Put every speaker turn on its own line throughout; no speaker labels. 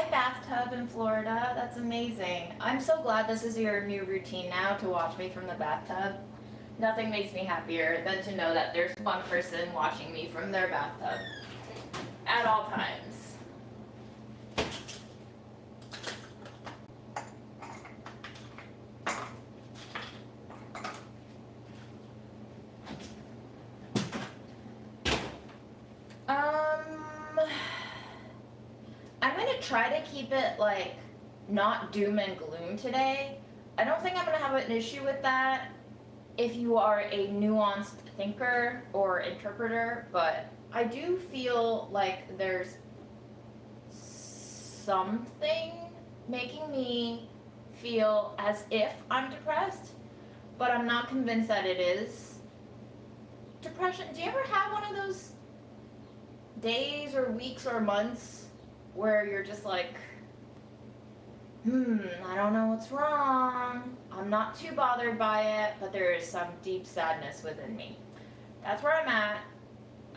my bathtub in Florida. That's amazing. I'm so glad this is your new routine now to watch me from the bathtub. Nothing makes me happier than to know that there's one person watching me from their bathtub at all times. I'm gonna try to keep it like not doom and gloom today. I don't think I'm gonna have an issue with that if you are a nuanced thinker or interpreter, but I do feel like there's something making me feel as if I'm depressed, but I'm not convinced that it is depression. Do you ever have one of those days or weeks or months where you're just like, I don't know what's wrong. I'm not too bothered by it, but there is some deep sadness within me. That's where I'm at.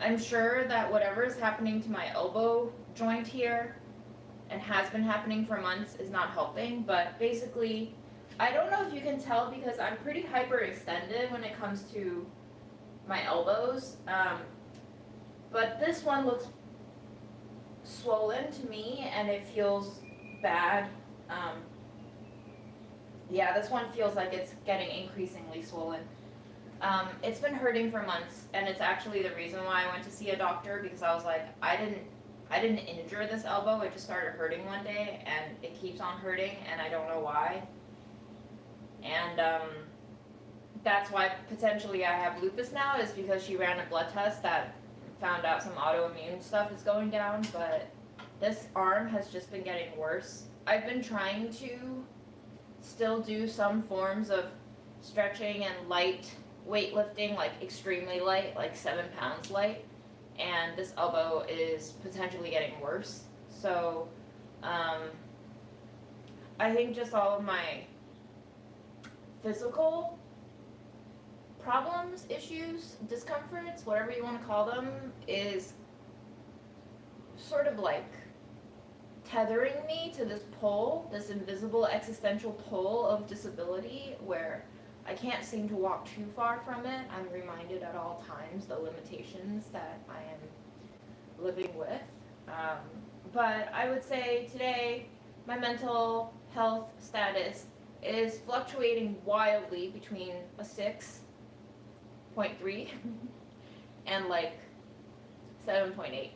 I'm sure that whatever is happening to my elbow joint here and has been happening for months is not helping, but basically, I don't know if you can tell because I'm pretty hyperextended when it comes to my elbows, but this one looks swollen to me and it feels bad. Yeah, this one feels like it's getting increasingly swollen. It's been hurting for months, and it's actually the reason why I went to see a doctor, because I was like, I didn't injure this elbow, it just started hurting one day, and it keeps on hurting, and I don't know why. And that's why potentially I have lupus now, is because she ran a blood test that found out some autoimmune stuff is going down, but this arm has just been getting worse. I've been trying to still do some forms of stretching and light weightlifting, like extremely light, like 7 pounds light, and this elbow is potentially getting worse. So I think just all of my physical problems, issues, discomforts, whatever you want to call them, is sort of like tethering me to this pole, this invisible existential pole of disability where I can't seem to walk too far from it. I'm reminded at all times the limitations that I am living with. But I would say today my mental health status is fluctuating wildly between a 6.3 and like 7.8.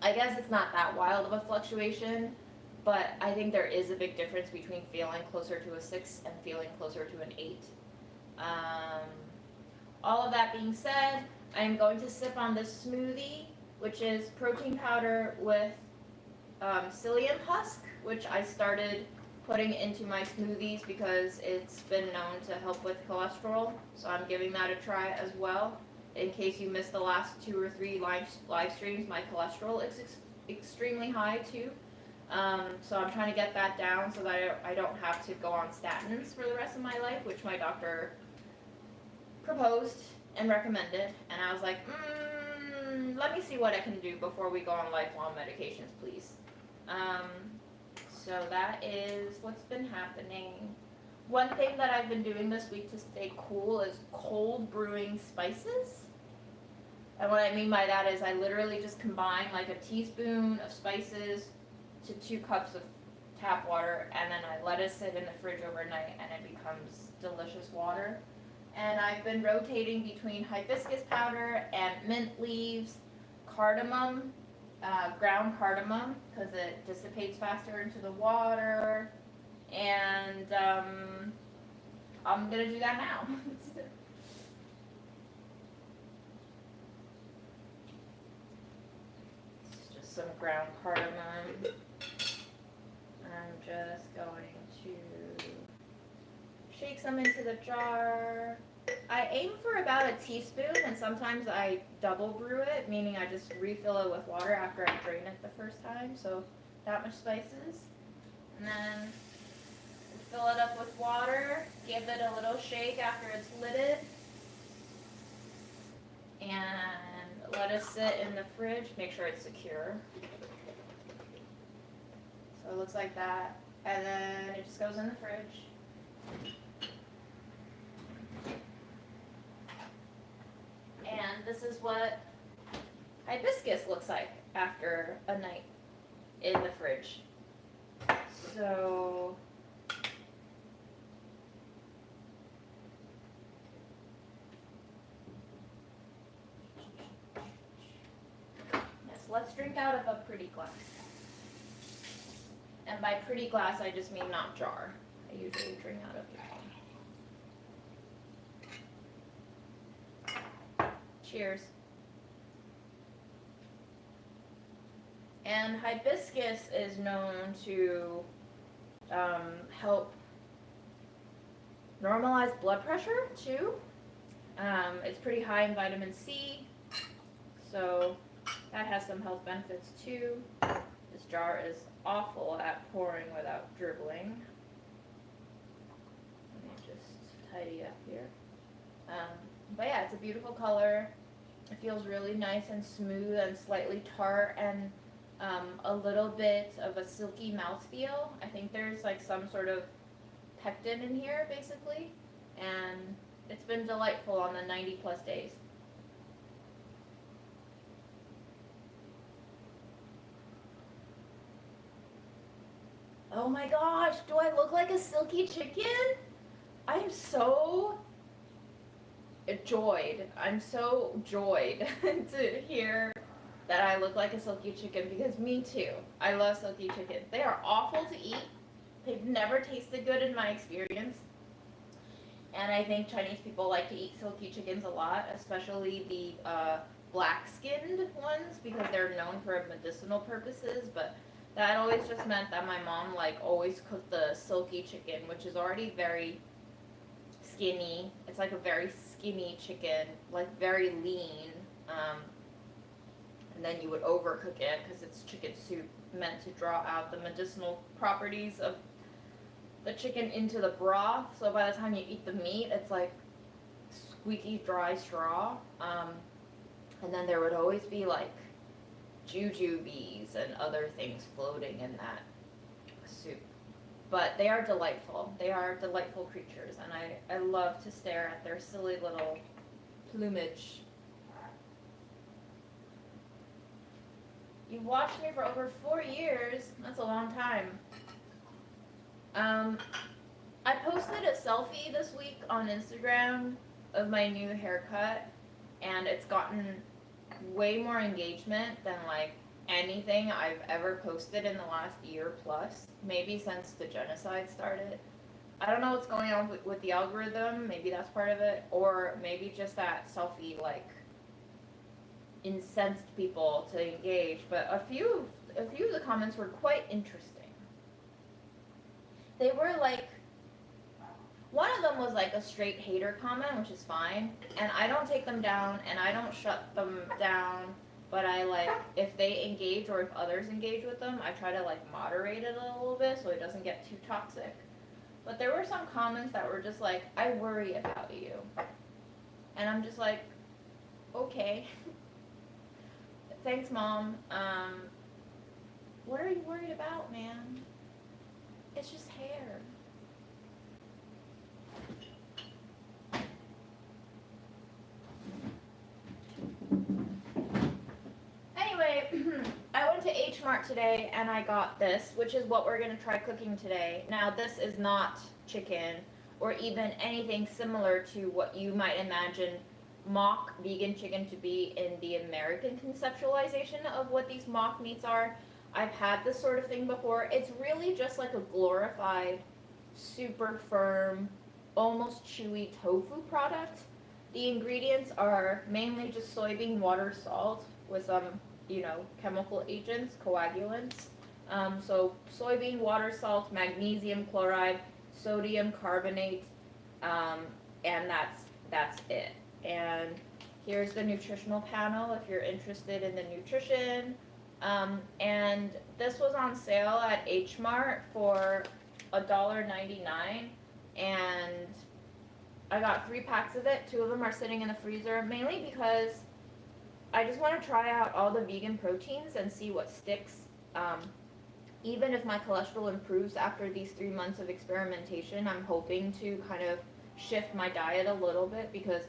I guess it's not that wild of a fluctuation, but I think there is a big difference between feeling closer to a 6 and feeling closer to an 8. All of that being said, I am going to sip on this smoothie, which is protein powder with psyllium husk, which I started putting into my smoothies because it's been known to help with cholesterol, so I'm giving that a try as well. In case you missed the last 2 or 3 live streams, my cholesterol is extremely high too. So I'm trying to get that down so that I don't have to go on statins for the rest of my life, which my doctor proposed and recommended. And I was like, let me see what I can do before we go on lifelong medications, please. So that is what's been happening. One thing that I've been doing this week to stay cool is cold brewing spices. And what I mean by that is I literally just combine like a teaspoon of spices to 2 cups of tap water, and then I let it sit in the fridge overnight, and it becomes delicious water. And I've been rotating between hibiscus powder and mint leaves, cardamom, ground cardamom, because it dissipates faster into the water, and I'm gonna do that now. It's just some ground cardamom. I'm just going to shake some into the jar. I aim for about a teaspoon, and sometimes I double brew it, meaning I just refill it with water after I drain it the first time, so that much spices. And then fill it up with water, give it a little shake after it's lidded, and let it sit in the fridge. Make sure it's secure. it looks like that. And then it just goes in the fridge. And this is what hibiscus looks like after a night in the fridge. So yes, let's drink out of a pretty glass. And by pretty glass, I just mean not jar. I usually drink out of it. Cheers. And hibiscus is known to help normalize blood pressure too. It's pretty high in vitamin C, so that has some health benefits too. This jar is awful at pouring without dribbling. Let me just tidy up here. But yeah, it's a beautiful color. It feels really nice and smooth and slightly tart and a little bit of a silky mouthfeel. I think there's like some sort of pectin in here basically, and it's been delightful on the 90 plus days. Oh my gosh, do I look like a silky chicken? I'm so joyed. I'm so joyed to hear that I look like a silky chicken, because me too. I love silky chickens. They are awful to eat. They've never tasted good in my experience. And I think Chinese people like to eat silky chickens a lot, especially the black-skinned ones, because they're known for medicinal purposes. But that always just meant that my mom like always cooked the silky chicken, which is already very skinny. It's like a very skinny chicken, like very lean. And then you would overcook it because it's chicken soup meant to draw out the medicinal properties of the chicken into the broth. So by the time you eat the meat, it's like squeaky dry straw. And then there would always be like jujubes and other things floating in that soup. But they are delightful. They are delightful creatures, and I love to stare at their silly little plumage. You've watched me for over 4 years. That's a long time. I posted a selfie this week on Instagram of my new haircut, and it's gotten way more engagement than like anything I've ever posted in the last year plus, maybe since the genocide started. I don't know what's going on with the algorithm. Maybe that's part of it, or maybe just that selfie like incensed people to engage. But a few of the comments were quite interesting. They were like, one of them was like a straight hater comment, which is fine, and I don't take them down and I don't shut them down, but I like, if they engage or if others engage with them, I try to like moderate it a little bit so it doesn't get too toxic. But there were some comments that were just like, I worry about you. And I'm just like, okay. Thanks, Mom. What are you worried about, man? It's just hair. Anyway, I went to H Mart today and I got this, which is what we're going to try cooking today. Now, this is not chicken or even anything similar to what you might imagine mock vegan chicken to be in the American conceptualization of what these mock meats are. I've had this sort of thing before. It's really just like a glorified, super firm, almost chewy tofu product. The ingredients are mainly just soybean water, salt with some, chemical agents, coagulants. So soybean water, salt, magnesium chloride, sodium carbonate, and that's it. And here's the nutritional panel if you're interested in the nutrition. And this was on sale at H Mart for $1.99, and I got 3 packs of it. 2 of them are sitting in the freezer, mainly because I just want to try out all the vegan proteins and see what sticks. even if my cholesterol improves after these 3 months of experimentation, I'm hoping to kind of shift my diet a little bit, because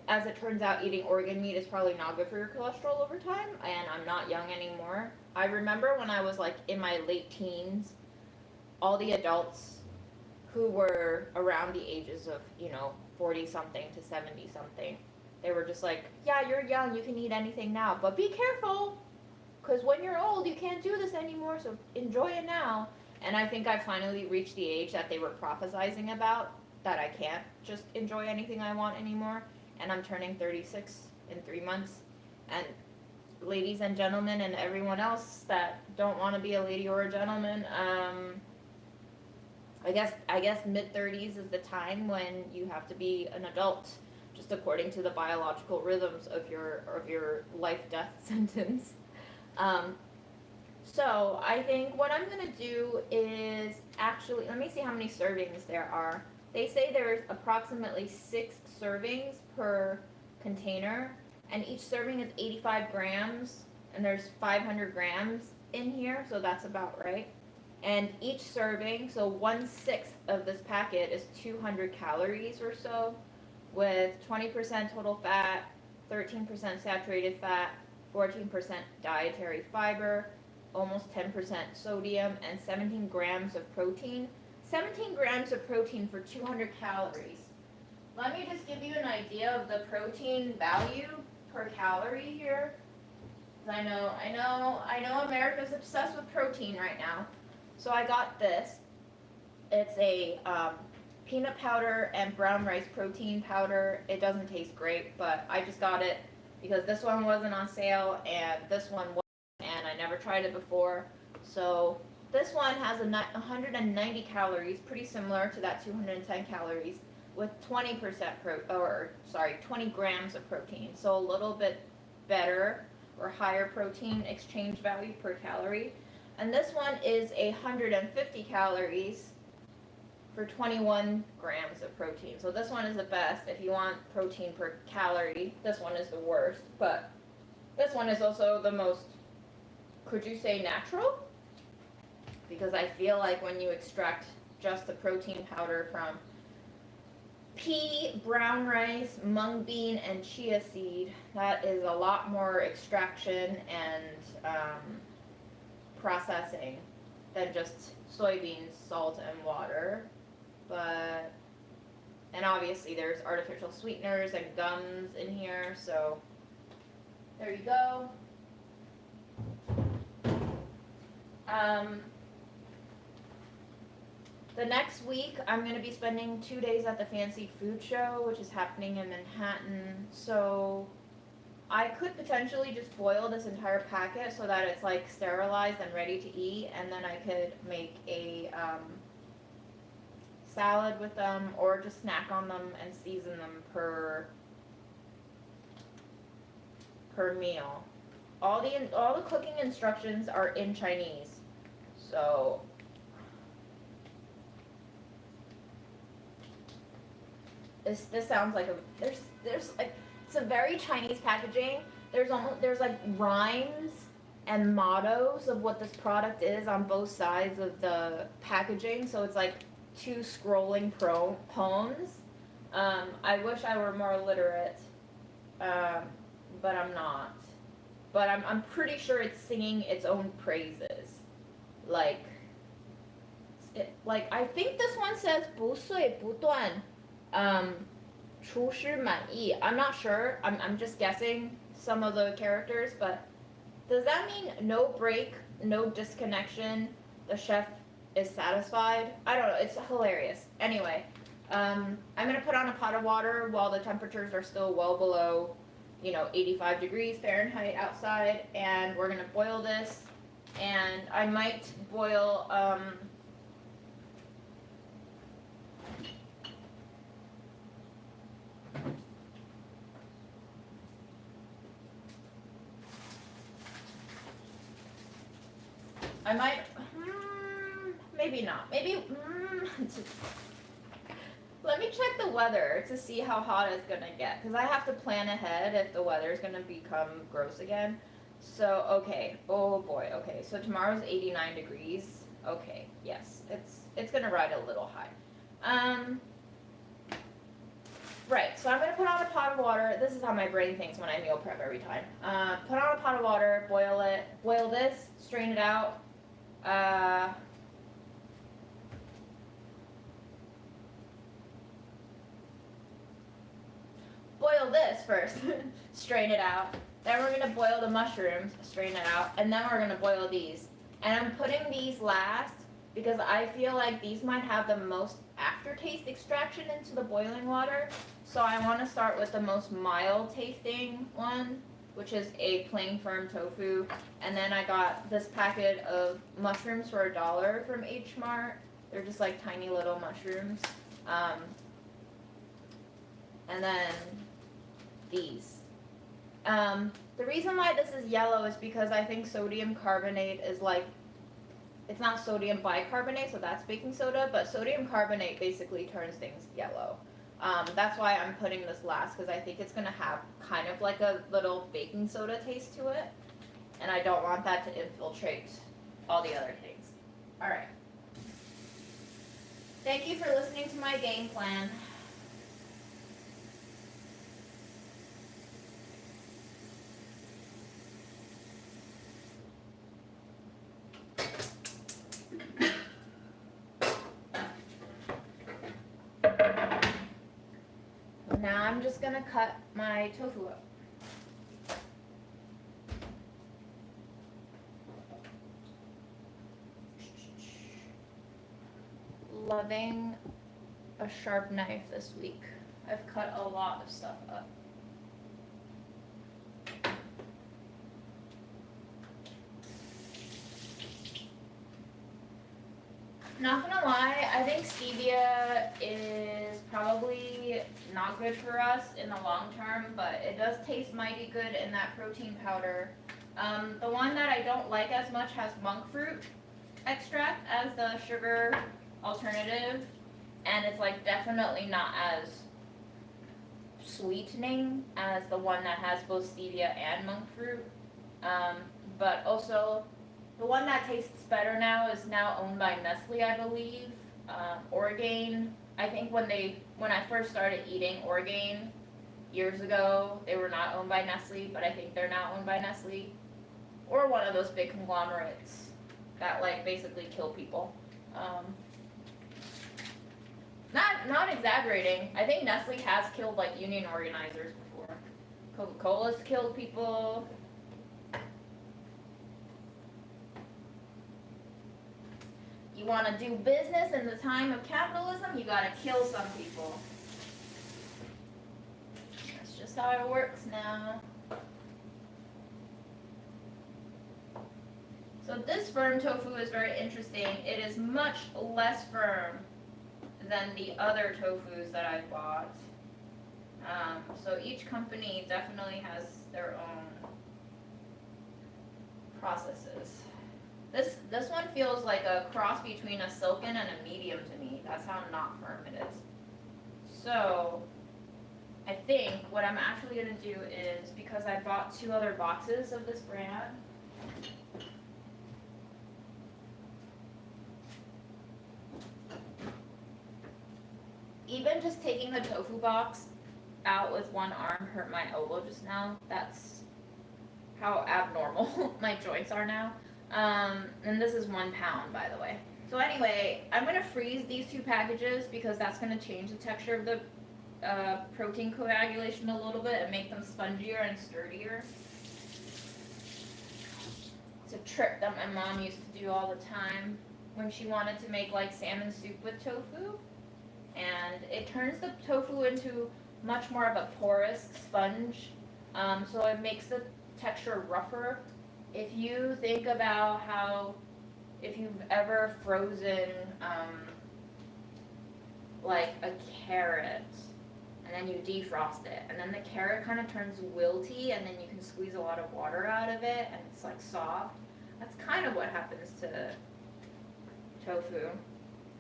as it turns out, eating organ meat is probably not good for your cholesterol over time, and I'm not young anymore. I remember when I was like in my late teens, all the adults who were around the ages of, 40 something to 70 something, they were just like, yeah, you're young, you can eat anything now, but be careful, because when you're old, you can't do this anymore, so enjoy it now. And I think I finally reached the age that they were prophesizing about, that I can't just enjoy anything I want anymore. And I'm turning 36 in 3 months. And ladies and gentlemen and everyone else that don't want to be a lady or a gentleman, I guess mid-30s is the time when you have to be an adult, just according to the biological rhythms of your life-death sentence. So I think what I'm going to do is actually, let me see how many servings there are. They say there's approximately 6 servings per container, and each serving is 85 grams, and there's 500 grams in here, so that's about right. And each serving, so 1/6 of this packet is 200 calories or so, with 20% total fat, 13% saturated fat, 14% dietary fiber, almost 10% sodium, and 17 grams of protein. 17 grams of protein for 200 calories. Let me just give you an idea of the protein value per calorie here. I know America's obsessed with protein right now. So I got this. It's a peanut powder and brown rice protein powder. It doesn't taste great, but I just got it because this one wasn't on sale and this one wasn't, and I never tried it before. So this one has 190 calories, pretty similar to that 210 calories, with 20% 20 grams of protein. So a little bit better or higher protein exchange value per calorie. And this one is 150 calories for 21 grams of protein. So this one is the best if you want protein per calorie. This one is the worst, but this one is also the most, could you say, natural? Because I feel like when you extract just the protein powder from pea, brown rice, mung bean, and chia seed, that is a lot more extraction and processing than just soybeans, salt, and water. But, and obviously there's artificial sweeteners and gums in here, so there you go. The next week, I'm going to be spending 2 days at the Fancy Food Show, which is happening in Manhattan. So I could potentially just boil this entire packet so that it's like sterilized and ready to eat, and then I could make a salad with them, or just snack on them and season them per meal. All the cooking instructions are in Chinese, so this sounds like there's like, it's a very Chinese packaging. There's like rhymes and mottos of what this product is on both sides of the packaging, so it's like 2 scrolling poems. I wish I were more literate, but I'm not. But I'm pretty sure it's singing its own praises. Like I think this one says 不碎不断 厨师满意. I'm not sure. I'm just guessing some of the characters, but does that mean no break, no disconnection, the chef is satisfied? I don't know. It's hilarious. Anyway, I'm going to put on a pot of water while the temperatures are still well below, 85 degrees Fahrenheit outside, and we're going to boil this, and I might boil, maybe not. Maybe, let me check the weather to see how hot it's going to get, because I have to plan ahead if the weather is going to become gross again. So, okay, oh boy, okay, so tomorrow's 89 degrees. Okay, yes, it's gonna ride a little high. Right, so I'm gonna put on a pot of water. This is how my brain thinks when I meal prep every time. Put on a pot of water, boil it, boil this, strain it out. Boil this first, strain it out. Then we're gonna boil the mushrooms, strain it out, and then we're gonna boil these. And I'm putting these last because I feel like these might have the most aftertaste extraction into the boiling water. So I want to start with the most mild tasting one, which is a plain firm tofu. And then I got this packet of mushrooms for $1 from H Mart. They're just like tiny little mushrooms. And then these. The reason why this is yellow is because I think sodium carbonate is like, it's not sodium bicarbonate, so that's baking soda, but sodium carbonate basically turns things yellow. That's why I'm putting this last, because I think it's going to have kind of like a little baking soda taste to it, and I don't want that to infiltrate all the other things. All right. Thank you for listening to my game plan. Now I'm just gonna cut my tofu up. Loving a sharp knife this week. I've cut a lot of stuff up. Not gonna lie, I think stevia is probably not good for us in the long term, but it does taste mighty good in that protein powder. The one that I don't like as much has monk fruit extract as the sugar alternative, and it's like definitely not as sweetening as the one that has both stevia and monk fruit. But also, the one that tastes better now is now owned by Nestle, I believe. Orgain. I think when I first started eating Orgain years ago, they were not owned by Nestle, but I think they're now owned by Nestle, or one of those big conglomerates that like basically kill people. Not exaggerating. I think Nestle has killed like union organizers before. Coca-Cola's killed people. You want to do business in the time of capitalism, you got to kill some people. That's just how it works now. So this firm tofu is very interesting. It is much less firm than the other tofus that I've bought. So each company definitely has their own processes. This one feels like a cross between a silken and a medium to me. That's how not firm it is. So I think what I'm actually going to do is, because I bought 2 other boxes of this brand, even just taking the tofu box out with one arm hurt my elbow just now. That's how abnormal my joints are now. And this is 1 pound, by the way. So anyway, I'm going to freeze these 2 packages because that's going to change the texture of the protein coagulation a little bit and make them spongier and sturdier. It's a trick that my mom used to do all the time when she wanted to make like salmon soup with tofu. And it turns the tofu into much more of a porous sponge, so it makes the texture rougher. If you think about how, if you've ever frozen like a carrot and then you defrost it and then the carrot kind of turns wilty and then you can squeeze a lot of water out of it and it's like soft, that's kind of what happens to tofu.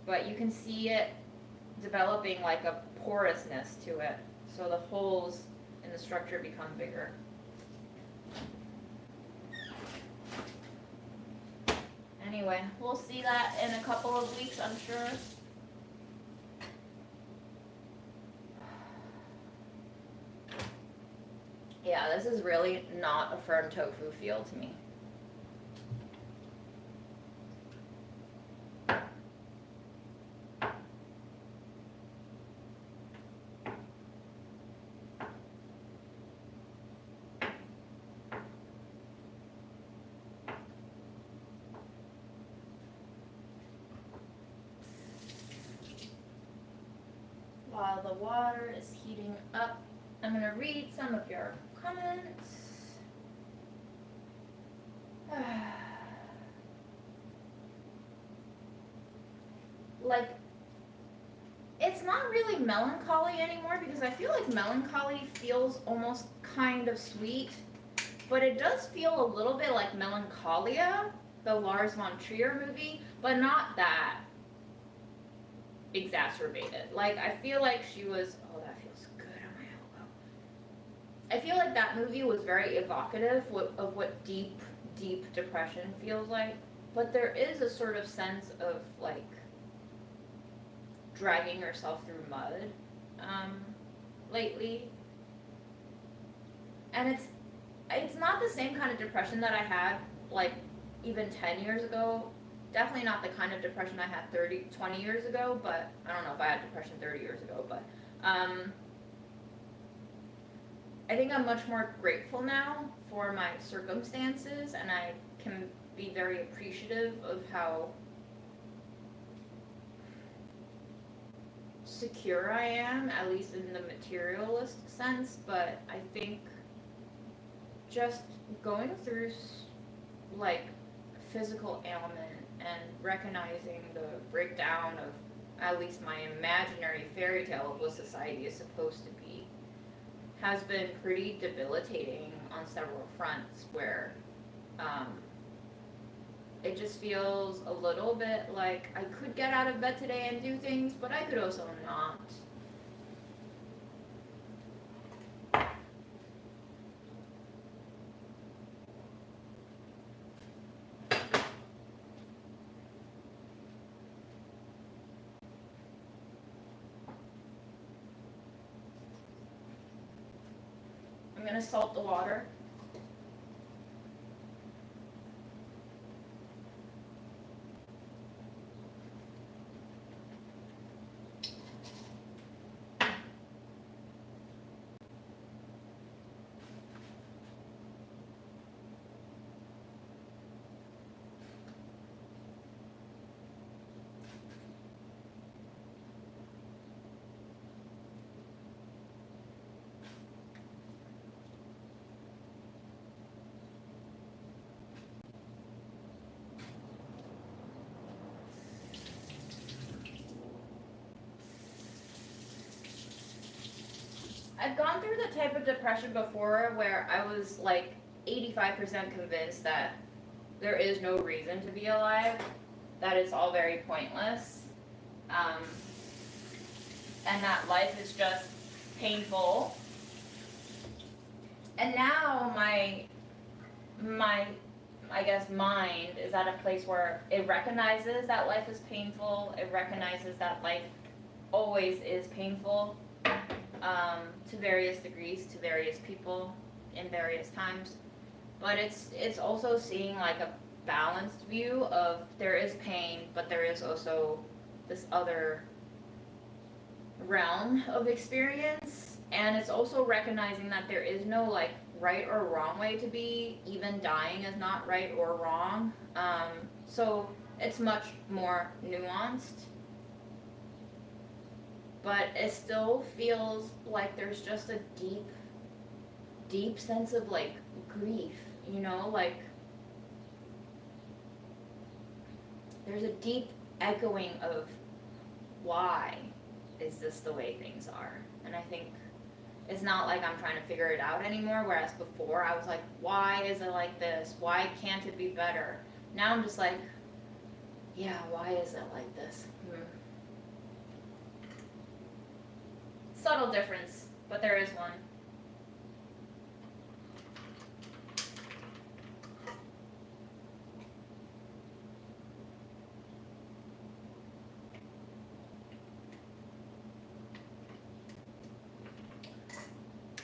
But you can see it developing like a porousness to it, so the holes in the structure become bigger. Anyway, we'll see that in a couple of weeks, I'm sure. Yeah, this is really not a firm tofu feel to me. While the water is heating up, I'm going to read some of your comments. Like, it's not really melancholy anymore because I feel like melancholy feels almost kind of sweet, but it does feel a little bit like Melancholia, the Lars von Trier movie, but not that exacerbated. Like, I feel like she was, oh, that feels good on my elbow. I feel like that movie was very evocative of what deep, deep depression feels like, but there is a sort of sense of, like, dragging yourself through mud lately. And it's not the same kind of depression that I had, like, even 10 years ago. Definitely not the kind of depression I had 20 years ago, but I don't know if I had depression 30 years ago, but I think I'm much more grateful now for my circumstances, and I can be very appreciative of how secure I am, at least in the materialist sense. But I think just going through, like, physical ailment and recognizing the breakdown of at least my imaginary fairy tale of what society is supposed to be has been pretty debilitating on several fronts, where it just feels a little bit like I could get out of bed today and do things, but I could also not. I'm gonna salt the water. I've gone through the type of depression before where I was like 85% convinced that there is no reason to be alive, that it's all very pointless, and that life is just painful. And now my I guess mind is at a place where it recognizes that life is painful, it recognizes that life always is painful, to various degrees, to various people, in various times. But it's also seeing like a balanced view of there is pain, but there is also this other realm of experience, and it's also recognizing that there is no like right or wrong way to be. Even dying is not right or wrong. So it's much more nuanced, but it still feels like there's just a deep sense of like grief, you know, like there's a deep echoing of why is this the way things are. And I think it's not like I'm trying to figure it out anymore, whereas before I was like, why is it like this? Why can't it be better? Now I'm just like, yeah, why is it like this? Subtle difference, but there is one.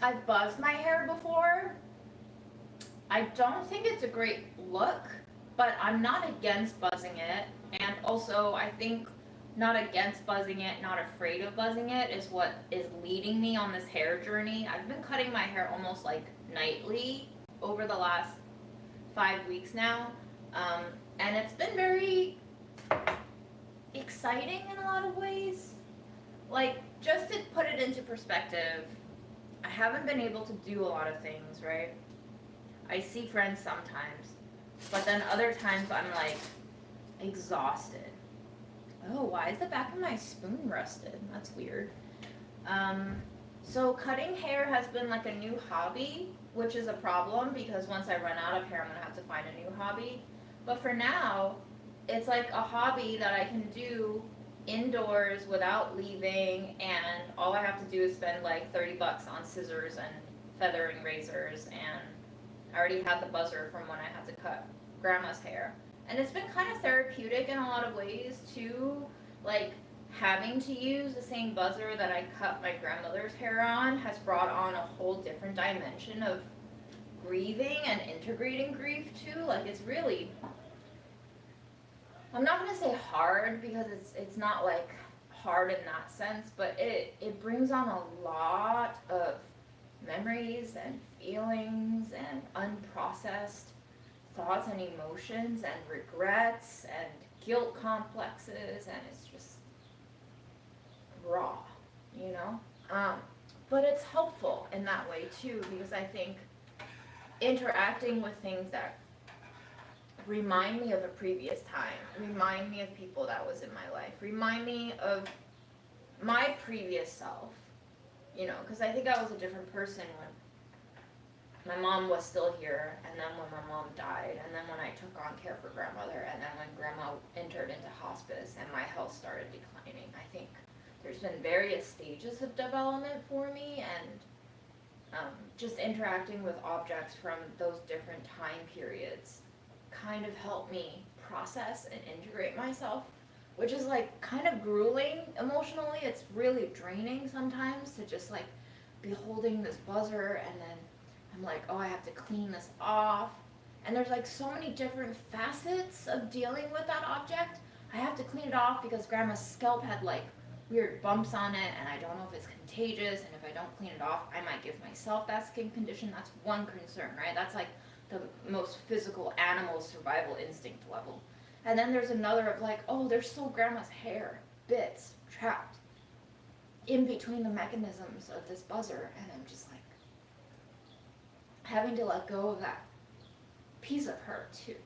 I've buzzed my hair before. I don't think it's a great look, but I'm not against buzzing it. And also, I think not against buzzing it, not afraid of buzzing it is what is leading me on this hair journey. I've been cutting my hair almost like nightly over the last 5 weeks now. And it's been very exciting in a lot of ways. Like, just to put it into perspective, I haven't been able to do a lot of things, right? I see friends sometimes, but then other times I'm like exhausted. Oh, why is the back of my spoon rusted? That's weird. So cutting hair has been like a new hobby, which is a problem because once I run out of hair, I'm gonna have to find a new hobby. But for now, it's like a hobby that I can do indoors without leaving, and all I have to do is spend like $30 on scissors and feathering razors, and I already had the buzzer from when I had to cut grandma's hair. And it's been kind of therapeutic in a lot of ways too. Like, having to use the same buzzer that I cut my grandmother's hair on has brought on a whole different dimension of grieving and integrating grief too. Like, it's really, I'm not gonna say hard because it's not like hard in that sense, but it brings on a lot of memories and feelings and unprocessed thoughts and emotions and regrets and guilt complexes, and it's just raw, you know? But it's helpful in that way too, because I think interacting with things that remind me of a previous time, remind me of people that was in my life, remind me of my previous self, you know, because I think I was a different person when my mom was still here, and then when my mom died, and then when I took on care for grandmother, and then when grandma entered into hospice and my health started declining. I think there's been various stages of development for me, and just interacting with objects from those different time periods kind of helped me process and integrate myself, which is like kind of grueling emotionally. It's really draining sometimes to just like be holding this buzzer, and then I'm like, oh, I have to clean this off. And there's like so many different facets of dealing with that object. I have to clean it off because grandma's scalp had like weird bumps on it, and I don't know if it's contagious, and if I don't clean it off, I might give myself that skin condition. That's one concern, right? That's like the most physical animal survival instinct level. And then there's another of like, oh, there's still grandma's hair, bits, trapped in between the mechanisms of this buzzer, and I'm just like having to let go of that piece of her too.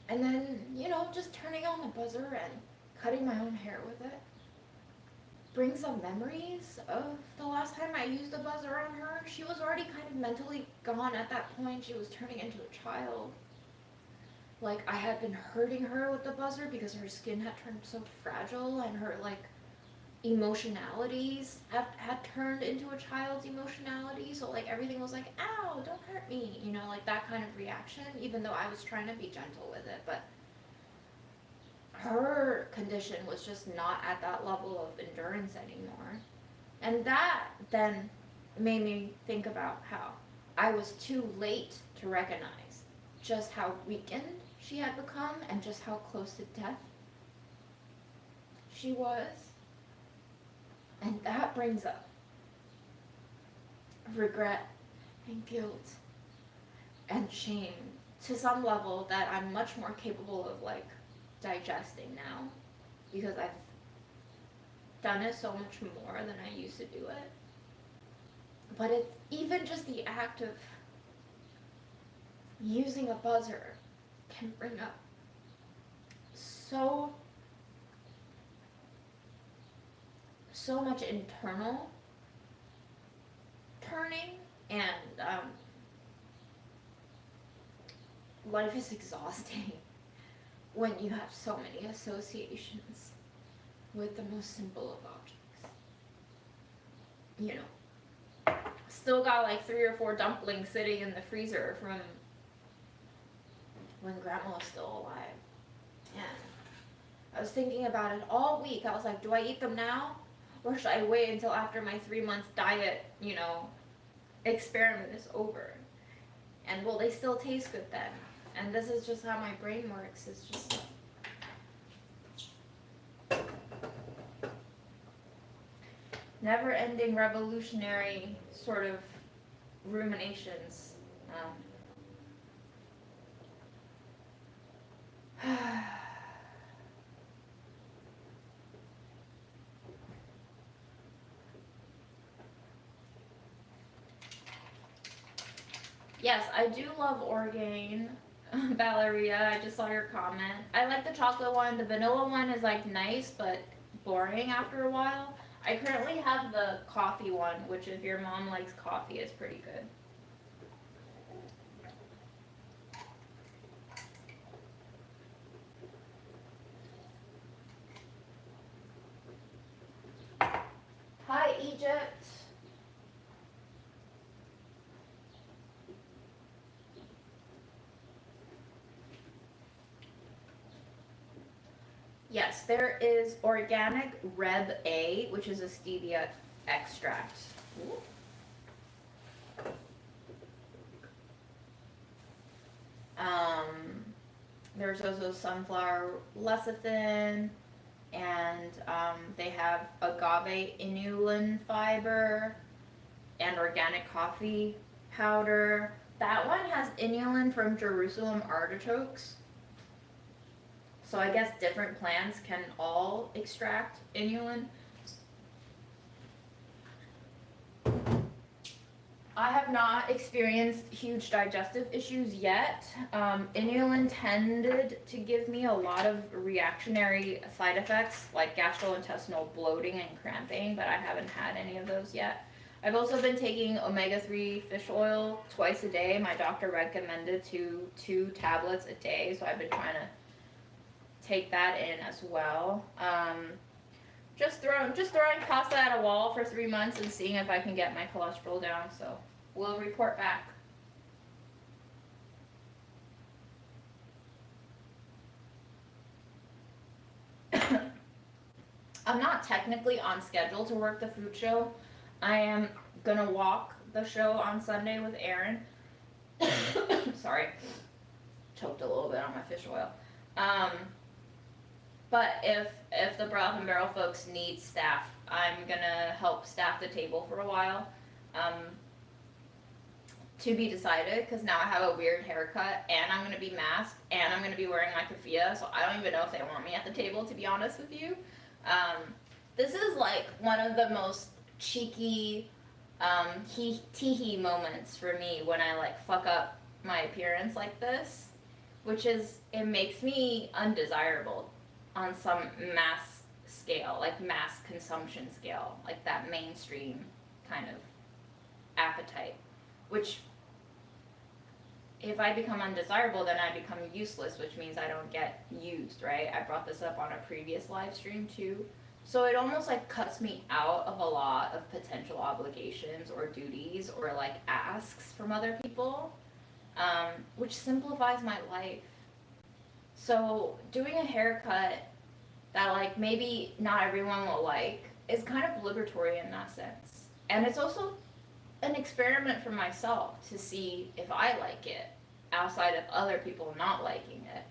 And then, you know, just turning on the buzzer and cutting my own hair with it brings up memories of the last time I used the buzzer on her. She was already kind of mentally gone at that point. She was turning into a child. Like, I had been hurting her with the buzzer because her skin had turned so fragile, and her like emotionalities had turned into a child's emotionality. So like everything was like, ow, don't hurt me, you know, like that kind of reaction, even though I was trying to be gentle with it. But her condition was just not at that level of endurance anymore. And that then made me think about how I was too late to recognize just how weakened she had become and just how close to death she was. And that brings up regret and guilt and shame to some level that I'm much more capable of like digesting now, because I've done it so much more than I used to do it. But it's even just the act of using a buzzer can bring up so much internal turning, and life is exhausting when you have so many associations with the most simple of objects. You know, still got like 3 or 4 dumplings sitting in the freezer from when grandma was still alive. And I was thinking about it all week. I was like, do I eat them now? or should I wait until after my 3 month diet, experiment is over? And will they still taste good then? And this is just how my brain works. It's just never-ending revolutionary sort of ruminations. Yes, I do love Orgain, Valeria. I just saw your comment. I like the chocolate one. The vanilla one is like nice, but boring after a while. I currently have the coffee one, which if your mom likes coffee, is pretty good. Hi, Egypt. Yes, there is organic Reb A, which is a stevia extract. Ooh. There's also sunflower lecithin, and they have agave inulin fiber and organic coffee powder. That one has inulin from Jerusalem artichokes. So I guess different plants can all extract inulin. I have not experienced huge digestive issues yet. Inulin tended to give me a lot of reactionary side effects like gastrointestinal bloating and cramping, but I haven't had any of those yet. I've also been taking omega-3 fish oil twice a day. My doctor recommended two tablets a day, so I've been trying to take that in as well. Just throwing pasta at a wall for 3 months and seeing if I can get my cholesterol down. So we'll report back. I'm not technically on schedule to work the food show. I am gonna walk the show on Sunday with Aaron. Sorry, choked a little bit on my fish oil. But if the Broth and Barrel folks need staff, I'm gonna help staff the table for a while. To be decided, because now I have a weird haircut, and I'm gonna be masked, and I'm gonna be wearing my keffiyeh, so I don't even know if they want me at the table, to be honest with you. This is like one of the most cheeky tee-hee moments for me when I like fuck up my appearance like this, which is, it makes me undesirable on some mass scale, like mass consumption scale, like that mainstream kind of appetite, which if I become undesirable, then I become useless, which means I don't get used, right? I brought this up on a previous live stream too. So it almost like cuts me out of a lot of potential obligations or duties or like asks from other people, which simplifies my life. So doing a haircut that like maybe not everyone will like is kind of liberatory in that sense. And it's also an experiment for myself to see if I like it outside of other people not liking it.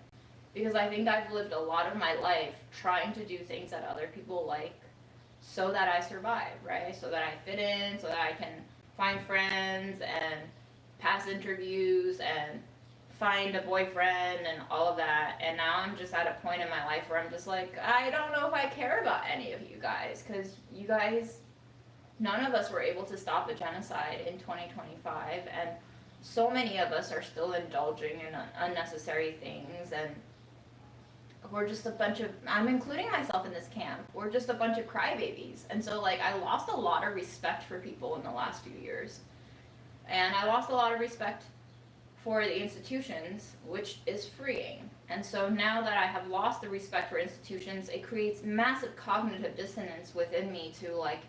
Because I think I've lived a lot of my life trying to do things that other people like so that I survive, right? So that I fit in, so that I can find friends and pass interviews and find a boyfriend and all of that. And now I'm just at a point in my life where I'm just like, I don't know if I care about any of you guys, because you guys, none of us were able to stop the genocide in 2025, and so many of us are still indulging in unnecessary things, and we're just a bunch of, I'm including myself in this camp, we're just a bunch of crybabies. And so like I lost a lot of respect for people in the last few years, and I lost a lot of respect for the institutions, which is freeing. And so now that I have lost the respect for institutions, it creates massive cognitive dissonance within me to like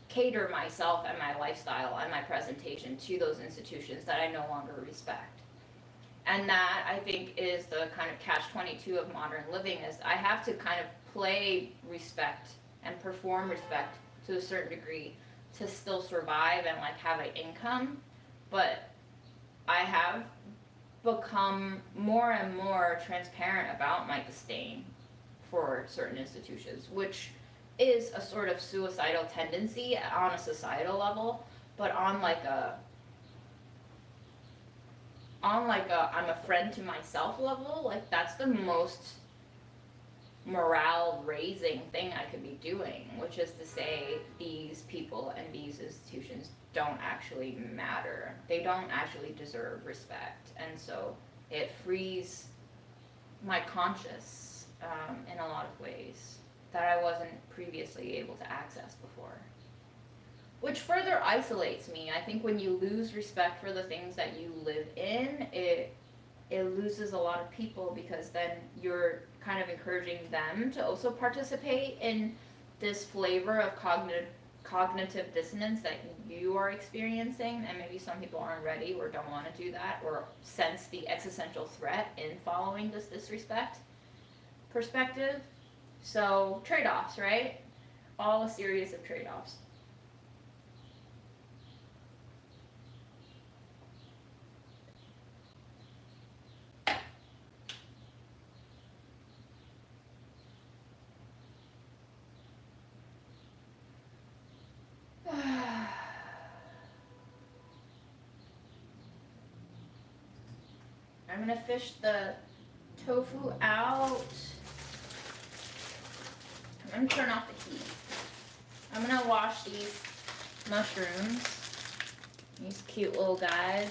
cater myself and my lifestyle and my presentation to those institutions that I no longer respect. And that, I think, is the kind of catch-22 of modern living, is I have to kind of play respect and perform respect to a certain degree to still survive and like have an income, but I have become more and more transparent about my disdain for certain institutions, which is a sort of suicidal tendency on a societal level, but on like a I'm a friend to myself level, like that's the most morale raising thing I could be doing, which is to say these people and these institutions don't actually matter. They don't actually deserve respect. And so it frees my conscience in a lot of ways that I wasn't previously able to access before. Which further isolates me. I think when you lose respect for the things that you live in, it loses a lot of people, because then you're kind of encouraging them to also participate in this flavor of cognitive dissonance that you are experiencing, and maybe some people aren't ready or don't want to do that or sense the existential threat in following this disrespect perspective. So trade-offs, right? All a series of trade-offs. I'm gonna fish the tofu out. I'm gonna turn off the heat. I'm gonna wash these mushrooms. These cute little guys.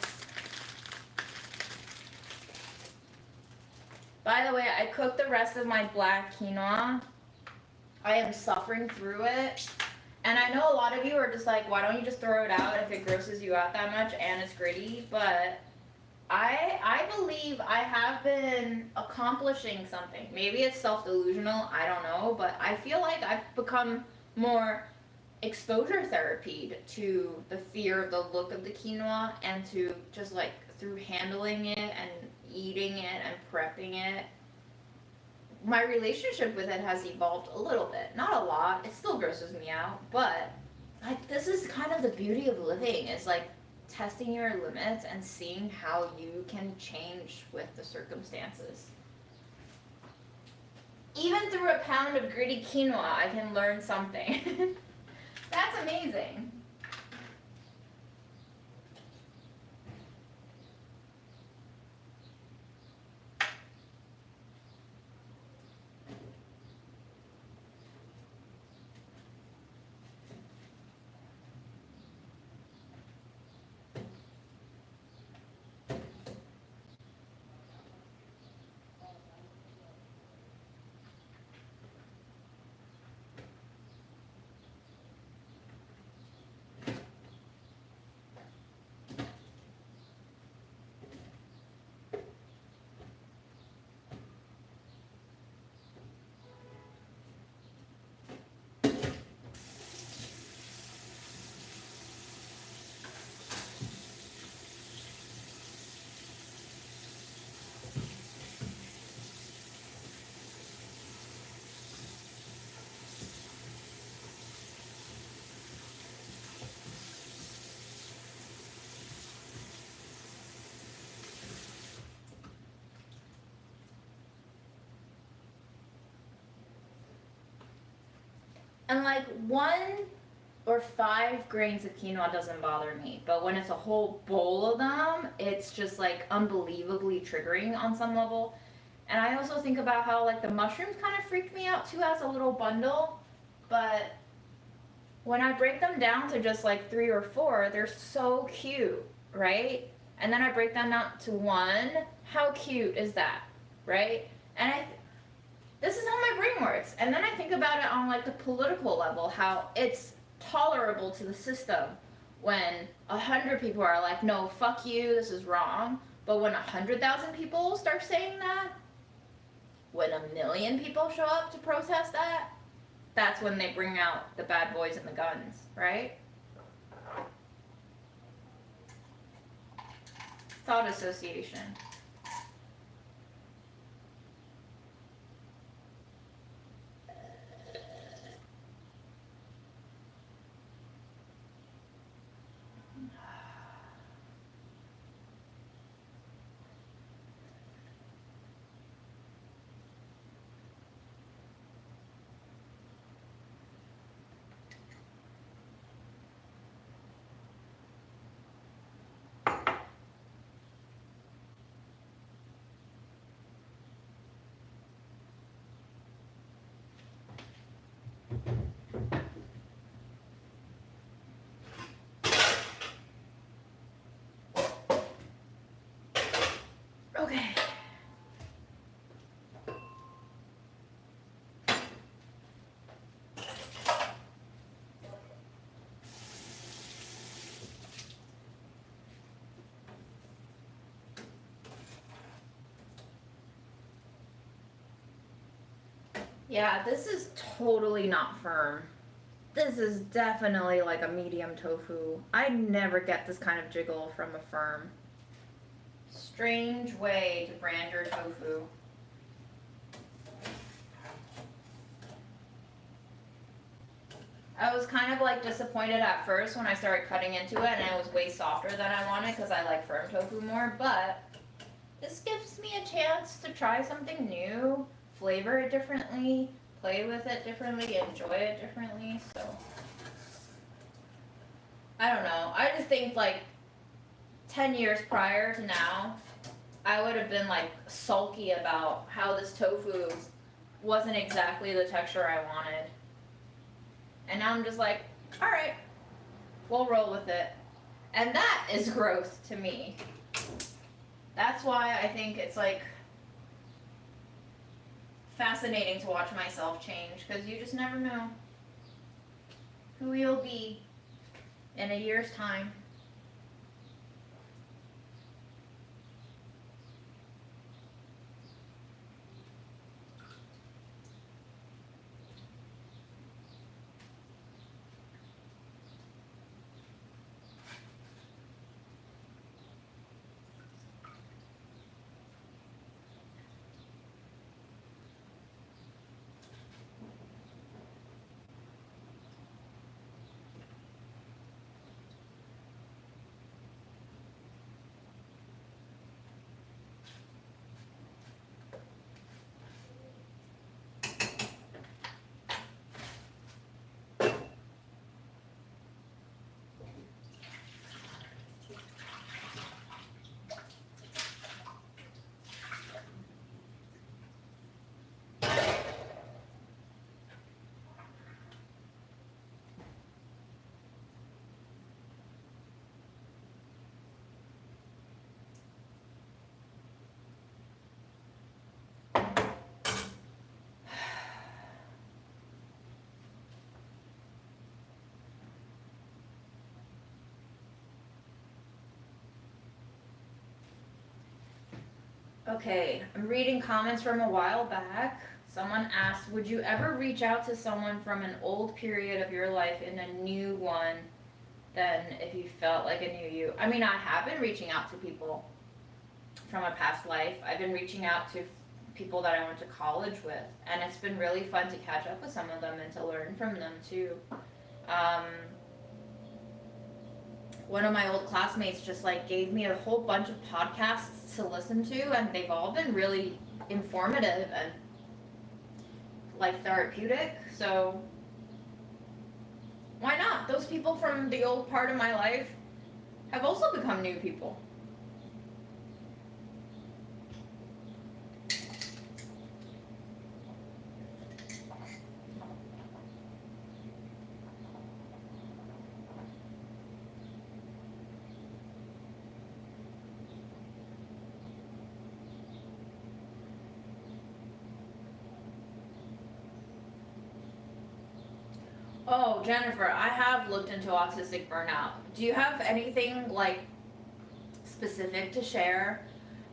By the way, I cooked the rest of my black quinoa. I am suffering through it. And I know a lot of you are just like, why don't you just throw it out if it grosses you out that much and it's gritty? But I believe I have been accomplishing something. Maybe it's self-delusional, I don't know, but I feel like I've become more exposure therapied to the fear of the look of the quinoa, and to just like through handling it and eating it and prepping it. My relationship with it has evolved a little bit. Not a lot, it still grosses me out, but like this is kind of the beauty of living, is like testing your limits and seeing how you can change with the circumstances. Even through a pound of gritty quinoa, I can learn something. That's amazing. And like 1 or 5 grains of quinoa doesn't bother me, but when it's a whole bowl of them, it's just like unbelievably triggering on some level. And I also think about how like the mushrooms kind of freaked me out too as a little bundle, but when I break them down to just like 3 or 4, they're so cute, right? And then I break them down to 1, how cute is that, right? And this is how my brain works. And then I think about it on like the political level, how it's tolerable to the system when 100 people are like, no, fuck you, this is wrong. But when 100,000 people start saying that, when 1 million people show up to protest that, that's when they bring out the bad boys and the guns, right? Thought association. Okay. Yeah, this is totally not firm. This is definitely like a medium tofu. I never get this kind of jiggle from a firm. Strange way to brand your tofu. I was kind of like disappointed at first when I started cutting into it and it was way softer than I wanted because I like firm tofu more, but this gives me a chance to try something new, flavor it differently, play with it differently, enjoy it differently, so. I don't know. I just think like 10 years prior to now, I would have been like sulky about how this tofu wasn't exactly the texture I wanted. And now I'm just like, alright, we'll roll with it. And that is growth to me. That's why I think it's like fascinating to watch myself change, because you just never know who you'll be in a year's time. Okay, I'm reading comments from a while back. Someone asked, would you ever reach out to someone from an old period of your life in a new one than if you felt like a new you? I mean, I have been reaching out to people from a past life. I've been reaching out to people that I went to college with, and it's been really fun to catch up with some of them and to learn from them too. One of my old classmates just like gave me a whole bunch of podcasts to listen to, and they've all been really informative and like therapeutic, so why not? Those people from the old part of my life have also become new people. Oh, Jennifer, I have looked into autistic burnout. Do you have anything like specific to share?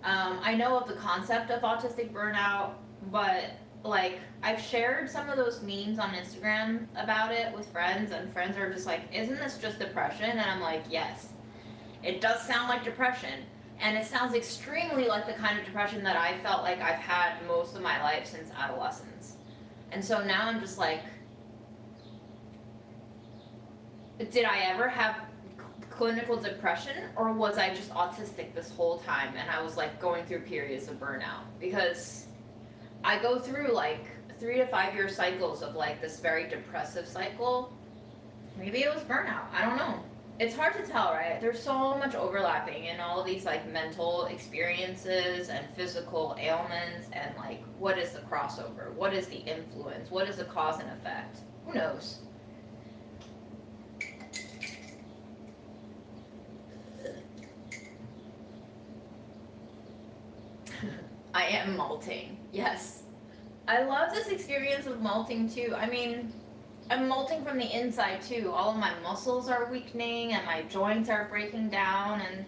I know of the concept of autistic burnout, but like I've shared some of those memes on Instagram about it with friends, and friends are just like, isn't this just depression? And I'm like, yes, it does sound like depression. And it sounds extremely like the kind of depression that I felt like I've had most of my life since adolescence. And so now I'm just like, did I ever have clinical depression, or was I just autistic this whole time and I was like going through periods of burnout? Because I go through like 3 to 5 year cycles of like this very depressive cycle. Maybe it was burnout, I don't know. It's hard to tell, right? There's so much overlapping in all of these like mental experiences and physical ailments, and like what is the crossover? What is the influence? What is the cause and effect? Who knows? I'm malting. Yes. I love this experience of malting too. I mean, I'm molting from the inside too. All of my muscles are weakening and my joints are breaking down, and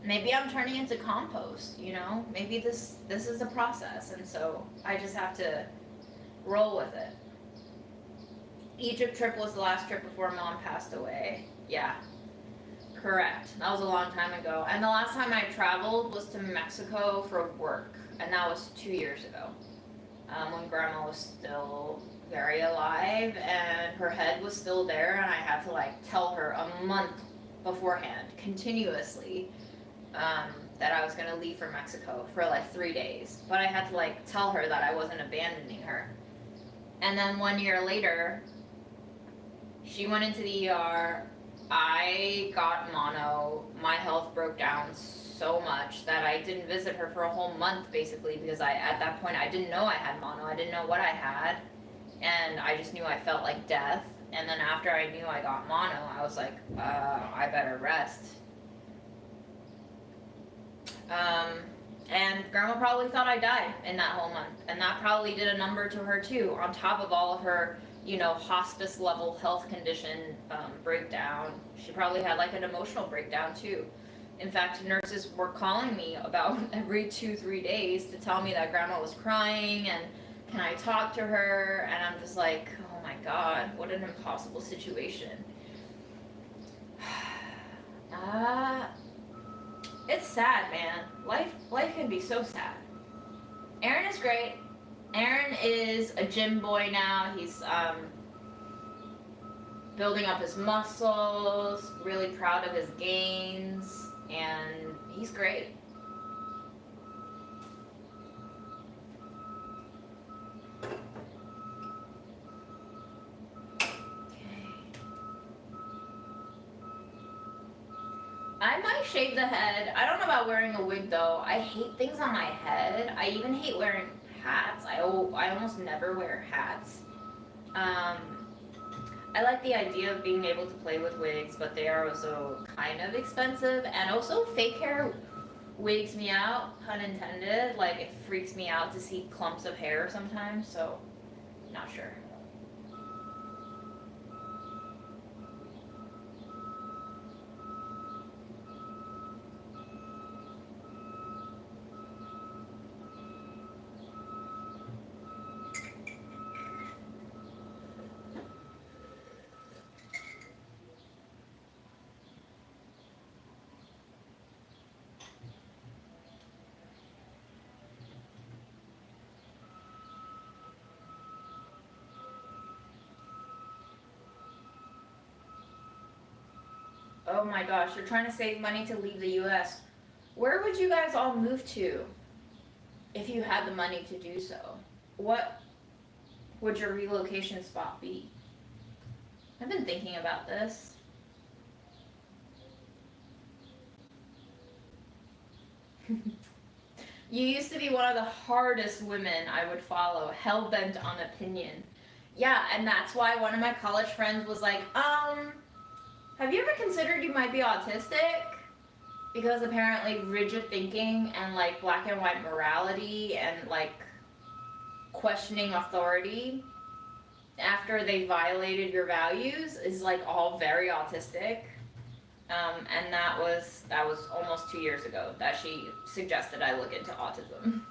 maybe I'm turning into compost, you know? Maybe this is a process, and so I just have to roll with it. Egypt trip was the last trip before Mom passed away. Yeah. Correct. That was a long time ago. And the last time I traveled was to Mexico for work, and that was 2 years ago. When Grandma was still very alive and her head was still there, and I had to like tell her a month beforehand continuously that I was gonna leave for Mexico for like 3 days, but I had to like tell her that I wasn't abandoning her. And then 1 year later, she went into the ER. I got mono. My health broke down so much that I didn't visit her for a whole month, basically, because at that point I didn't know I had mono. I didn't know what I had, and I just knew I felt like death. And then after I knew I got mono, I was like, I better rest. And Grandma probably thought I died in that whole month, and that probably did a number to her too, on top of all of her, you know, hospice level health condition breakdown. She probably had like an emotional breakdown too. In fact, nurses were calling me about every 2-3 days to tell me that Grandma was crying and can I talk to her, and I'm just like, oh my God, what an impossible situation. It's sad, man. Life can be so sad. Aaron is great. Aaron is a gym boy now. He's building up his muscles, really proud of his gains, and he's great. I might shave the head. I don't know about wearing a wig though. I hate things on my head. I even hate wearing hats. I almost never wear hats. I like the idea of being able to play with wigs, but they are also kind of expensive, and also fake hair wigs me out, pun intended. Like, it freaks me out to see clumps of hair sometimes, so not sure. Oh my gosh, you're trying to save money to leave the US. Where would you guys all move to if you had the money to do so? What would your relocation spot be? I've been thinking about this. You used to be one of the hardest women I would follow, hell-bent on opinion. Yeah, and that's why one of my college friends was like, have you ever considered you might be autistic? Because apparently rigid thinking and like black and white morality and like questioning authority after they violated your values is like all very autistic. And that was almost 2 years ago that she suggested I look into autism.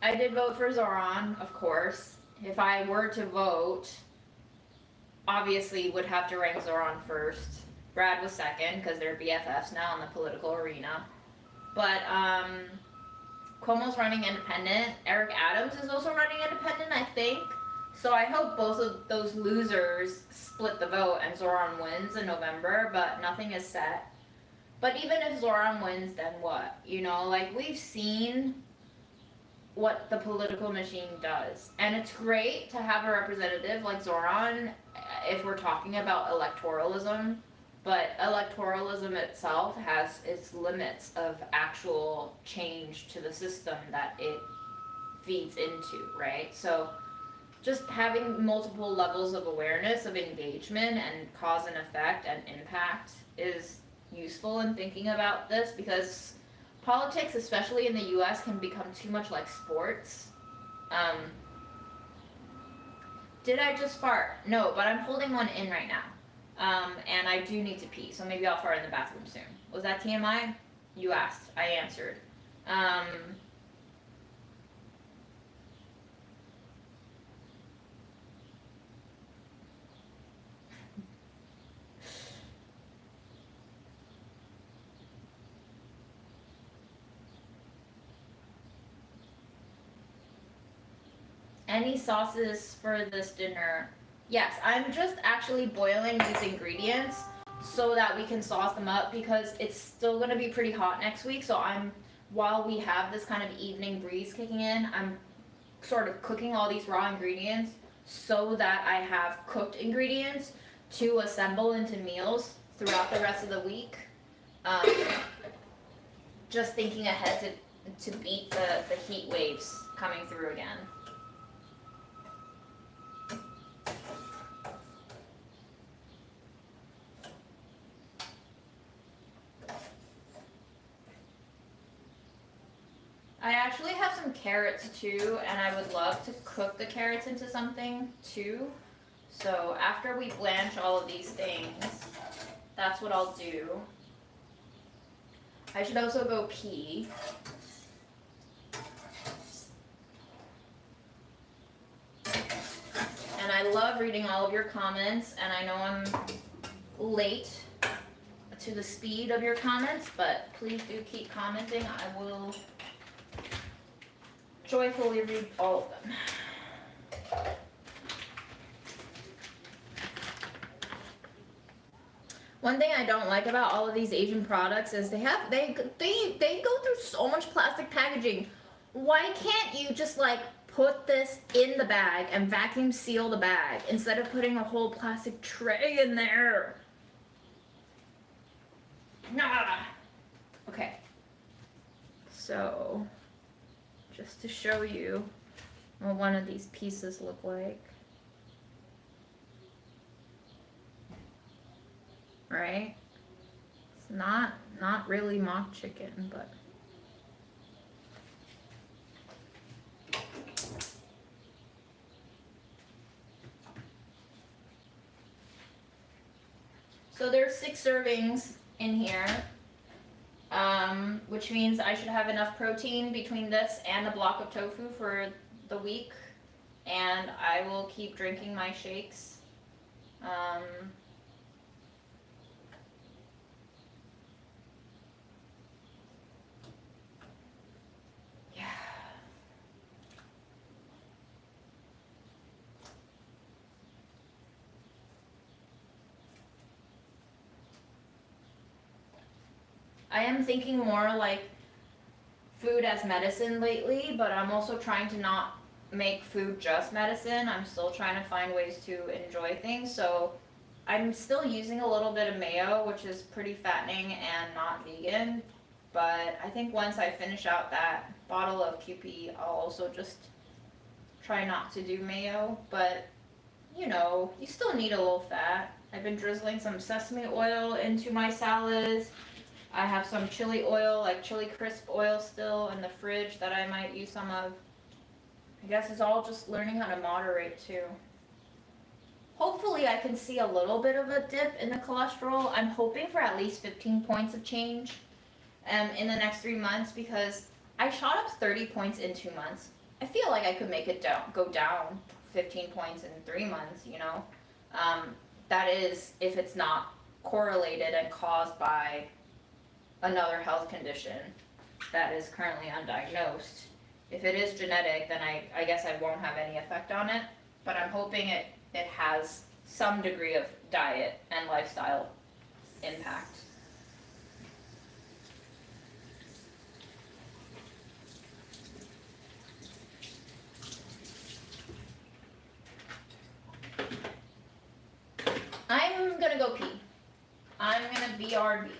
I did vote for Zoran, of course. If I were to vote, obviously would have to rank Zoran first. Brad was second because they're BFFs now in the political arena. But Cuomo's running independent. Eric Adams is also running independent, I think. So I hope both of those losers split the vote and Zoran wins in November, but nothing is set. But even if Zoran wins, then what? You know, like, we've seen what the political machine does. And it's great to have a representative like Zoran if we're talking about electoralism, but electoralism itself has its limits of actual change to the system that it feeds into, right? So just having multiple levels of awareness of engagement and cause and effect and impact is useful in thinking about this, because politics, especially in the US, can become too much like sports. Um, did I just fart? No, but I'm holding one in right now. And I do need to pee, so maybe I'll fart in the bathroom soon. Was that TMI? You asked. I answered. Any sauces for this dinner? Yes, I'm just actually boiling these ingredients so that we can sauce them up, because it's still going to be pretty hot next week. So while we have this kind of evening breeze kicking in, I'm sort of cooking all these raw ingredients so that I have cooked ingredients to assemble into meals throughout the rest of the week. Just thinking ahead to beat the heat waves coming through again. I actually have some carrots too, and I would love to cook the carrots into something too. So after we blanch all of these things, that's what I'll do. I should also go pee. And I love reading all of your comments, and I know I'm late to the speed of your comments, but please do keep commenting. I will joyfully read all of them. One thing I don't like about all of these Asian products is they go through so much plastic packaging. Why can't you just like put this in the bag and vacuum seal the bag instead of putting a whole plastic tray in there? Nah. Okay. So, just to show you what one of these pieces look like. Right? It's not really mock chicken, but so there's 6 servings in here, which means I should have enough protein between this and a block of tofu for the week, and I will keep drinking my shakes. I am thinking more like food as medicine lately, but I'm also trying to not make food just medicine. I'm still trying to find ways to enjoy things. So I'm still using a little bit of mayo, which is pretty fattening and not vegan. But I think once I finish out that bottle of QP, I'll also just try not to do mayo. But, you know, you still need a little fat. I've been drizzling some sesame oil into my salads. I have some chili oil, like chili crisp oil still in the fridge that I might use some of. I guess it's all just learning how to moderate too. Hopefully I can see a little bit of a dip in the cholesterol. I'm hoping for at least 15 points of change in the next 3 months, because I shot up 30 points in 2 months. I feel like I could make it go down 15 points in 3 months, you know. That is if it's not correlated and caused by another health condition that is currently undiagnosed. If it is genetic, then I guess I won't have any effect on it, but I'm hoping it has some degree of diet and lifestyle impact. I'm gonna go pee. I'm gonna BRB.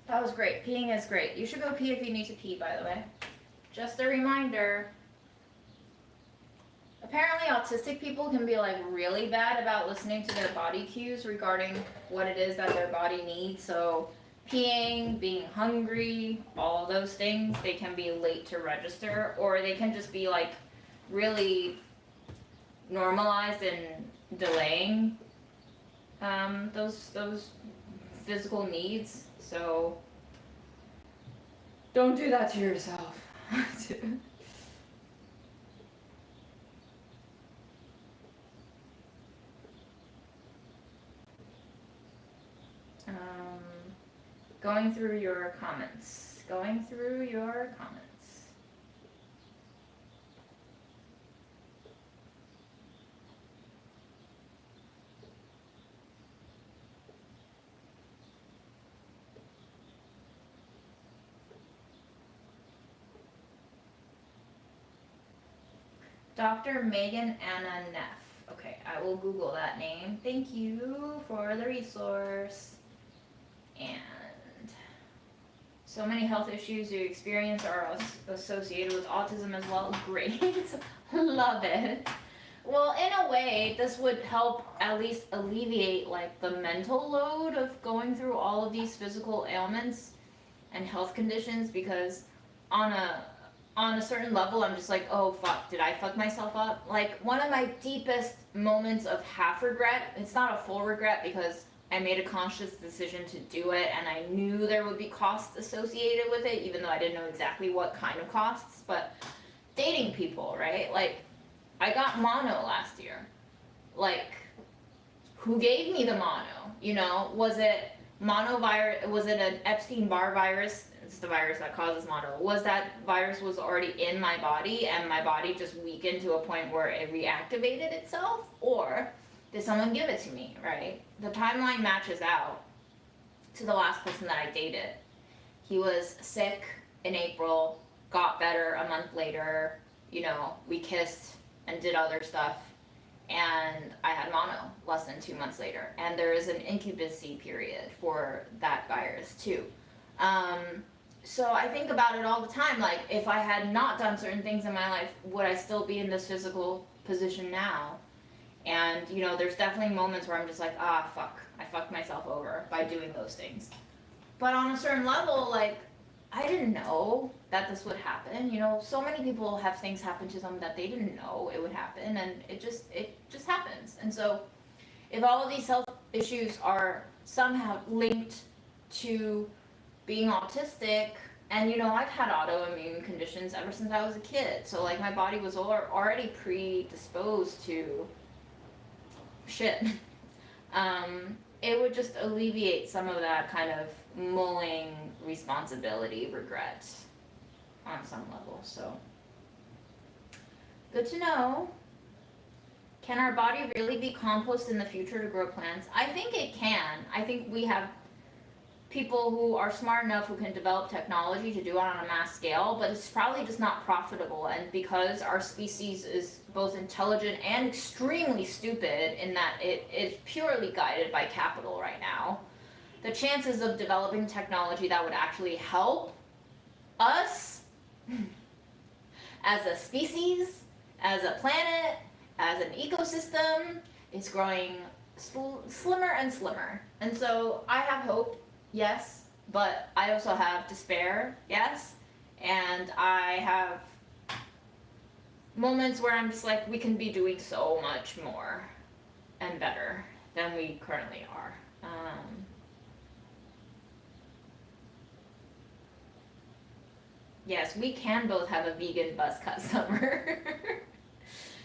That was great. Peeing is great. You should go pee if you need to pee, by the way. Just a reminder. Apparently autistic people can be like really bad about listening to their body cues regarding what it is that their body needs. So peeing, being hungry, all of those things, they can be late to register, or they can just be like really normalized and delaying those physical needs. So don't do that to yourself. Going through your comments. Going through your comments. Dr. Megan Anna Neff. Okay, I will Google that name. Thank you for the resource. And so many health issues you experience are associated with autism as well. Great. Love it. Well, in a way, this would help at least alleviate like the mental load of going through all of these physical ailments and health conditions, because on a certain level, I'm just like, oh fuck, did I fuck myself up? Like, one of my deepest moments of half regret, it's not a full regret because I made a conscious decision to do it, and I knew there would be costs associated with it, even though I didn't know exactly what kind of costs. But dating people, right? Like, I got mono last year. Like, who gave me the mono? You know, was it monovirus? Was it an Epstein-Barr virus? It's the virus that causes mono. Was that virus was already in my body, and my body just weakened to a point where it reactivated itself? Or did someone give it to me, right? The timeline matches out to the last person that I dated. He was sick in April, got better a month later, you know, we kissed and did other stuff, and I had mono less than 2 months later. And there is an incubacy period for that virus too. So I think about it all the time, like, if I had not done certain things in my life, would I still be in this physical position now? And, you know, there's definitely moments where I'm just like, ah, fuck, I fucked myself over by doing those things. But on a certain level, like, I didn't know that this would happen. You know, so many people have things happen to them that they didn't know it would happen, and it just happens. And so if all of these health issues are somehow linked to being autistic, and, you know, I've had autoimmune conditions ever since I was a kid. So, like, my body was already predisposed to shit. It would just alleviate some of that kind of mulling responsibility, regret on some level. So, good to know. Can our body really be compost in the future to grow plants? I think it can. I think we have people who are smart enough who can develop technology to do it on a mass scale, but it's probably just not profitable. And because our species is both intelligent and extremely stupid in that it is purely guided by capital right now, the chances of developing technology that would actually help us as a species, as a planet, as an ecosystem is growing slimmer and slimmer. And so I have hope, yes, but I also have despair, yes, and I have moments where I'm just like, we can be doing so much more and better than we currently are. Yes, we can both have a vegan buzz cut summer.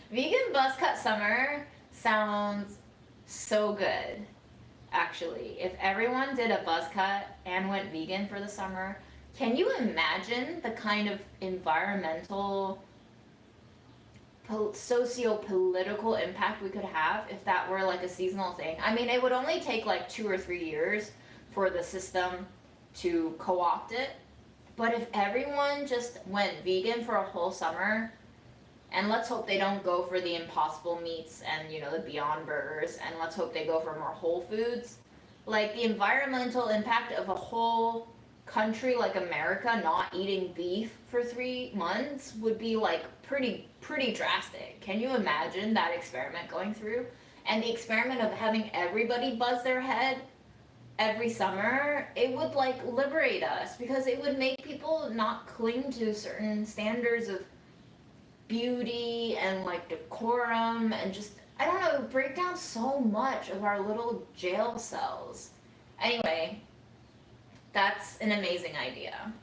Vegan buzz cut summer sounds so good, actually. If everyone did a buzz cut and went vegan for the summer, can you imagine the kind of environmental, socio-political impact we could have if that were like a seasonal thing? I mean, it would only take like 2 or 3 years for the system to co-opt it. But if everyone just went vegan for a whole summer, and let's hope they don't go for the Impossible meats and, you know, the Beyond Burgers, and let's hope they go for more whole foods, like the environmental impact of a whole country like America not eating beef for 3 months would be like pretty drastic. Can you imagine that experiment going through? And the experiment of having everybody buzz their head every summer, it would like liberate us because it would make people not cling to certain standards of beauty and like decorum and just, I don't know, break down so much of our little jail cells. Anyway, that's an amazing idea.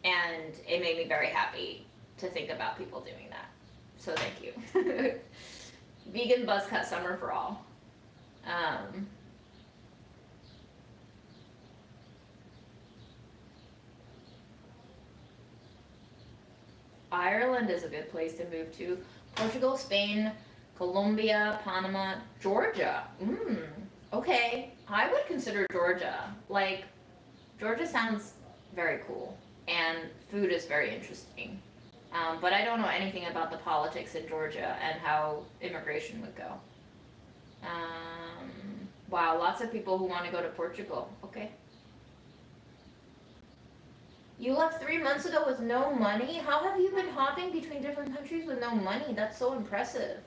And it made me very happy to think about people doing that. So thank you. Vegan buzz cut summer for all. Ireland is a good place to move to. Portugal, Spain, Colombia, Panama, Georgia. Okay. I would consider Georgia. Like, Georgia sounds very cool, and food is very interesting. But I don't know anything about the politics in Georgia and how immigration would go. Wow, lots of people who want to go to Portugal. Okay. You left 3 months ago with no money? How have you been hopping between different countries with no money? That's so impressive.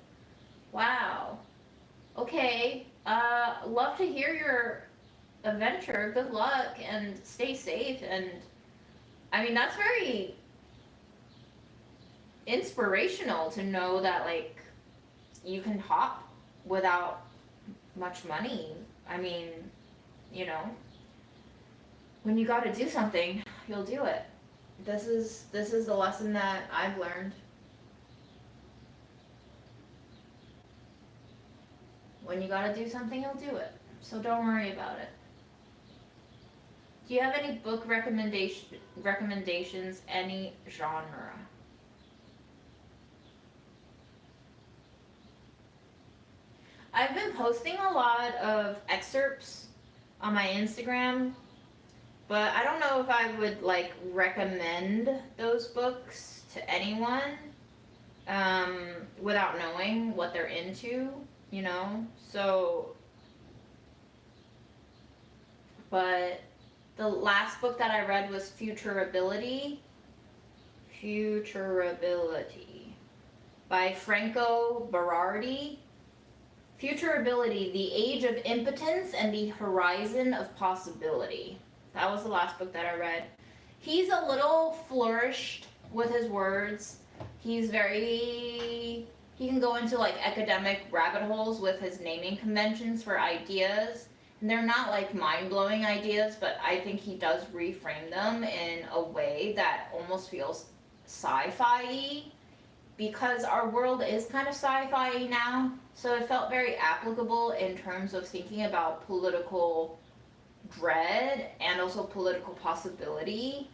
Wow. Okay. Love to hear your adventure. Good luck and stay safe. And I mean, that's very inspirational to know that like you can hop without much money. I mean, you know, when you got to do something, you'll do it. This is the lesson that I've learned. When you got to do something, you'll do it. So don't worry about it. Do you have any book recommendations, any genre? I've been posting a lot of excerpts on my Instagram, but I don't know if I would like recommend those books to anyone without knowing what they're into, you know? So, but the last book that I read was Futurability by Franco Berardi. Futurability, the Age of Impotence and the Horizon of Possibility. That was the last book that I read. He's a little flourished with his words. He can go into like academic rabbit holes with his naming conventions for ideas. And they're not like mind-blowing ideas, but I think he does reframe them in a way that almost feels sci-fi-y, because our world is kind of sci-fi now. So it felt very applicable in terms of thinking about political dread and also political possibility.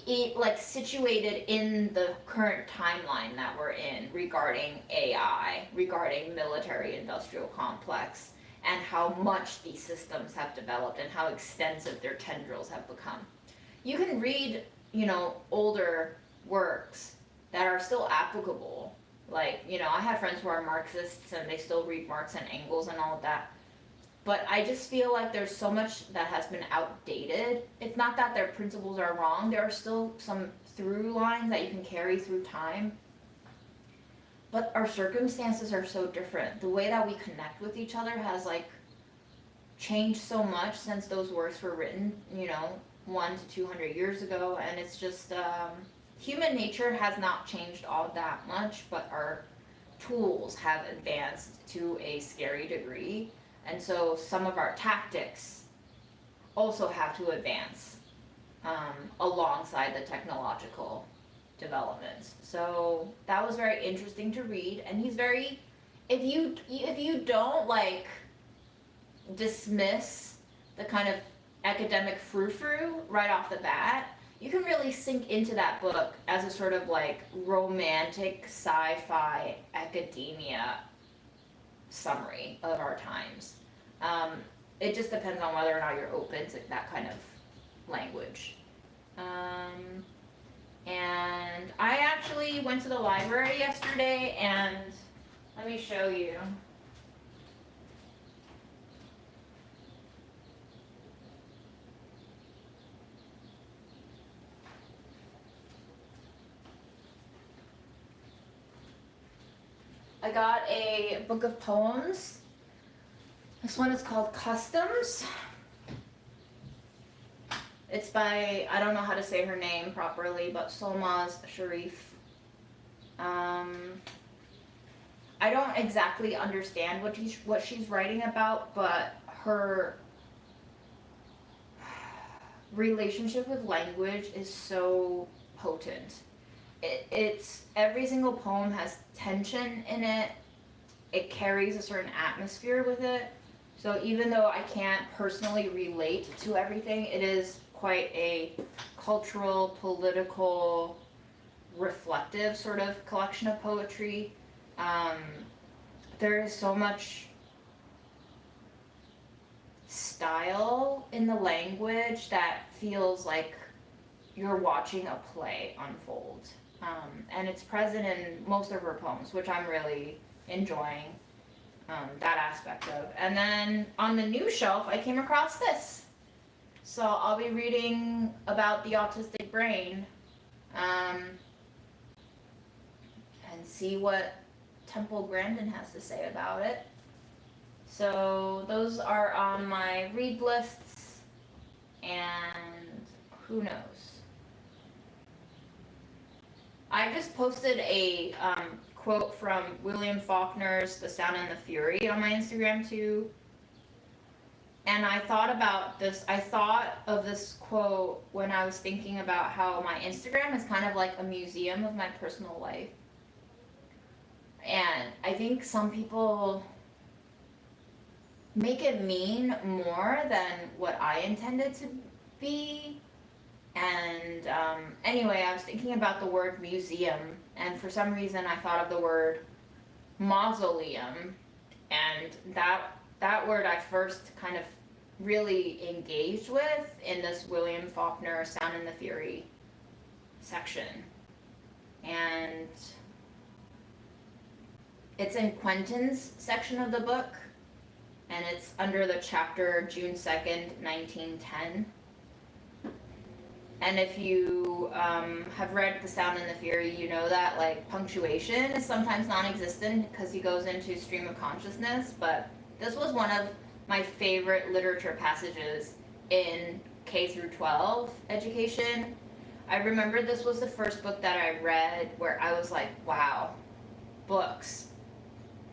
It like situated in the current timeline that we're in regarding AI, regarding military industrial complex, and how much these systems have developed and how extensive their tendrils have become. You can read, you know, older works that are still applicable. Like, you know, I have friends who are Marxists and they still read Marx and Engels and all of that. But I just feel like there's so much that has been outdated. It's not that their principles are wrong. There are still some through lines that you can carry through time. But our circumstances are so different. The way that we connect with each other has like changed so much since those works were written, you know, 100 to 200 years ago. And it's just, human nature has not changed all that much, but our tools have advanced to a scary degree. And so some of our tactics also have to advance alongside the technological developments. So that was very interesting to read. And he's very, if you don't like dismiss the kind of academic frou-frou right off the bat, you can really sink into that book as a sort of like romantic sci-fi academia summary of our times. It just depends on whether or not you're open to that kind of language. And I actually went to the library yesterday, and let me show you. I got a book of poems. This one is called Customs. It's by, I don't know how to say her name properly, but Solmaz Sharif. I don't exactly understand what she's writing about, but her relationship with language is so potent. It's every single poem has tension in it. It carries a certain atmosphere with it. So even though I can't personally relate to everything, it is quite a cultural, political, reflective sort of collection of poetry. There is so much style in the language that feels like you're watching a play unfold. And it's present in most of her poems, which I'm really enjoying that aspect of. And then on the new shelf, I came across this. So I'll be reading about the autistic brain and see what Temple Grandin has to say about it. So those are on my read lists, and who knows. I just posted a quote from William Faulkner's The Sound and the Fury on my Instagram too. And I thought about this, I thought of this quote when I was thinking about how my Instagram is kind of like a museum of my personal life. And I think some people make it mean more than what I intended to be. And anyway, I was thinking about the word museum, and for some reason I thought of the word mausoleum, and that word I first kind of really engaged with in this William Faulkner Sound and the Fury section. And it's in Quentin's section of the book, and it's under the chapter June 2nd, 1910. And if you have read The Sound and the Fury, you know that like punctuation is sometimes non-existent because he goes into stream of consciousness, but this was one of my favorite literature passages in K through 12 education. I remember this was the first book that I read where I was like, wow, books,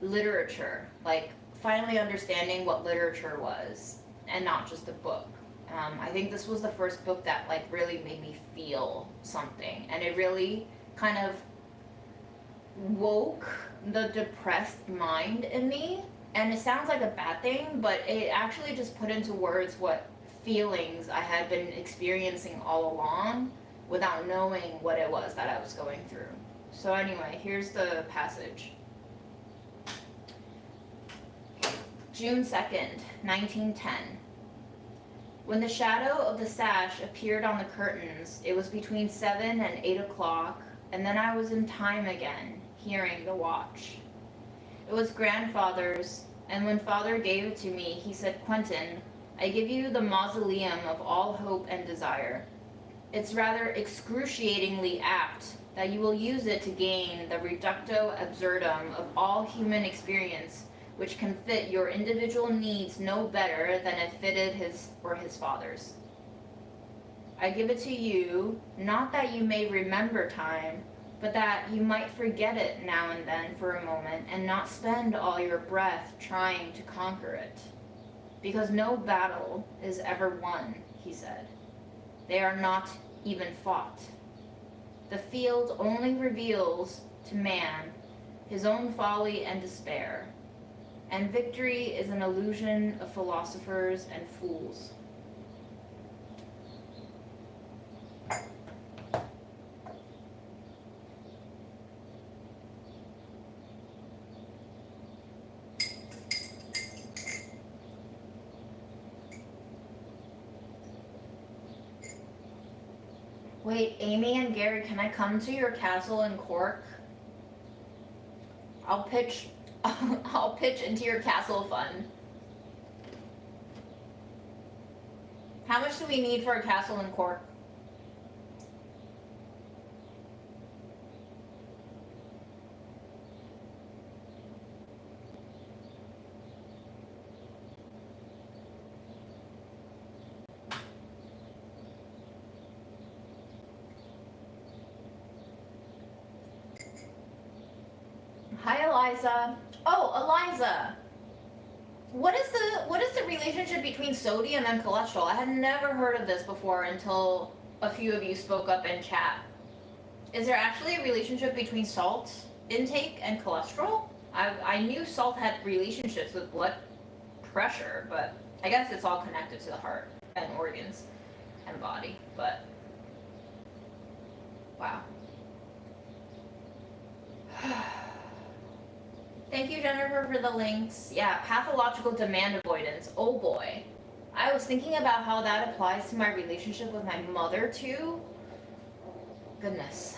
literature, like finally understanding what literature was and not just a book. I think this was the first book that like really made me feel something, and it really kind of woke the depressed mind in me. And it sounds like a bad thing, but it actually just put into words what feelings I had been experiencing all along without knowing what it was that I was going through. So anyway, here's the passage. June 2nd, 1910. When the shadow of the sash appeared on the curtains, it was between 7 and 8 o'clock, and then I was in time again, hearing the watch. It was grandfather's, and when father gave it to me, he said, "Quentin, I give you the mausoleum of all hope and desire. It's rather excruciatingly apt that you will use it to gain the reductio absurdum of all human experience, which can fit your individual needs no better than it fitted his or his father's. I give it to you, not that you may remember time, but that you might forget it now and then for a moment and not spend all your breath trying to conquer it. Because no battle is ever won," he said. "They are not even fought. The field only reveals to man his own folly and despair, and victory is an illusion of philosophers and fools." Wait, Amy and Gary, can I come to your castle in Cork? I'll pitch into your castle fund. How much do we need for a castle in Cork? Hi, Eliza. Oh, Eliza. What is the relationship between sodium and cholesterol? I had never heard of this before until a few of you spoke up in chat. Is there actually a relationship between salt intake and cholesterol? I knew salt had relationships with blood pressure, but I guess it's all connected to the heart and organs and body, but wow. Thank you, Jennifer, for the links. Yeah, pathological demand avoidance. Oh boy. I was thinking about how that applies to my relationship with my mother too. Goodness.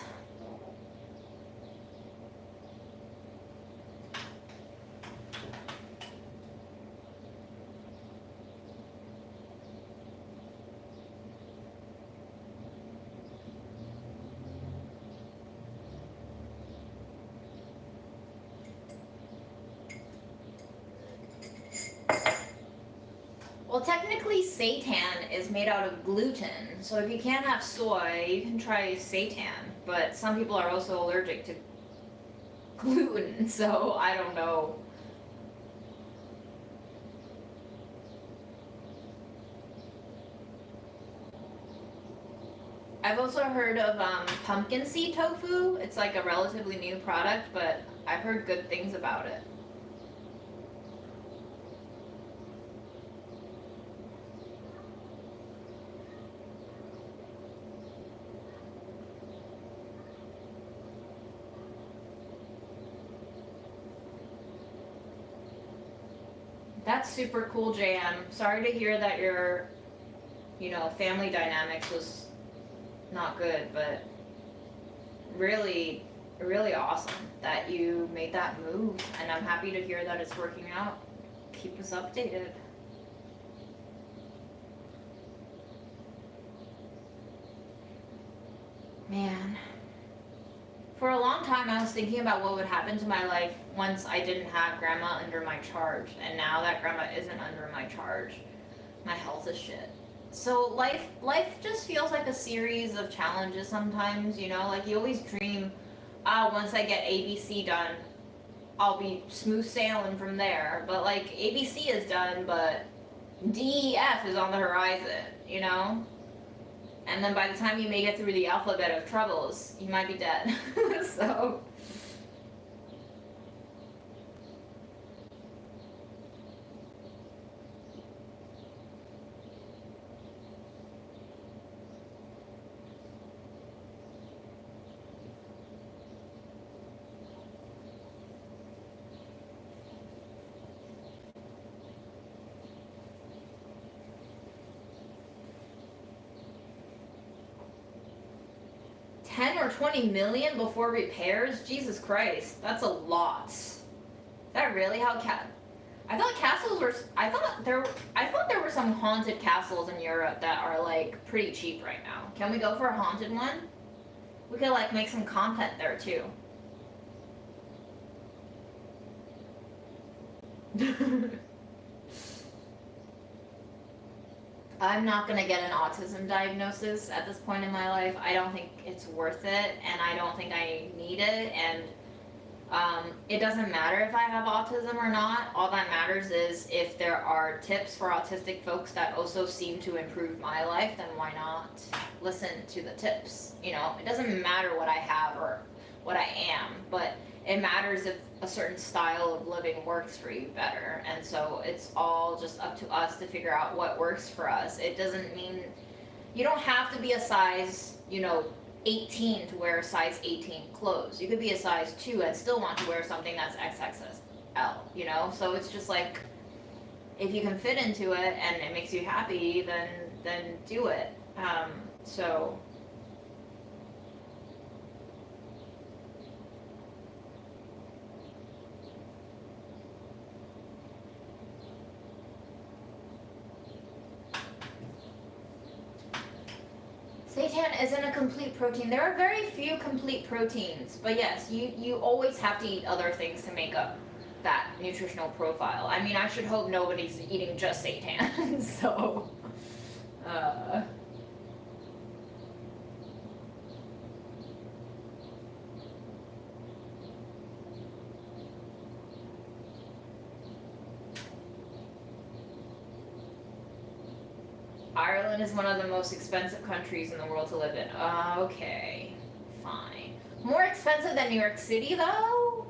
Well, technically seitan is made out of gluten, so if you can't have soy, you can try seitan, but some people are also allergic to gluten, so I don't know. I've also heard of pumpkin seed tofu. It's like a relatively new product, but I've heard good things about it. That's super cool, JM. Sorry to hear that your, family dynamics was not good, but really, really awesome that you made that move, and I'm happy to hear that it's working out. Keep us updated. Man. For a long time, I was thinking about what would happen to my life once I didn't have grandma under my charge, and now that grandma isn't under my charge, my health is shit. So life just feels like a series of challenges sometimes, like you always dream, once I get ABC done, I'll be smooth sailing from there. But like ABC is done, but DEF is on the horizon. And then by the time you make it through the alphabet of troubles, you might be dead. So. $10 or $20 million before repairs? Jesus Christ, that's a lot. Is that really how I thought castles were. I thought there were some haunted castles in Europe that are like pretty cheap right now. Can we go for a haunted one? We could like make some content there too. I'm not gonna get an autism diagnosis at this point in my life. I don't think it's worth it, and I don't think I need it, and it doesn't matter if I have autism or not. All that matters is if there are tips for autistic folks that also seem to improve my life, then why not listen to the tips? It doesn't matter what I have or what I am, but it matters if a certain style of living works for you better. And so it's all just up to us to figure out what works for us. It doesn't mean you don't have to be a size, 18 to wear a size 18 clothes. You could be a size 2 and still want to wear something that's XXL, So it's just like, if you can fit into it and it makes you happy, then do it. So seitan isn't a complete protein. There are very few complete proteins, but yes, you always have to eat other things to make up that nutritional profile. I mean, I should hope nobody's eating just seitan, so. Ireland is one of the most expensive countries in the world to live in. Okay, fine. More expensive than New York City, though?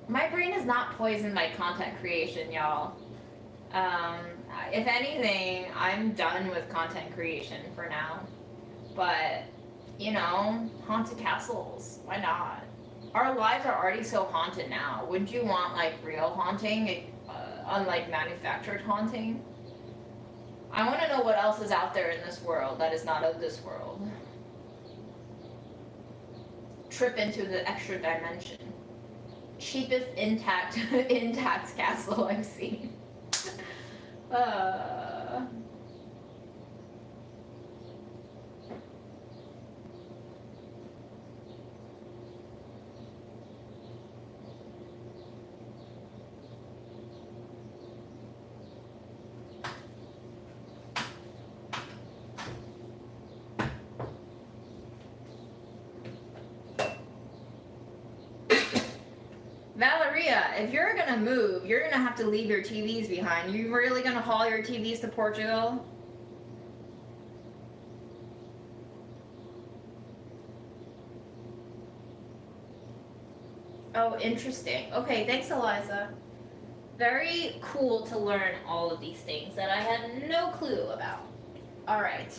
My brain is not poisoned by content creation, y'all. If anything, I'm done with content creation for now. But, you know, haunted castles, why not? Our lives are already so haunted now. Wouldn't you want, like, real haunting, unlike manufactured haunting? I want to know what else is out there in this world that is not of this world. Trip into the extra dimension. Cheapest intact castle I've seen. Valeria, if you're gonna move, you're gonna have to leave your TVs behind. You really gonna haul your TVs to Portugal? Oh, interesting. Okay, thanks, Eliza. Very cool to learn all of these things that I had no clue about. All right.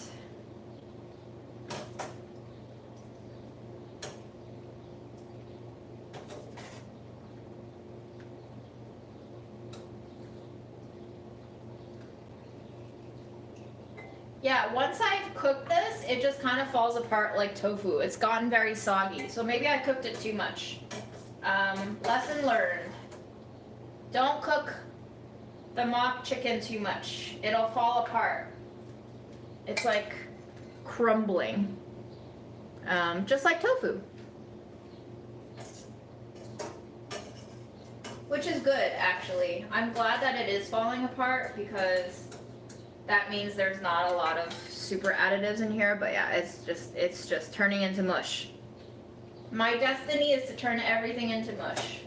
Yeah, once I've cooked this, it just kind of falls apart like tofu. It's gotten very soggy, so maybe I cooked it too much. Lesson learned. Don't cook the mock chicken too much. It'll fall apart. It's like crumbling. Just like tofu. Which is good, actually. I'm glad that it is falling apart because that means there's not a lot of super additives in here, but yeah, it's just turning into mush. My destiny is to turn everything into mush.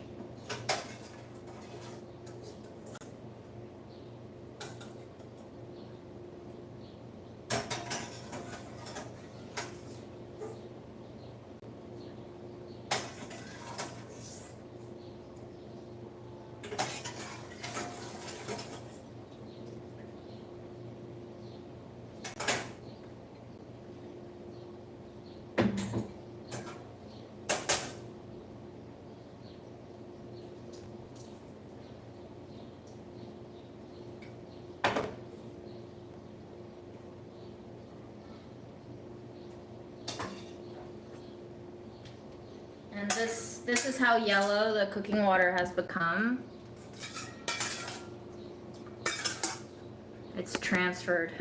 And this is how yellow the cooking water has become. It's transferred.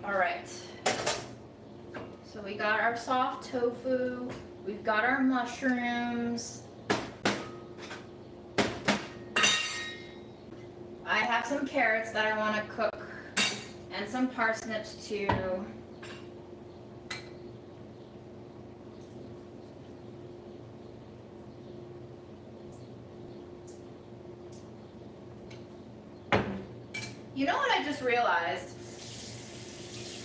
All right, so we got our soft tofu, we've got our mushrooms. I have some carrots that I want to cook and some parsnips too. You know what I just realized?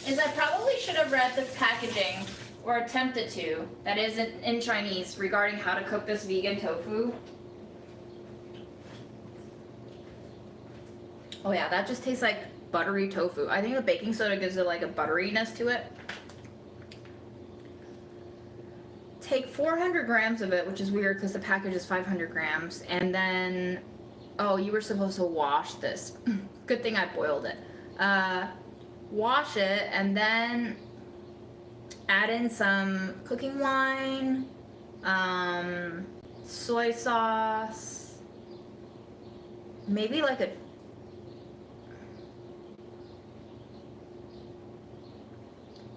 Is I probably should have read the packaging, or attempted to, that is in Chinese, regarding how to cook this vegan tofu. Oh yeah, that just tastes like buttery tofu. I think the baking soda gives it like a butteriness to it.
400 grams of it, which is weird because the package is 500 grams. And then, oh, you were supposed to wash this. Good thing I boiled it. Wash it and then add in some cooking wine, soy sauce, maybe like a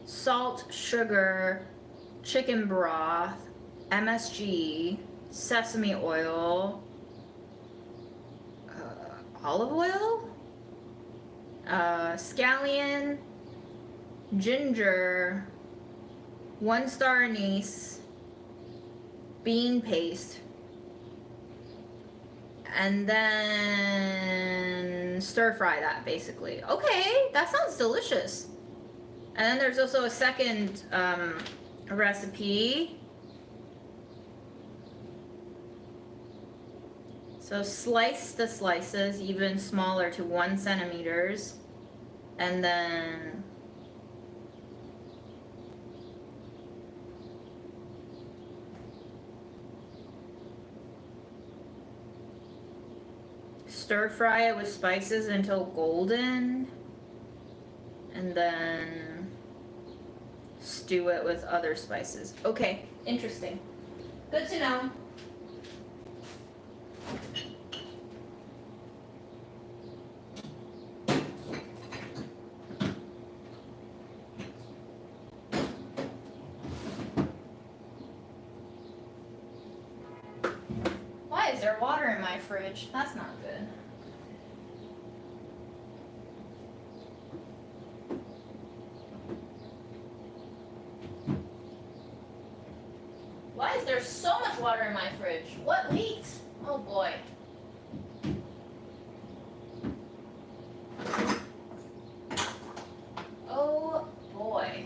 salt, sugar, chicken broth, MSG, sesame oil, olive oil, scallion, ginger, 1 star anise, bean paste, and then stir fry that basically. Okay, that sounds delicious. And then there's also a second recipe. So slice the slices even smaller to 1 centimeters, and then stir fry it with spices until golden, and then stew it with other spices. Okay, interesting. Good to know. Why is there water in my fridge? That's not good. Why is there so much water in my fridge? What leaked? Oh boy. Oh boy.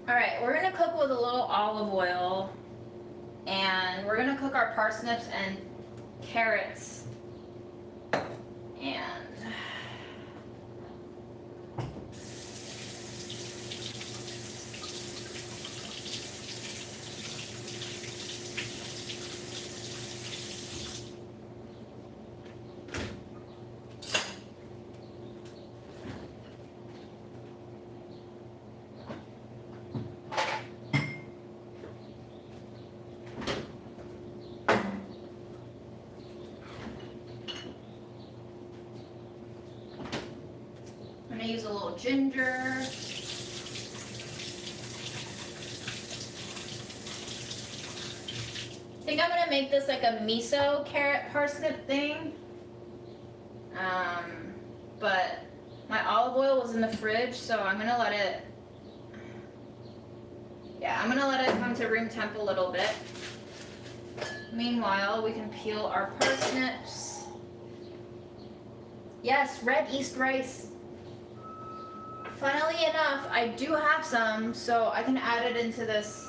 Alright, we're gonna cook with a little olive oil, and we're gonna cook our parsnips and carrots, and I'm gonna use a little ginger. I think I'm gonna make this like a miso carrot parsnip thing. But my olive oil was in the fridge, so I'm gonna let it, I'm gonna let it come to room temp a little bit. Meanwhile, we can peel our parsnips. Yes, red yeast rice. Funnily enough, I do have some, so I can add it into this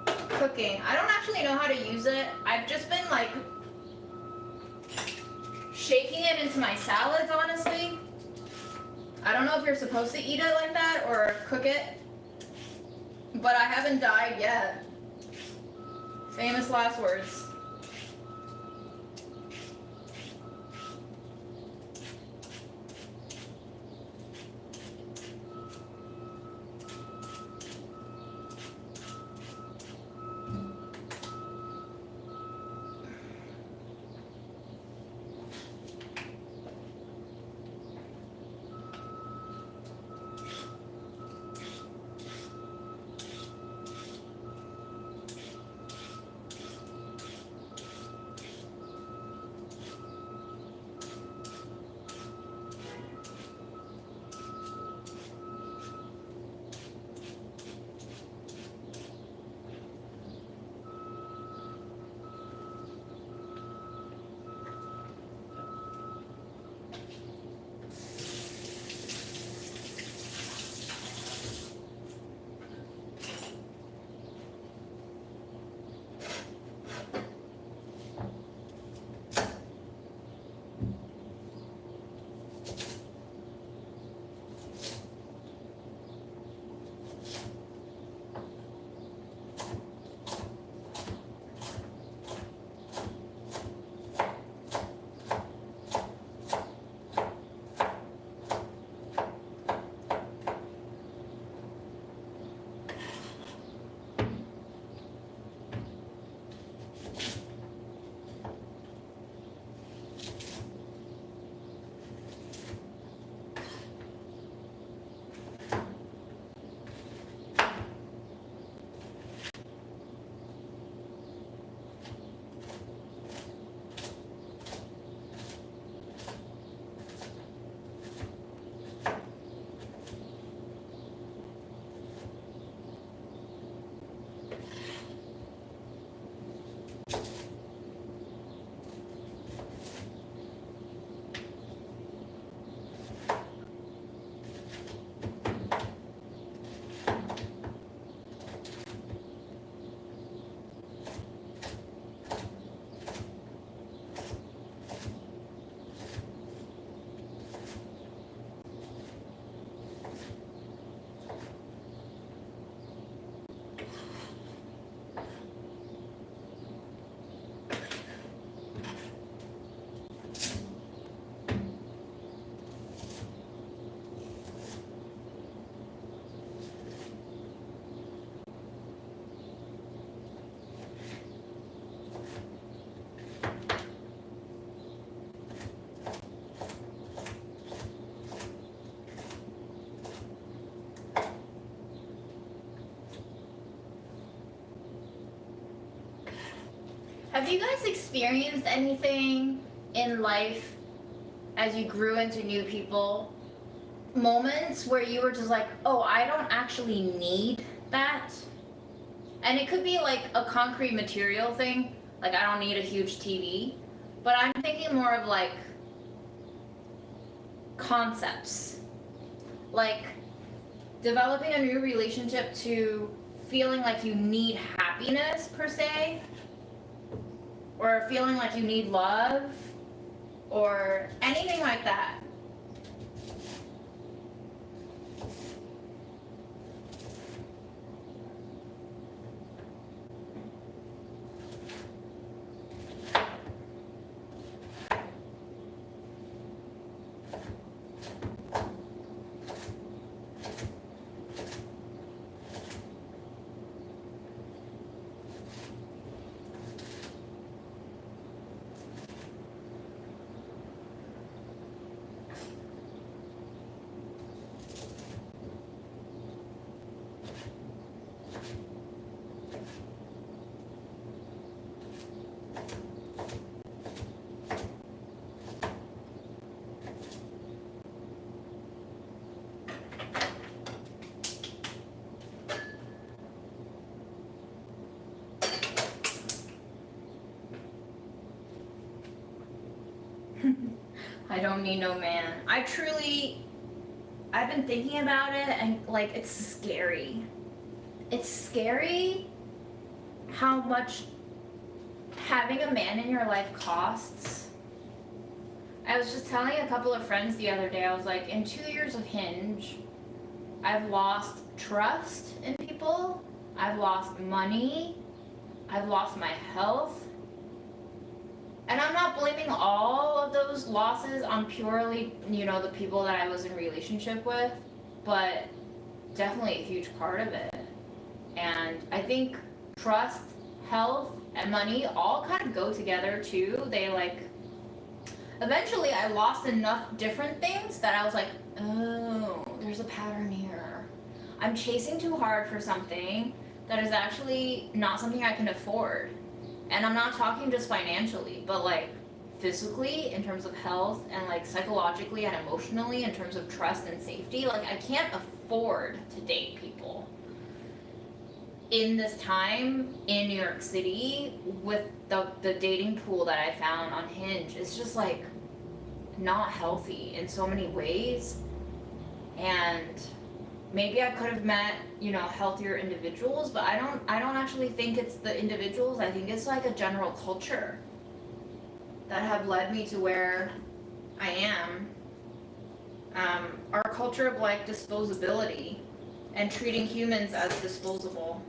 cooking. I don't actually know how to use it. I've just been like shaking it into my salads, honestly. I don't know if you're supposed to eat it like that or cook it, but I haven't died yet. Famous last words. Have you guys experienced anything in life as you grew into new people? Moments where you were just like, oh, I don't actually need that? And it could be like a concrete material thing, like I don't need a huge TV. But I'm thinking more of like concepts. Like developing a new relationship to feeling like you need happiness per se, or feeling like you need love, or anything like that. I don't need no man. I've been thinking about it and like it's scary. It's scary how much having a man in your life costs. I was just telling a couple of friends the other day, I was like, in 2 years of Hinge, I've lost trust in people
I've lost money, I've lost my health. And I'm not blaming all of those losses on purely, the people that I was in relationship with, but definitely a huge part of it. And I think trust, health, and money all kind of go together too. They eventually I lost enough different things that I was like, oh, there's a pattern here. I'm chasing too hard for something that is actually not something I can afford. And I'm not talking just financially, but physically in terms of health and psychologically and emotionally in terms of trust and safety. I can't afford to date people in this time in New York City with the dating pool that I found on Hinge. It's just not healthy in so many ways. And maybe I could have met, healthier individuals, but I don't actually think it's the individuals. I think it's a general culture that have led me to where I am. Our culture of disposability and treating humans as disposable.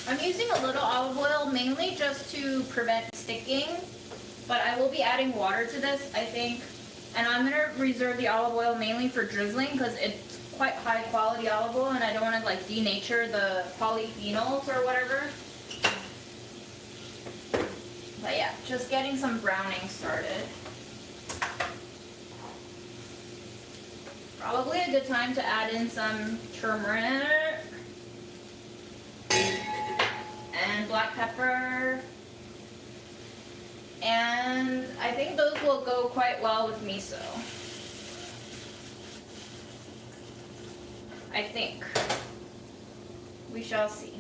I'm using a little olive oil mainly just to prevent sticking, but I will be adding water to this, I think. And I'm going to reserve the olive oil mainly for drizzling because it's quite high quality olive oil and I don't want to denature the polyphenols or whatever. But yeah, just getting some browning started. Probably a good time to add in some turmeric and black pepper, and I think those will go quite well with miso. I think. We shall see.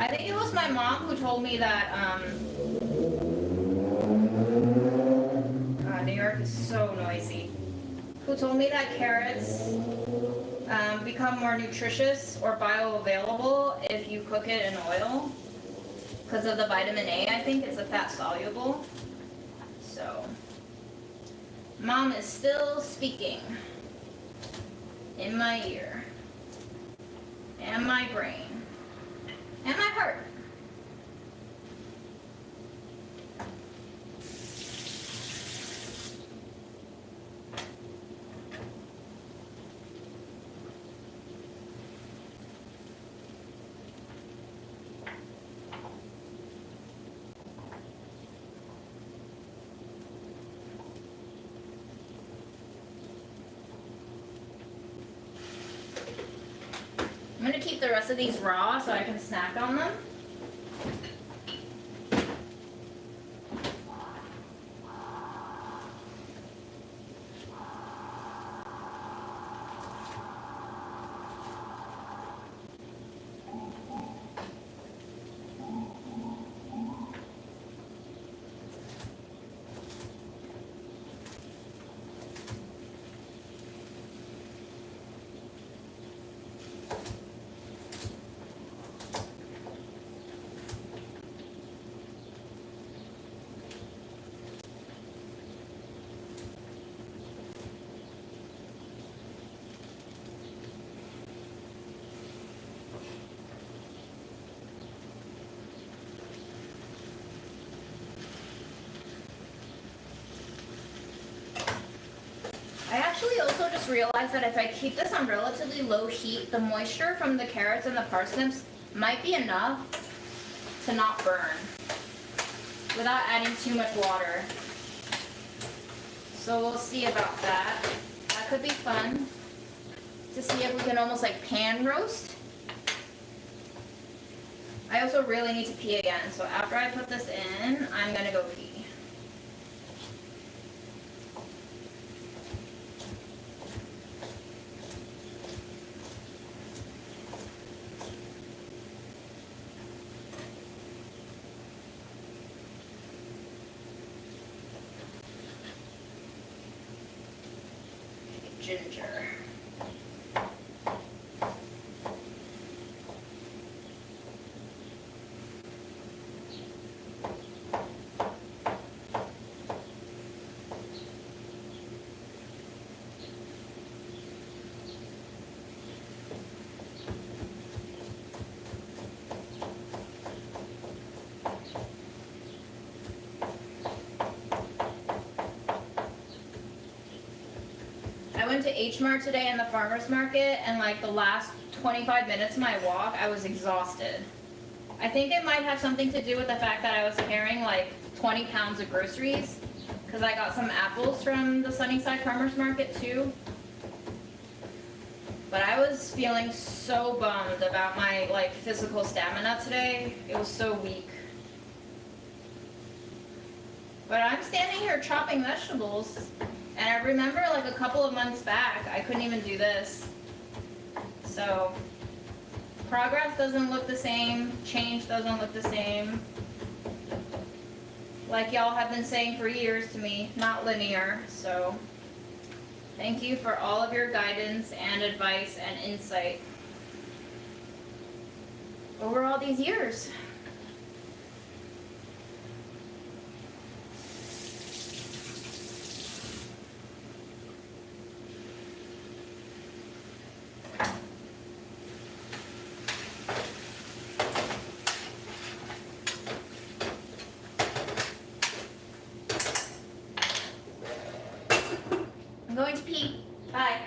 I think it was my mom who told me that New York is so noisy. Who told me that carrots become more nutritious or bioavailable if you cook it in oil because of the vitamin A. I think it's a fat soluble. So, mom is still speaking in my ear and my brain. And my heart. I'm going to keep the rest of these raw so I can snack on them.
actually also just realized that if I keep this on relatively low heat, the moisture from the carrots and the parsnips might be enough to not burn without adding too much water. So we'll see about that. That could be fun to see if we can almost like pan roast. I also really need to pee again, so after I put this in, I'm gonna go pee. Ginger. I went to H Mart today in the farmer's market, and like the last 25 minutes of my walk, I was exhausted. I think it might have something to do with the fact that I was carrying like 20 pounds of groceries, because I got some apples from the Sunnyside farmer's market too. But I was feeling so bummed about my like physical stamina today. It was so weak. But I'm standing here chopping vegetables. And I remember like a couple of months back, I couldn't even do this. So, progress doesn't look the same, change doesn't look the same. Like y'all have been saying for years to me, not linear. So, thank you for all of your guidance and advice and insight over all these years. I'm going to pee. Bye.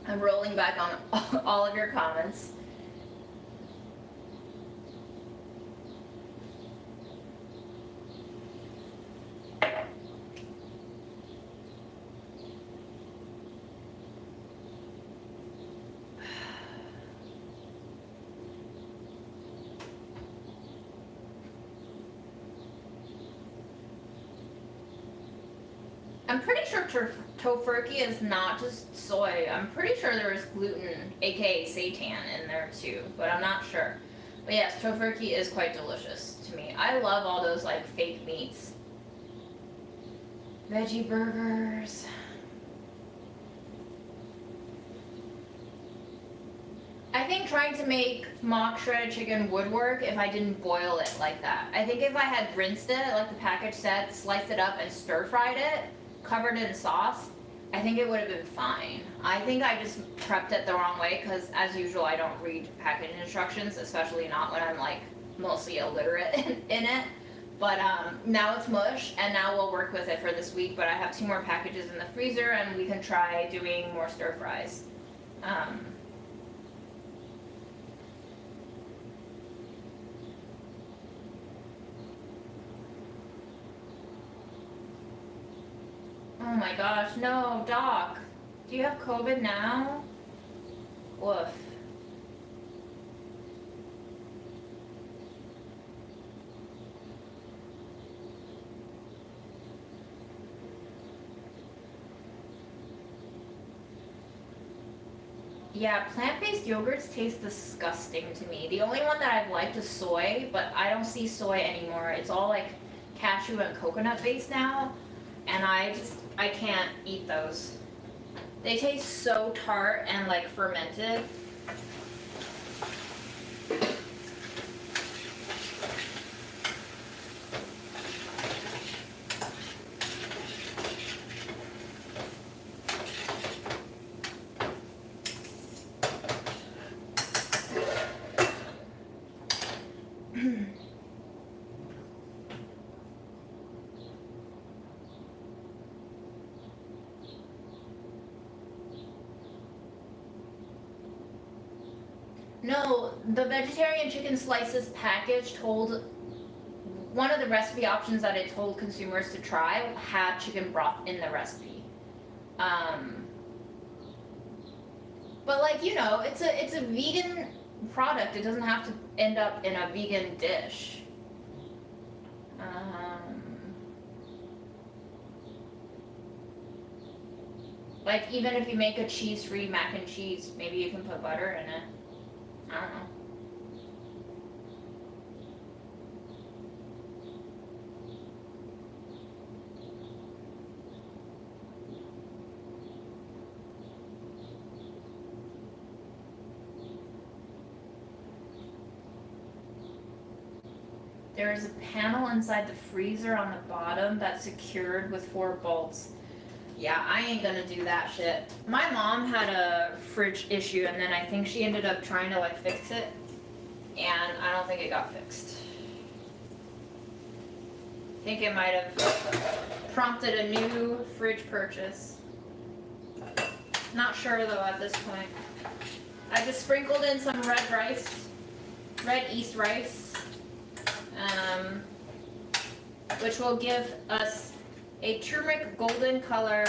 I'm rolling back on all of your comments. I'm pretty sure tofurkey is not just soy. I'm pretty sure there is gluten, aka seitan, in there too, but I'm not sure. But yes, tofurkey is quite delicious to me. I love all those like fake meats. Veggie burgers.
I think trying to make mock shredded chicken would work if I didn't boil it like that. I think if I had rinsed it, like the package said, sliced it up and stir-fried it, covered it in sauce, I think it would have been fine. I think I just prepped it the wrong way because, as usual, I don't read package instructions, especially not when I'm, like, mostly illiterate in it. But now it's mush, and now we'll work with it for this week, but I have 2 more packages in the freezer, and we can try doing more stir-fries. Oh my gosh, no, Doc. Do you have COVID now? Woof. Yeah, plant-based yogurts taste disgusting to me. The only one that I've liked is soy, but I don't see soy anymore. It's all like cashew and coconut based now, and I can't eat those. They taste so tart and like fermented. No, the vegetarian chicken slices package told, one of the recipe options that it told consumers to try had chicken broth in the recipe. But like, you know, it's a vegan product. It doesn't have to end up in a vegan dish. Like, even if you make a cheese-free mac and cheese, maybe you can put butter in it. I don't know. There is a panel inside the freezer on the bottom that's secured with 4 bolts. Yeah, I ain't gonna do that shit. My mom had a fridge issue, and then I think she ended up trying to like fix it, and I don't think it got fixed. I think it might have prompted a new fridge purchase. Not sure though at this point. I just sprinkled in some red rice, red East rice, which will give us a turmeric golden color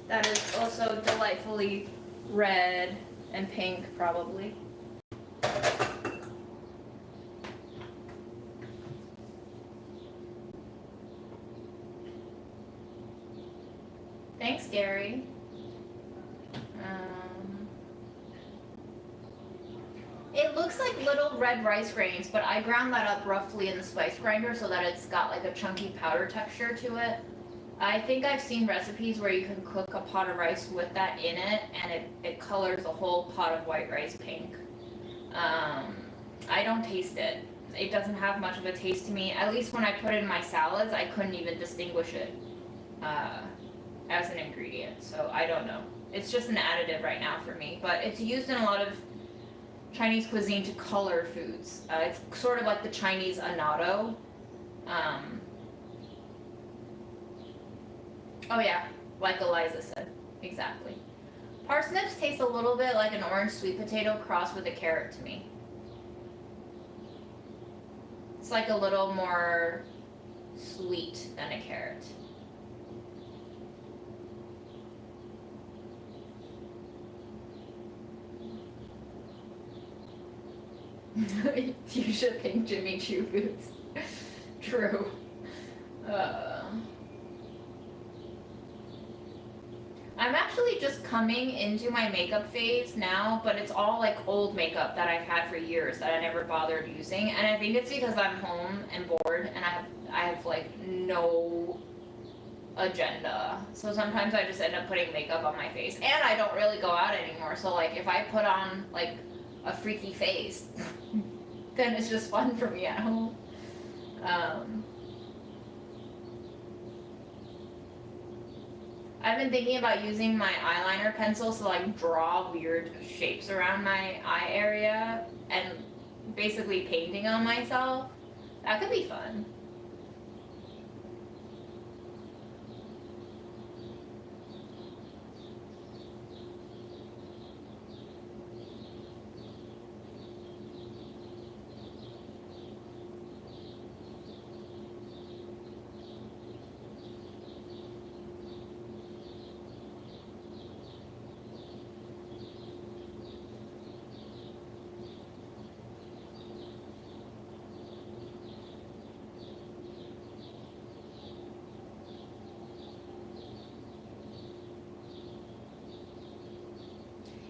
that is also delightfully red and pink, probably. Thanks, Gary. It looks like little red rice grains, but I ground that up roughly in the spice grinder so that it's got like a chunky powder texture to it. I think I've seen recipes where you can cook a pot of rice with that in it, and it colors the whole pot of white rice pink. I don't taste it. It doesn't have much of a taste to me. At least when I put it in my salads, I couldn't even distinguish it as an ingredient, so I don't know. It's just an additive right now for me, but it's used in a lot of Chinese cuisine to color foods. It's sort of like the Chinese annatto. Oh yeah, like Eliza said, exactly. Parsnips taste a little bit like an orange sweet potato crossed with a carrot to me. It's like a little more sweet than a carrot. Fuchsia pink Jimmy Choo boots. True. I'm actually just coming into my makeup phase now, but it's all like old makeup that I've had for years that I never bothered using, and I think it's because I'm home and bored, and I have like no agenda. So sometimes I just end up putting makeup on my face, and I don't really go out anymore. So like if I put on like a freaky face, then it's just fun for me at home. I've been thinking about using my eyeliner pencils to like draw weird shapes around my eye area and basically painting on myself. That could be fun.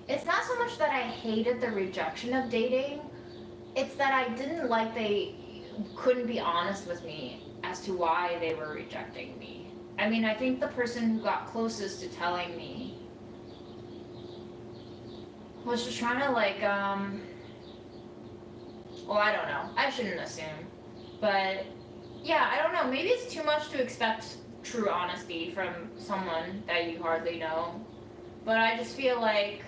It's not so much that I hated the rejection of dating, it's that I didn't like they couldn't be honest with me as to why they were rejecting me. I mean, I think the person who got closest to telling me was just trying to like, well, I don't know. I shouldn't assume. But yeah, I don't know. Maybe it's too much to expect true honesty from someone that you hardly know. But I just feel like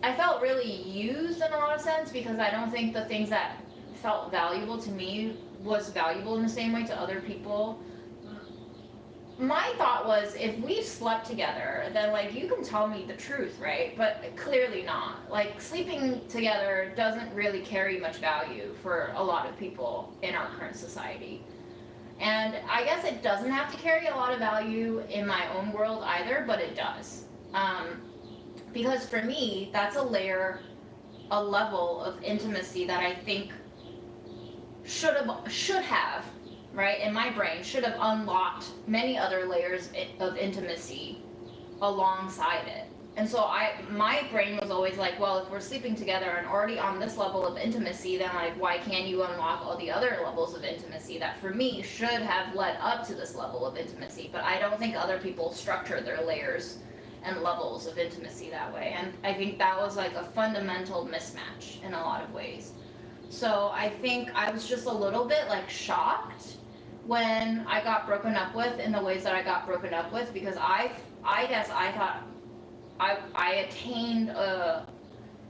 I felt really used in a lot of sense because I don't think the things that felt valuable to me was valuable in the same way to other people. My thought was, if we've slept together, then like you can tell me the truth, right? But clearly not. Like sleeping together doesn't really carry much value for a lot of people in our current society. And I guess it doesn't have to carry a lot of value in my own world either, but it does. Because for me, that's a level of intimacy that I think should have, right, in my brain, should have unlocked many other layers of intimacy alongside it. And so my brain was always like, well, if we're sleeping together and already on this level of intimacy, then like, why can't you unlock all the other levels of intimacy that for me should have led up to this level of intimacy? But I don't think other people structure their layers and levels of intimacy that way. And I think that was like a fundamental mismatch in a lot of ways. So I think I was just a little bit like shocked when I got broken up with in the ways that I got broken up with, because I guess I thought I attained a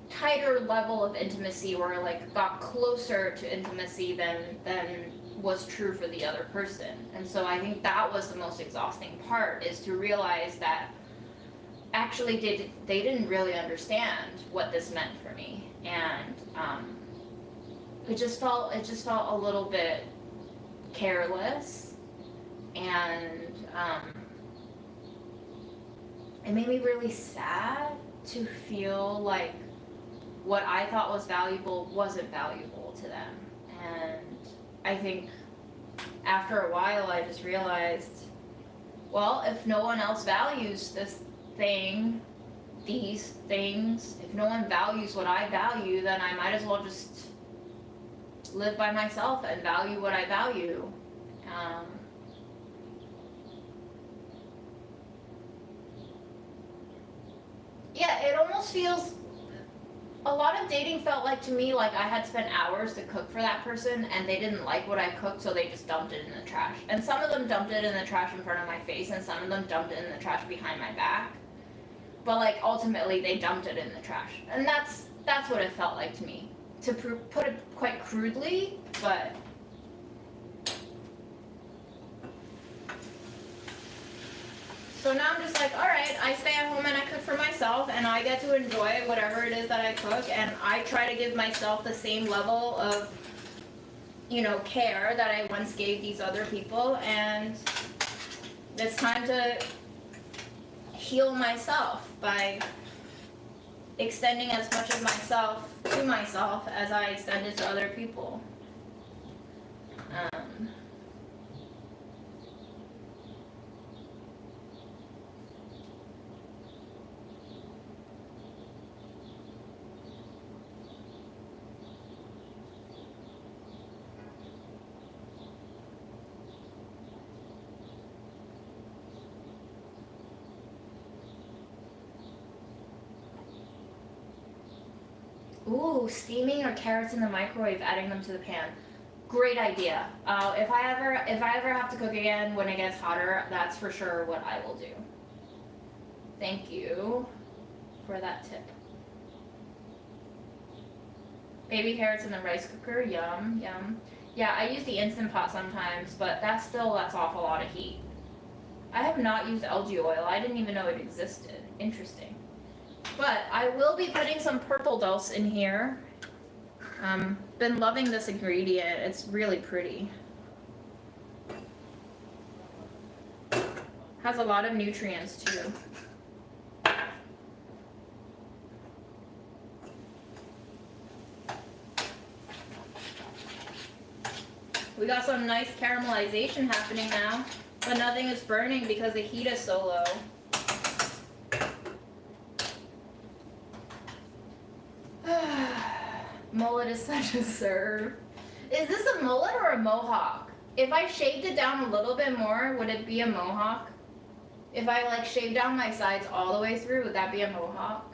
tighter level of intimacy, or like got closer to intimacy than was true for the other person. And so I think that was the most exhausting part, is to realize that actually they didn't really understand what this meant for me. And it just felt a little bit careless, and it made me really sad to feel like what I thought was valuable wasn't valuable to them. And I think after a while I just realized, well, if no one else values these things, if no one values what I value, then I might as well just live by myself and value what I value. Yeah, it almost feels, a lot of dating felt like to me like I had spent hours to cook for that person and they didn't like what I cooked, so they just dumped it in the trash. And some of them dumped it in the trash in front of my face, and some of them dumped it in the trash behind my back. But like ultimately they dumped it in the trash. And that's what it felt like to me. To put it quite crudely, but so now I'm just like, all right, I stay at home and I cook for myself, and I get to enjoy whatever it is that I cook, and I try to give myself the same level of, care that I once gave these other people, and it's time to heal myself by extending as much of myself to myself as I extend it to other people. Ooh, steaming or carrots in the microwave, adding them to the pan. Great idea. If I ever have to cook again when it gets hotter, that's for sure what I will do. Thank you for that tip. Baby carrots in the rice cooker, yum, yum. Yeah, I use the Instant Pot sometimes, but that's off a lot of heat. I have not used algae oil. I didn't even know it existed. Interesting. But I will be putting some purple dulse in here. Been loving this ingredient. It's really pretty. Has a lot of nutrients too. We got some nice caramelization happening now, but nothing is burning because the heat is so low. Mullet is such a serve. Is this a mullet or a mohawk? If I shaved it down a little bit more, would it be a mohawk? If I like shaved down my sides all the way through, would that be a mohawk?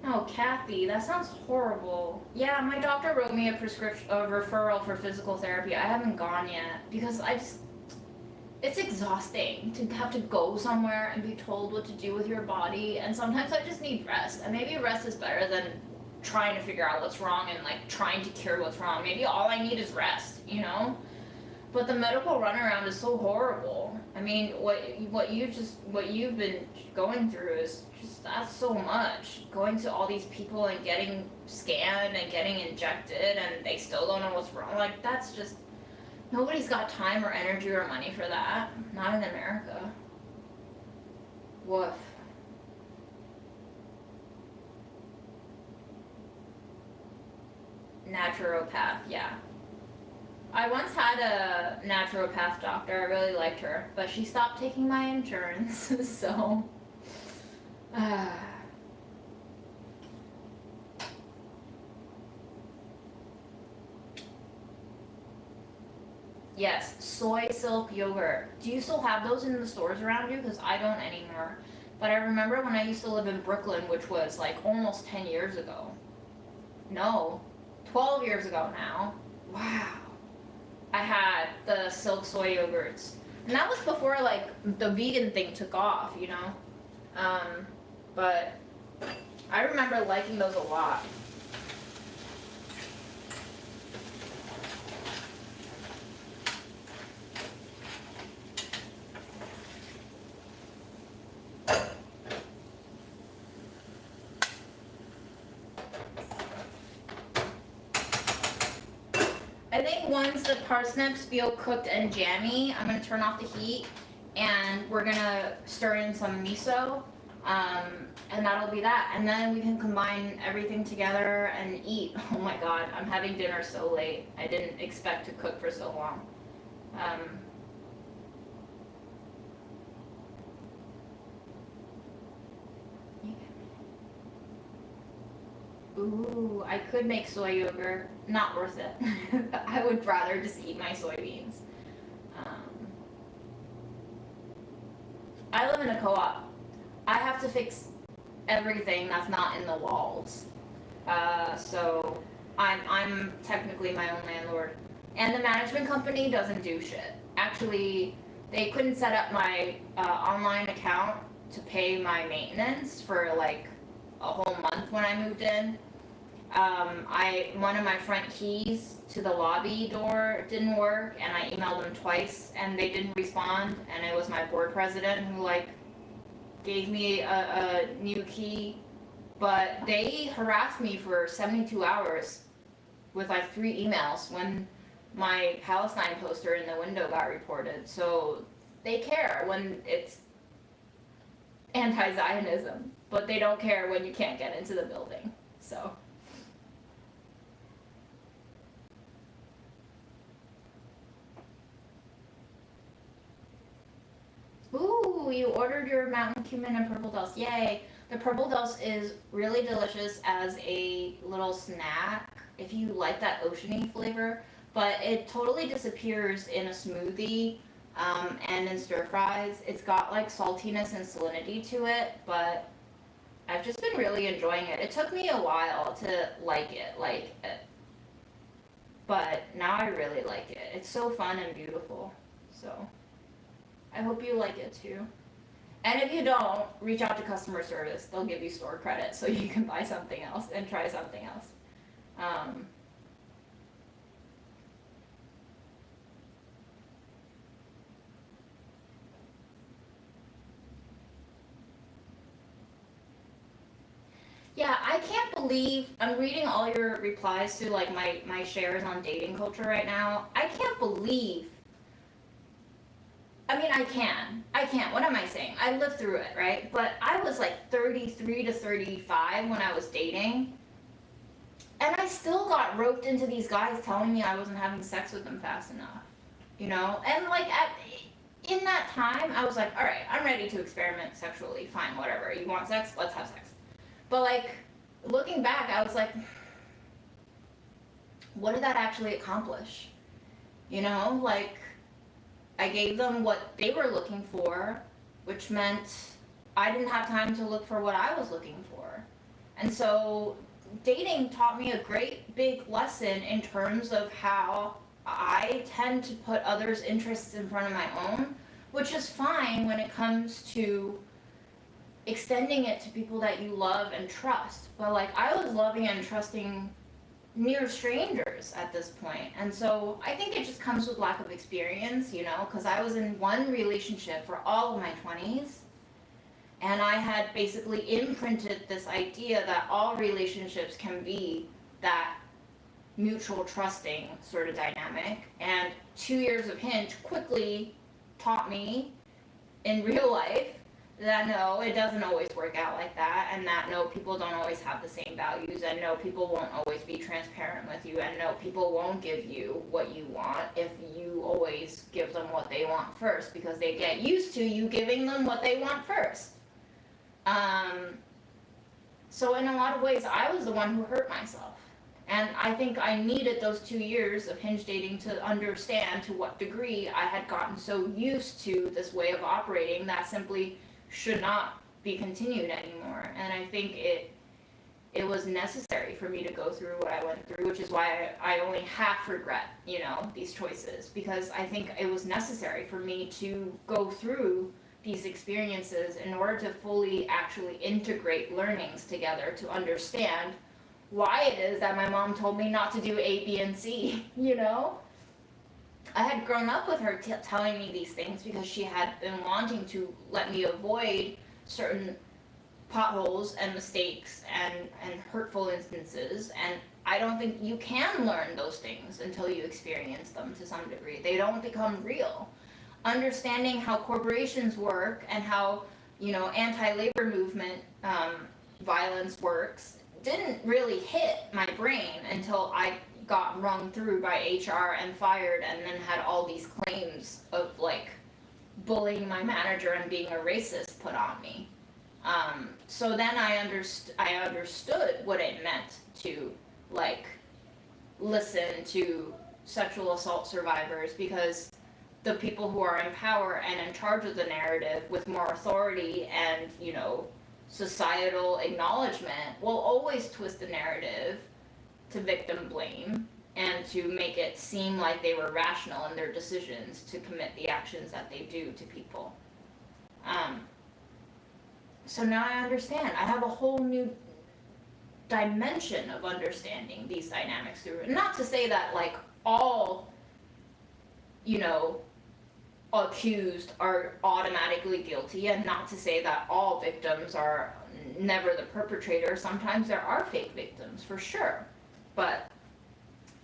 Oh, Kathy, that sounds horrible. Yeah, my doctor wrote me a referral for physical therapy. I haven't gone yet because it's exhausting to have to go somewhere and be told what to do with your body. And sometimes I just need rest. And maybe rest is better than trying to figure out what's wrong and like trying to cure what's wrong. Maybe all I need is rest, you know? But the medical runaround is so horrible. I mean, what you've been going through is just, that's so much. Going to all these people and getting scanned and getting injected and they still don't know what's wrong. Like, that's just, nobody's got time or energy or money for that. Not in America. Woof. Naturopath, yeah. I once had a naturopath doctor. I really liked her, but she stopped taking my insurance, so. Yes, soy silk yogurt. Do you still have those in the stores around you? Because I don't anymore. But I remember when I used to live in Brooklyn, which was like almost 10 years ago. No, 12 years ago now. Wow. I had the silk soy yogurts. And that was before like the vegan thing took off, you know? But I remember liking those a lot. I think once the parsnips feel cooked and jammy, I'm gonna turn off the heat and we're gonna stir in some miso, and that'll be that. And then we can combine everything together and eat. Oh my god, I'm having dinner so late. I didn't expect to cook for so long. Ooh, I could make soy yogurt. Not worth it. I would rather just eat my soybeans. I live in a co-op. I have to fix everything that's not in the walls. So I'm technically my own landlord. And the management company doesn't do shit. Actually, they couldn't set up my online account to pay my maintenance for like a whole month when I moved in. One of my front keys to the lobby door didn't work, and I emailed them twice, and they didn't respond. And it was my board president who like gave me a new key, but they harassed me for 72 hours with like 3 emails when my Palestine poster in the window got reported. So they care when it's anti-Zionism, but they don't care when you can't get into the building. So. Ooh, you ordered your mountain cumin and purple dulse. Yay. The purple dose is really delicious as a little snack if you like that oceany flavor, but it totally disappears in a smoothie and in stir fries. It's got like saltiness and salinity to it, but I've just been really enjoying it. It took me a while to like it, but now I really like it. It's so fun and beautiful. So I hope you like it too. And if you don't, reach out to customer service. They'll give you store credit so you can buy something else and try something else. Yeah, I can't believe I'm reading all your replies to like my shares on dating culture right now. I can't believe. I mean, I can. What am I saying? I lived through it, right? But I was like 33 to 35 when I was dating. And I still got roped into these guys telling me I wasn't having sex with them fast enough. You know? And like in that time, I was like, all right, I'm ready to experiment sexually. Fine, whatever. You want sex? Let's have sex. But like, looking back, I was like, what did that actually accomplish? You know, like, I gave them what they were looking for, which meant I didn't have time to look for what I was looking for. And so dating taught me a great big lesson in terms of how I tend to put others' interests in front of my own, which is fine when it comes to extending it to people that you love and trust. But like, I was loving and trusting near strangers at this point. And so I think it just comes with lack of experience, you know, because I was in one relationship for all of my 20s. And I had basically imprinted this idea that all relationships can be that mutual trusting sort of dynamic. And 2 years of Hinge quickly taught me in real life that no, it doesn't always work out like that, and that no, people don't always have the same values, and no, people won't always be transparent with you, and no, people won't give you what you want if you always give them what they want first, because they get used to you giving them what they want first. So in a lot of ways, I was the one who hurt myself. And I think I needed those 2 years of Hinge dating to understand to what degree I had gotten so used to this way of operating that simply should not be continued anymore. And I think it was necessary for me to go through what I went through, which is why I only half regret, you know, these choices, because I think it was necessary for me to go through these experiences in order to fully actually integrate learnings together to understand why it is that my mom told me not to do A, B, and C, you know? I had grown up with her telling me these things because she had been wanting to let me avoid certain potholes and mistakes and hurtful instances, and I don't think you can learn those things until you experience them to some degree. They don't become real. Understanding how corporations work and how, you know, anti-labor movement violence works didn't really hit my brain until I got rung through by HR and fired, and then had all these claims of like bullying my manager and being a racist put on me. So then I understood what it meant to like listen to sexual assault survivors, because the people who are in power and in charge of the narrative with more authority and, you know, societal acknowledgement will always twist the narrative to victim blame and to make it seem like they were rational in their decisions to commit the actions that they do to people. So now I understand. I have a whole new dimension of understanding these dynamics through it. Not to say that like all, you know, accused are automatically guilty, and not to say that all victims are never the perpetrator. Sometimes there are fake victims, for sure. But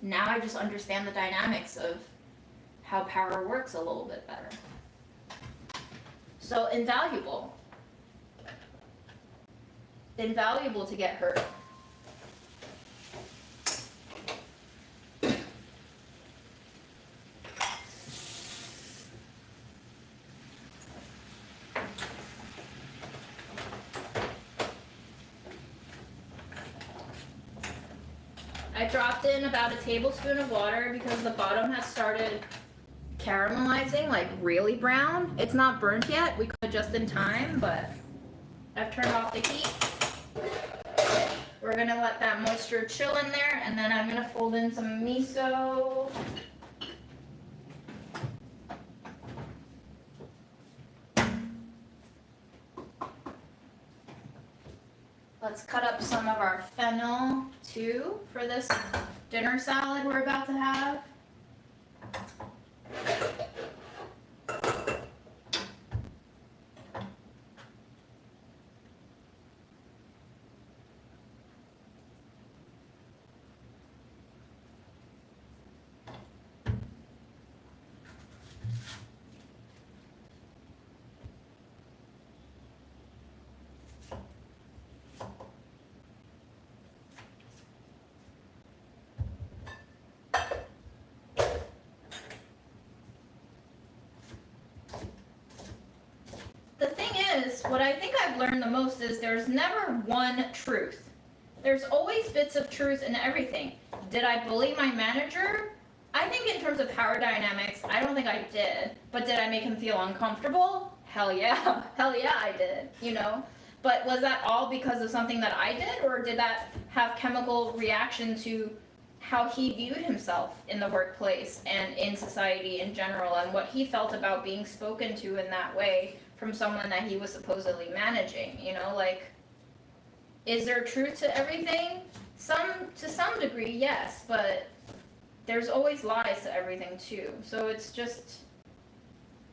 now I just understand the dynamics of how power works a little bit better. So invaluable. Invaluable to get hurt.
I dropped in about a tablespoon of water because the bottom has started caramelizing, like really brown. It's not burnt yet. We cooked just in time, but I've turned off the heat. We're gonna let that moisture chill in there, and then I'm gonna fold in some miso. Let's cut up some of our fennel too for this dinner salad we're about to have. What I think I've learned the most is there's never one truth. There's always bits of truth in everything. Did I bully my manager? I think in terms of power dynamics, I don't think I did. But did I make him feel uncomfortable? Hell yeah. Hell yeah, I did, you know? But was that all because of something that I did? Or did that have chemical reaction to how he viewed himself in the workplace and in society in general, and what he felt about being spoken to in that way from someone that he was supposedly managing, you know, like, is there truth to everything? To some degree, yes, but there's always lies to everything too. So it's just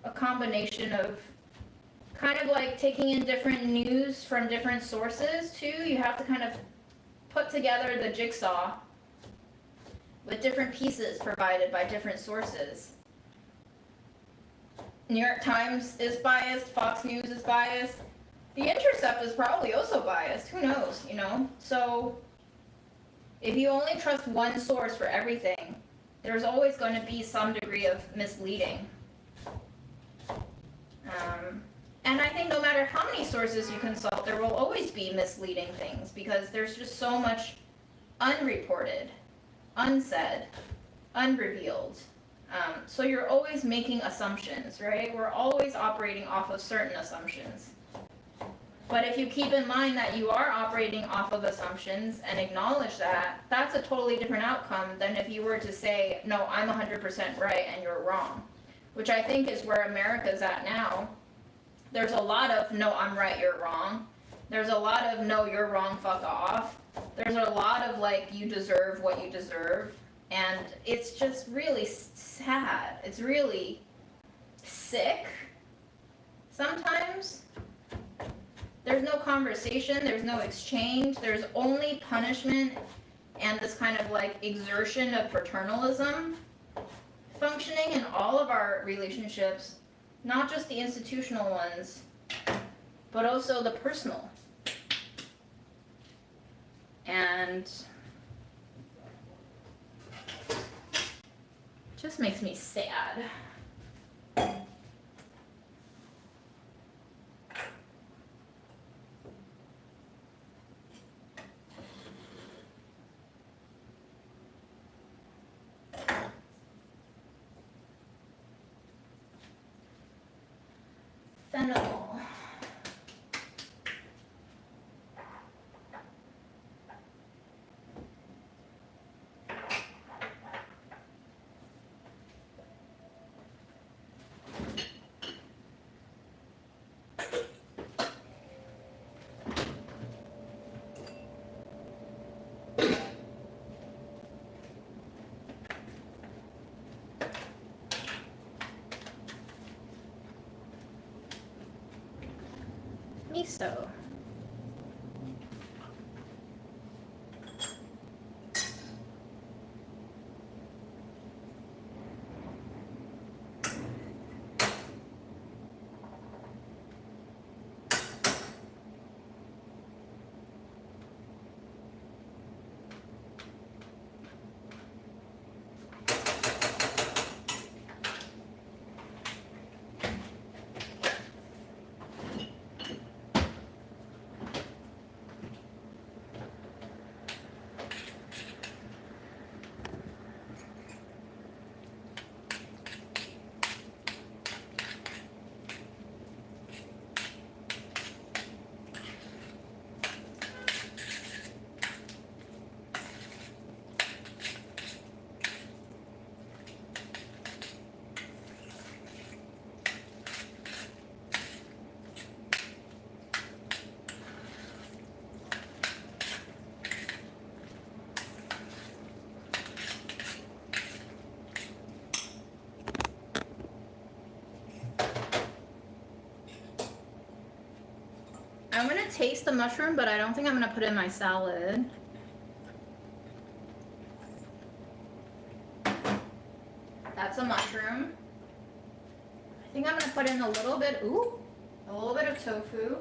a combination of kind of like taking in different news from different sources too. You have to kind of put together the jigsaw with different pieces provided by different sources. New York Times is biased, Fox News is biased, The Intercept is probably also biased, who knows, you know? So if you only trust one source for everything, there's always going to be some degree of misleading. And I think no matter how many sources you consult, there will always be misleading things because there's just so much unreported, unsaid, unrevealed. So you're always making assumptions, right? We're always operating off of certain assumptions. But if you keep in mind that you are operating off of assumptions and acknowledge that, that's a totally different outcome than if you were to say, no, I'm 100% right and you're wrong, which I think is where America's at now. There's a lot of, no, I'm right, you're wrong. There's a lot of, no, you're wrong, fuck off. There's a lot of, like, you deserve what you deserve. And it's just really sad. It's really sick sometimes. There's no conversation, there's no exchange, there's only punishment and this kind of like exertion of paternalism functioning in all of our relationships, not just the institutional ones, but also the personal. And just makes me sad. Fennel. Miso. I'm gonna taste the mushroom, but I don't think I'm gonna put it in my salad. That's a mushroom. I think I'm gonna put in a little bit of tofu.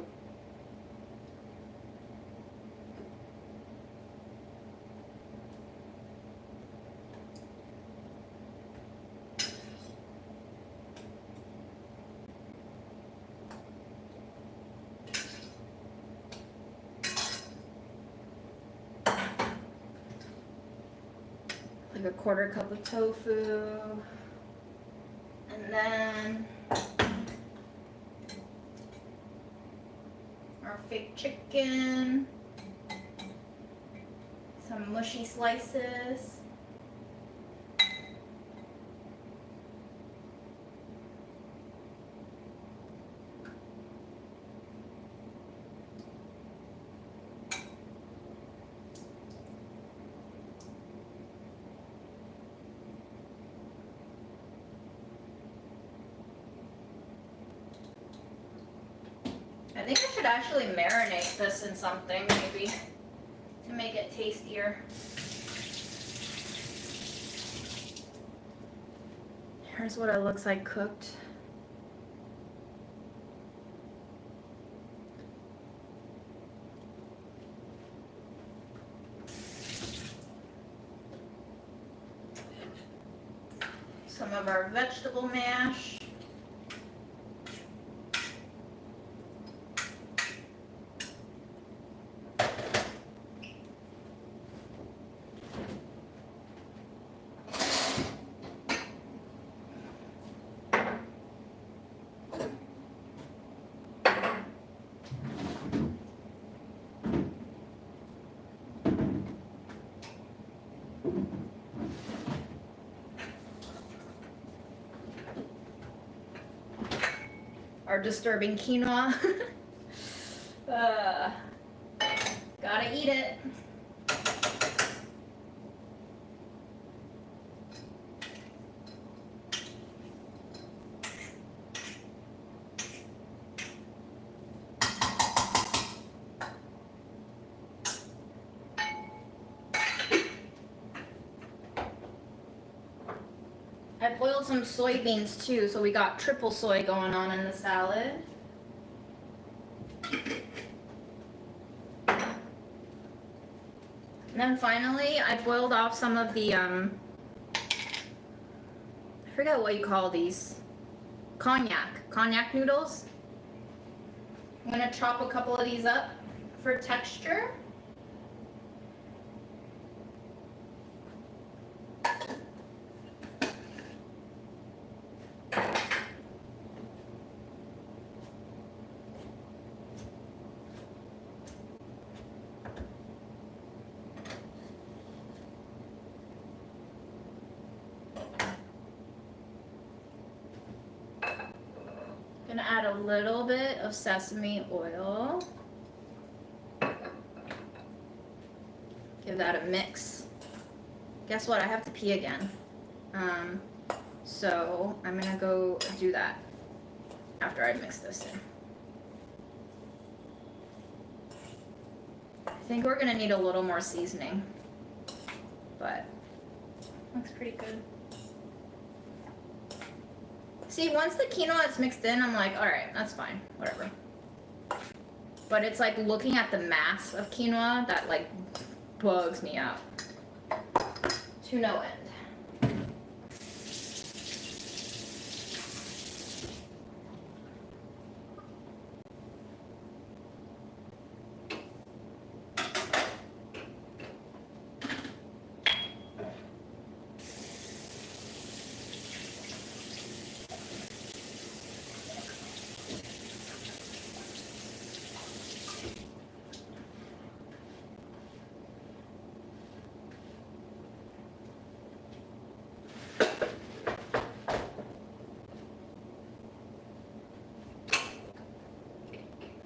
Like a 1/4 cup of tofu. And then our fake chicken. Some mushy slices. I think I should actually marinate this in something, maybe, to make it tastier. Here's what it looks like cooked. Some of our vegetable mash. Our disturbing quinoa. Gotta eat it. I boiled some soybeans too, so we got triple soy going on in the salad. And then finally, I boiled off some of the, I forget what you call these. Cognac noodles. I'm gonna chop a couple of these up for texture. Gonna add a little bit of sesame oil. Give that a mix. Guess what? I have to pee again. So I'm gonna go do that after I mix this in. I think we're gonna need a little more seasoning, but looks pretty good. See, once the quinoa is mixed in, I'm like, all right, that's fine, whatever. But it's like looking at the mass of quinoa that like bugs me out to no end.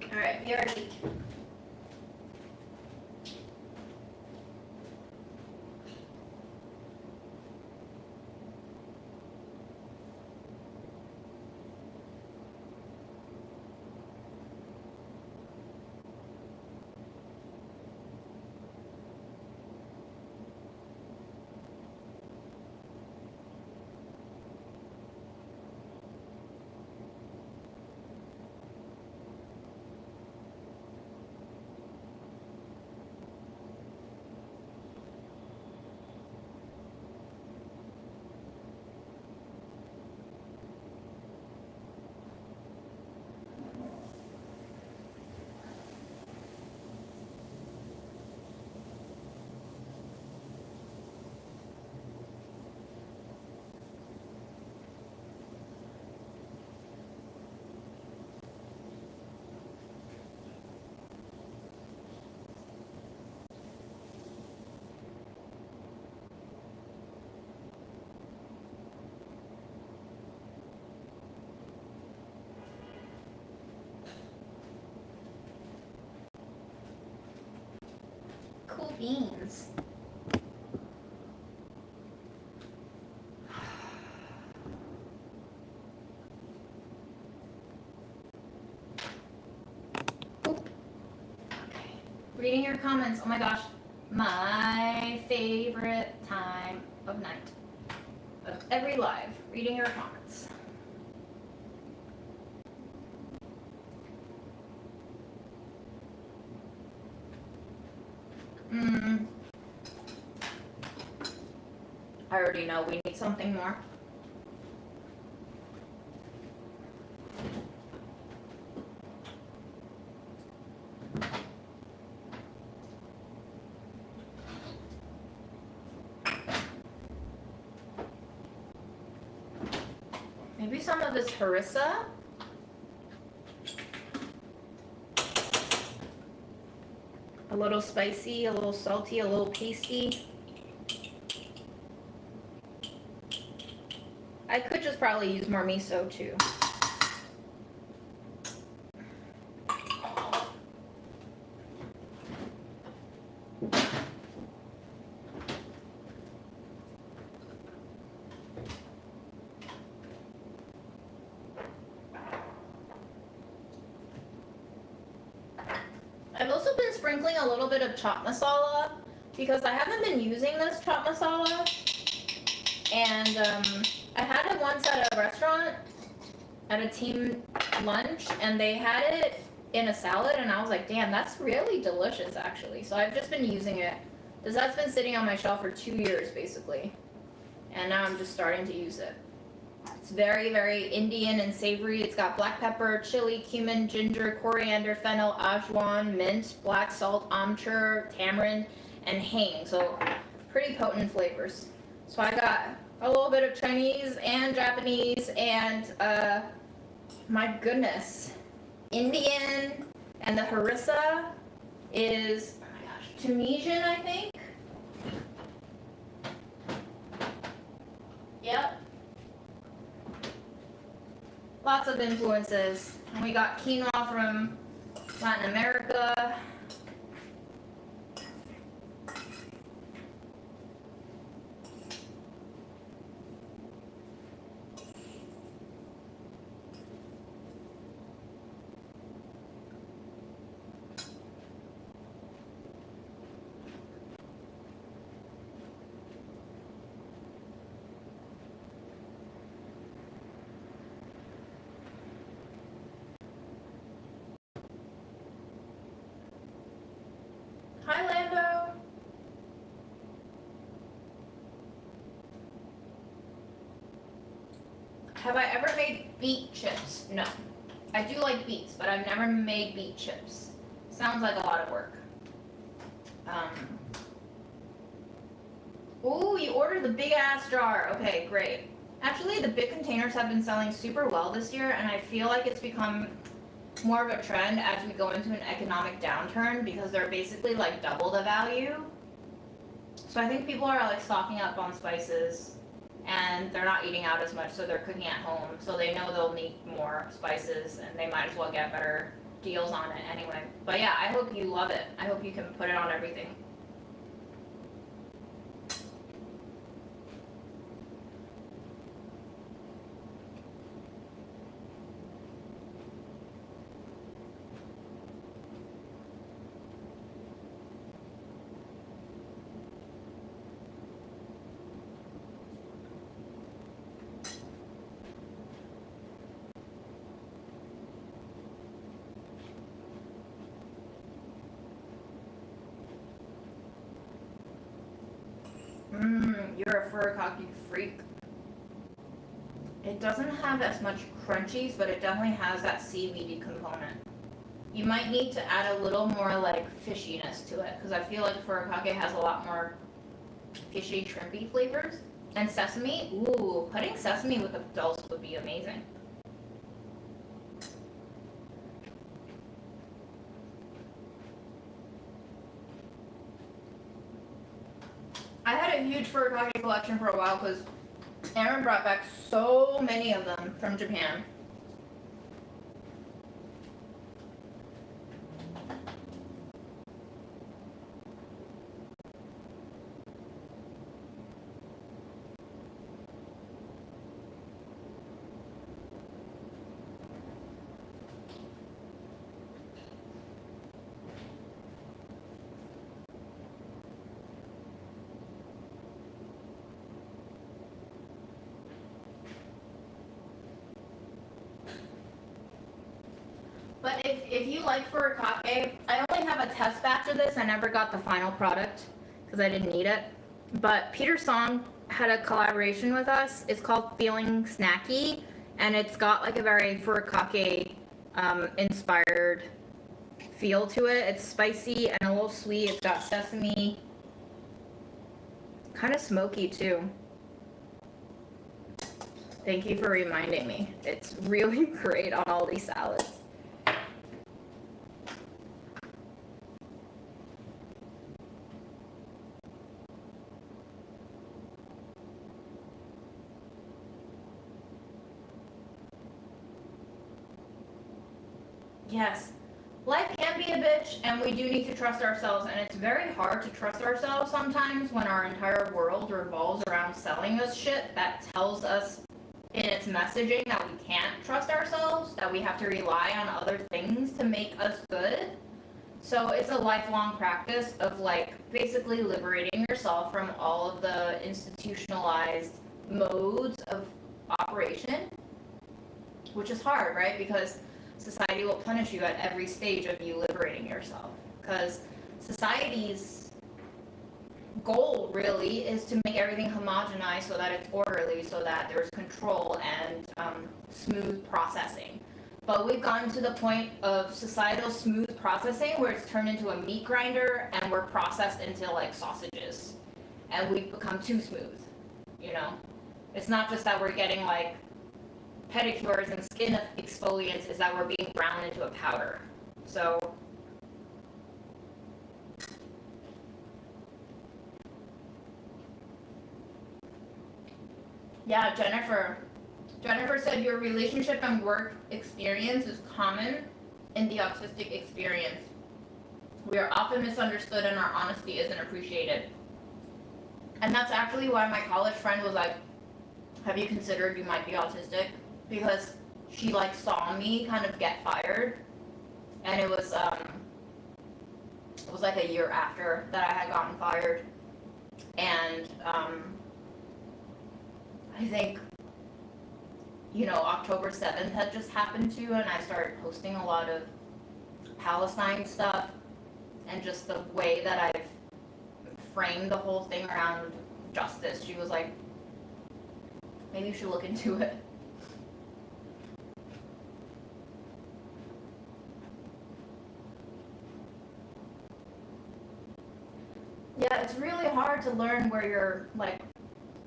Alright, be ready. beans. Oop. Okay. Reading your comments. Oh my gosh. My favorite time of night. Of every live. Reading your comments. I already know we need something more. Maybe some of this harissa. A little spicy, a little salty, a little pasty. I could just probably use more miso too. I've also been sprinkling a little bit of chaat masala because I haven't been using this chaat masala, and I had it once at a restaurant at a team lunch, and they had it in a salad, and I was like, damn, that's really delicious actually. So I've just been using it. That's been sitting on my shelf for 2 years basically, and now I'm just starting to use it. It's very, very Indian and savory. It's got black pepper, chili, cumin, ginger, coriander, fennel, ajwain, mint, black salt, amchur, tamarind, and hing. So pretty potent flavors. So I got a little bit of Chinese and Japanese and my goodness, Indian, and the harissa is, oh my gosh, Tunisian, I think. Yep. Lots of influences. And we got quinoa from Latin America. Hi, Lando. Have I ever made beet chips? No. I do like beets, but I've never made beet chips. Sounds like a lot of work. Ooh, you ordered the big ass jar. Okay, great. Actually, the big containers have been selling super well this year, and I feel like it's become more of a trend as we go into an economic downturn because they're basically like double the value. So I think people are like stocking up on spices, and they're not eating out as much, so they're cooking at home. So they know they'll need more spices, and they might as well get better deals on it anyway. But yeah, I hope you love it. I hope you can put it on everything. You're a furikake freak. It doesn't have as much crunchies, but it definitely has that seaweedy component. You might need to add a little more like fishiness to it, because I feel like furikake has a lot more fishy, shrimpy flavors. And sesame, ooh, putting sesame with the dulse would be amazing. I had a huge furikake collection for a while because Aaron brought back so many of them from Japan. But if you like furikake, I only have a test batch of this. I never got the final product because I didn't need it. But Peter Song had a collaboration with us. It's called Feeling Snacky, and it's got like a very furikake inspired feel to it. It's spicy and a little sweet. It's got sesame, kind of smoky too. Thank you for reminding me. It's really great on all these salads. Yes, life can be a bitch, and we do need to trust ourselves, and it's very hard to trust ourselves sometimes when our entire world revolves around selling us shit that tells us in its messaging that we can't trust ourselves, that we have to rely on other things to make us good. So it's a lifelong practice of like basically liberating yourself from all of the institutionalized modes of operation, which is hard, right? Because society will punish you at every stage of you liberating yourself. Because society's goal really is to make everything homogenized so that it's orderly, so that there's control and smooth processing. But we've gotten to the point of societal smooth processing where it's turned into a meat grinder and we're processed into like sausages. And we've become too smooth, you know? It's not just that we're getting like pedicures and skin exfoliants, is that we're being ground into a powder. So yeah, Jennifer said your relationship and work experience is common in the autistic experience. We are often misunderstood and our honesty isn't appreciated. And that's actually why my college friend was like, have you considered you might be autistic? Because she like saw me kind of get fired, and it was like a year after that I had gotten fired, and I think, you know, October 7th had just happened too, and I started posting a lot of Palestine stuff, and just the way that I've framed the whole thing around justice, she was like, maybe you should look into it. Yeah, it's really hard to learn where your like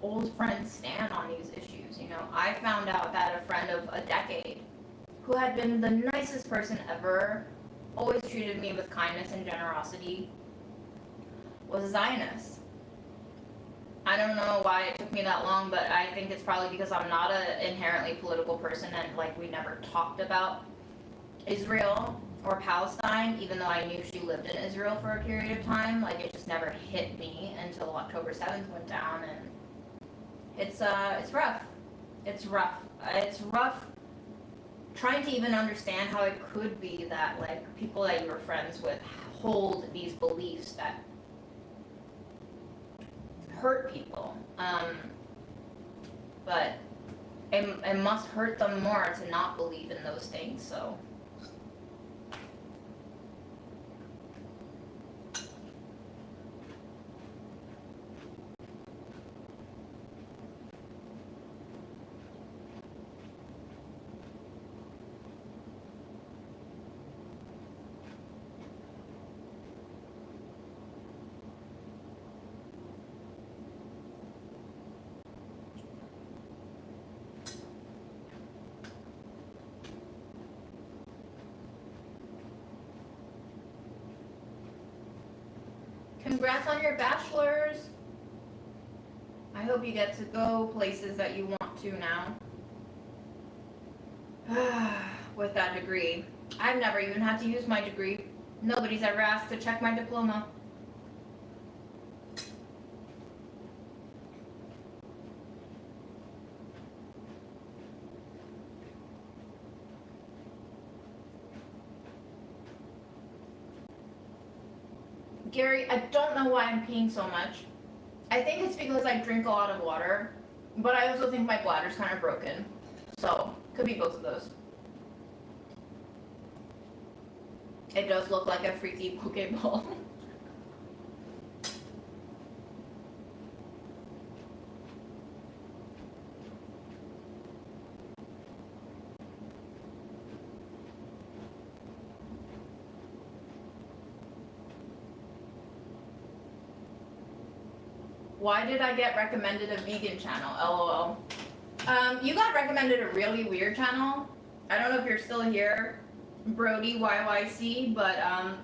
old friends stand on these issues. You know, I found out that a friend of a decade who had been the nicest person ever, always treated me with kindness and generosity, was a Zionist. I don't know why it took me that long, but I think it's probably because I'm not an inherently political person, and like we never talked about Israel or Palestine, even though I knew she lived in Israel for a period of time. Like it just never hit me until October 7th went down, and it's rough. It's rough. It's rough trying to even understand how it could be that like people that you were friends with hold these beliefs that hurt people. But it must hurt them more to not believe in those things, so. Congrats on your bachelor's. I hope you get to go places that you want to now. With that degree. I've never even had to use my degree. Nobody's ever asked to check my diploma. Gary, I don't know why I'm peeing so much. I think it's because I drink a lot of water, but I also think my bladder's kind of broken. So, could be both of those.
It does look like a freaky Pokeball. Why did I get recommended a vegan channel? LOL. You got recommended a really weird channel. I don't know if you're still here, Brody YYC, but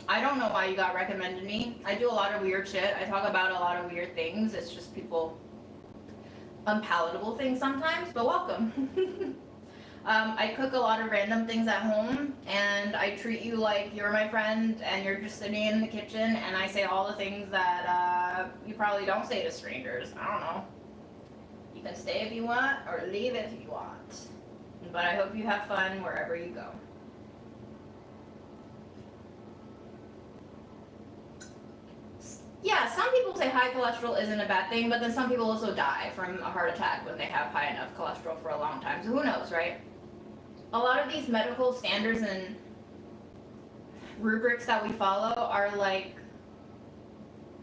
I don't know why you got recommended me. I do a lot of weird shit. I talk about a lot of weird things. It's just people unpalatable things sometimes, but welcome. I cook a lot of random things at home, and I treat you like you're my friend, and you're just sitting in the kitchen, and I say all the things that you probably don't say to strangers. I don't know. You can stay if you want, or leave if you want. But I hope you have fun wherever you go. Yeah, some people say high cholesterol isn't a bad thing, but then some people also die from a heart attack when they have high enough cholesterol for a long time. So who knows, right? A lot of these medical standards and rubrics that we follow are like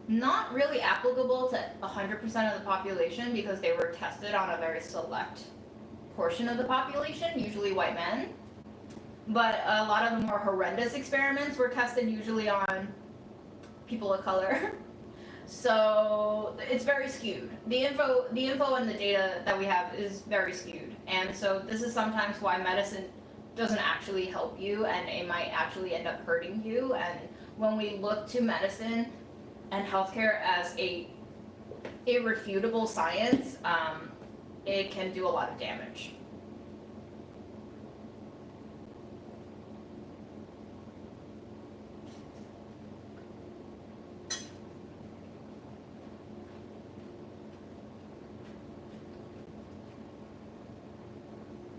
not really applicable to 100% of the population because they were tested on a very select portion of the population, usually white men. But a lot of the more horrendous experiments were tested usually on people of color. So it's very skewed. The info and the data that we have is very skewed. And so this is sometimes why medicine doesn't actually help you, and it might actually end up hurting you. And when we look to medicine and healthcare as a irrefutable science, it can do a lot of damage.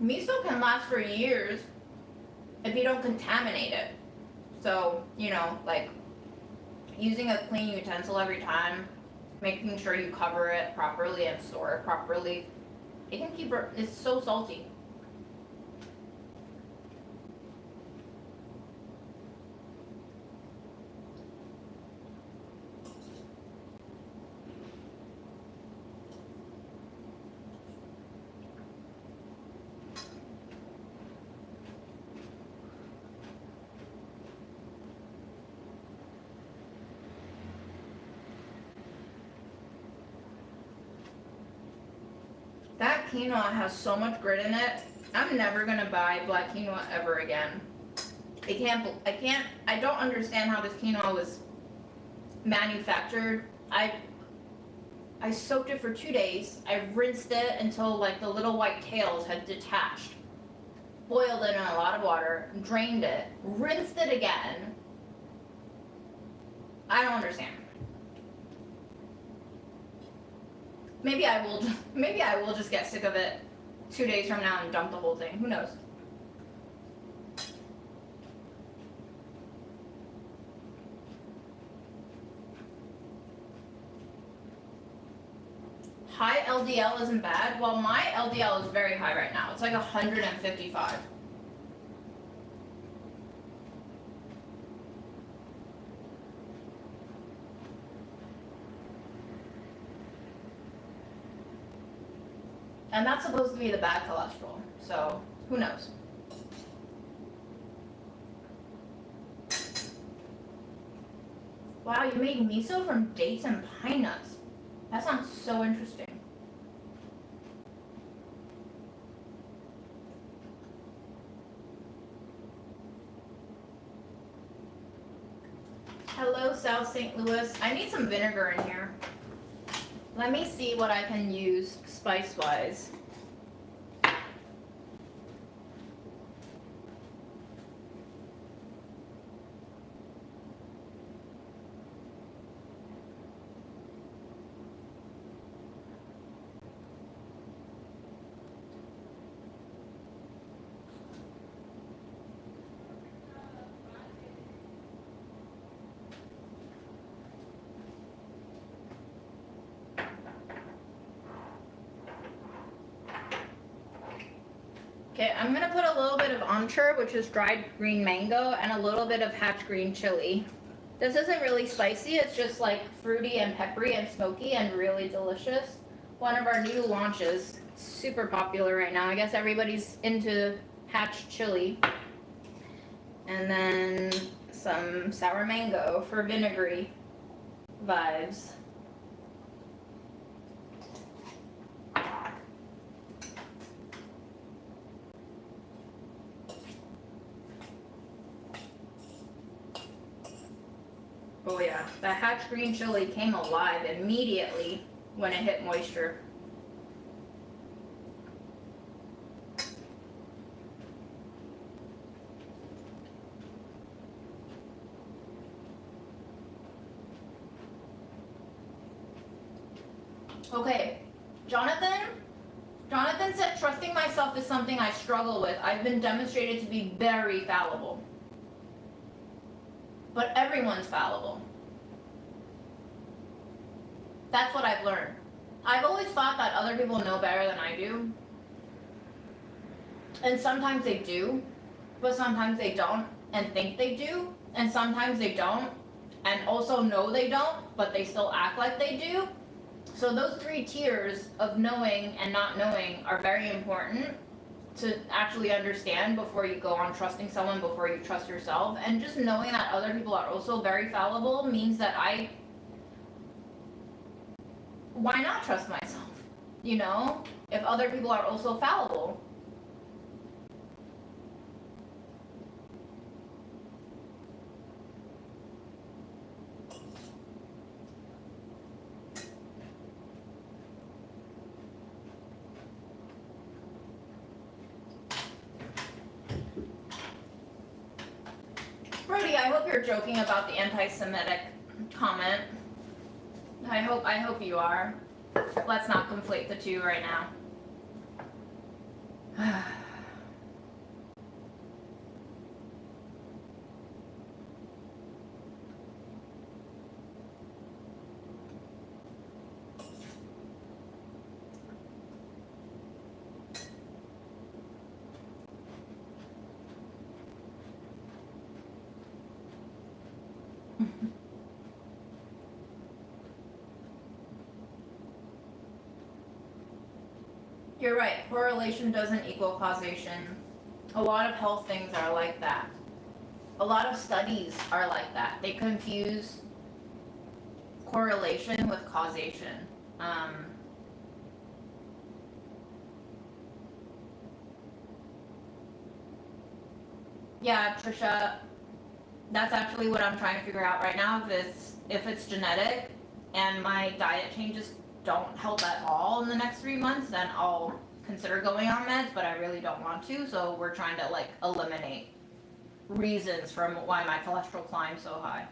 Miso can last for years if you don't contaminate it. So, you know, like using a clean utensil every time, making sure you cover it properly and store it properly. It can keep it, it's so salty. That quinoa has so much grit in it. I'm never gonna buy black quinoa ever again. I don't understand how this quinoa was manufactured. I soaked it for 2 days. I rinsed it until like the little white tails had detached. Boiled it in a lot of water, drained it, rinsed it again. I don't understand. Maybe I will just get sick of it 2 days from now and dump the whole thing. Who knows? High LDL isn't bad. Well, my LDL is very high right now. It's like 155. And that's supposed to be the bad cholesterol, so who knows? Wow, you made miso from dates and pine nuts. That sounds so interesting. Hello, South St. Louis. I need some vinegar in here. Let me see what I can use spice-wise.
Okay, I'm gonna put a little bit of anchor, which is dried green mango, and a little bit of hatch green chili. This isn't really spicy, it's just like fruity and peppery and smoky and really delicious. One of our new launches, super popular right now. I guess everybody's into hatch chili. And then some sour mango for vinegary vibes. Oh yeah, that hatch green chili came alive immediately when it hit moisture. Okay, Jonathan said trusting myself is something I struggle with. I've been demonstrated to be very fallible. But everyone's fallible. That's what I've learned. I've always thought that other people know better than I do. And sometimes they do, but sometimes they don't and think they do. And sometimes they don't and also know they don't, but they still act like they do. So those 3 tiers of knowing and not knowing are very important to actually understand before you go on trusting someone, before you trust yourself. And just knowing that other people are also very fallible means that why not trust myself? You know, if other people are also fallible. Brody, I hope you're joking about the anti-Semitic comment. I hope you are. Let's not conflate the two right now. You're right, correlation doesn't equal causation. A lot of health things are like that. A lot of studies are like that. They confuse correlation with causation. Yeah, Trisha, that's actually what I'm trying to figure out right now. If it's genetic and my diet changes don't help at all in the next 3 months, then I'll consider going on meds, but I really don't want to, so we're trying to like eliminate reasons from why my cholesterol climbs so high.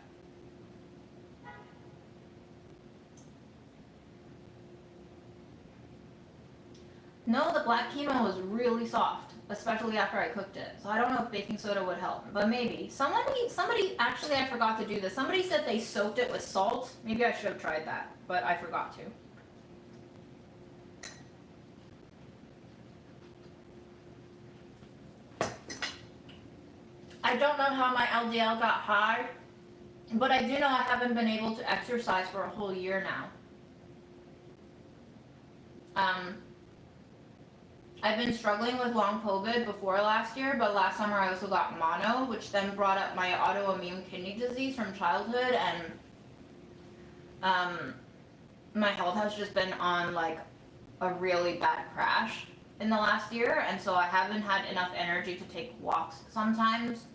No, the black quinoa was really soft, especially after I cooked it. So I don't know if baking soda would help, but maybe. Somebody actually, I forgot to do this. Somebody said they soaked it with salt. Maybe I should have tried that, but I forgot to. I don't know how my LDL got high, but I do know I haven't been able to exercise for a whole year now. I've been struggling with long COVID before last year, but last summer I also got mono, which then brought up my autoimmune kidney disease from childhood, and my health has just been on like a really bad crash in the last year, and so I haven't had enough energy to take walks sometimes.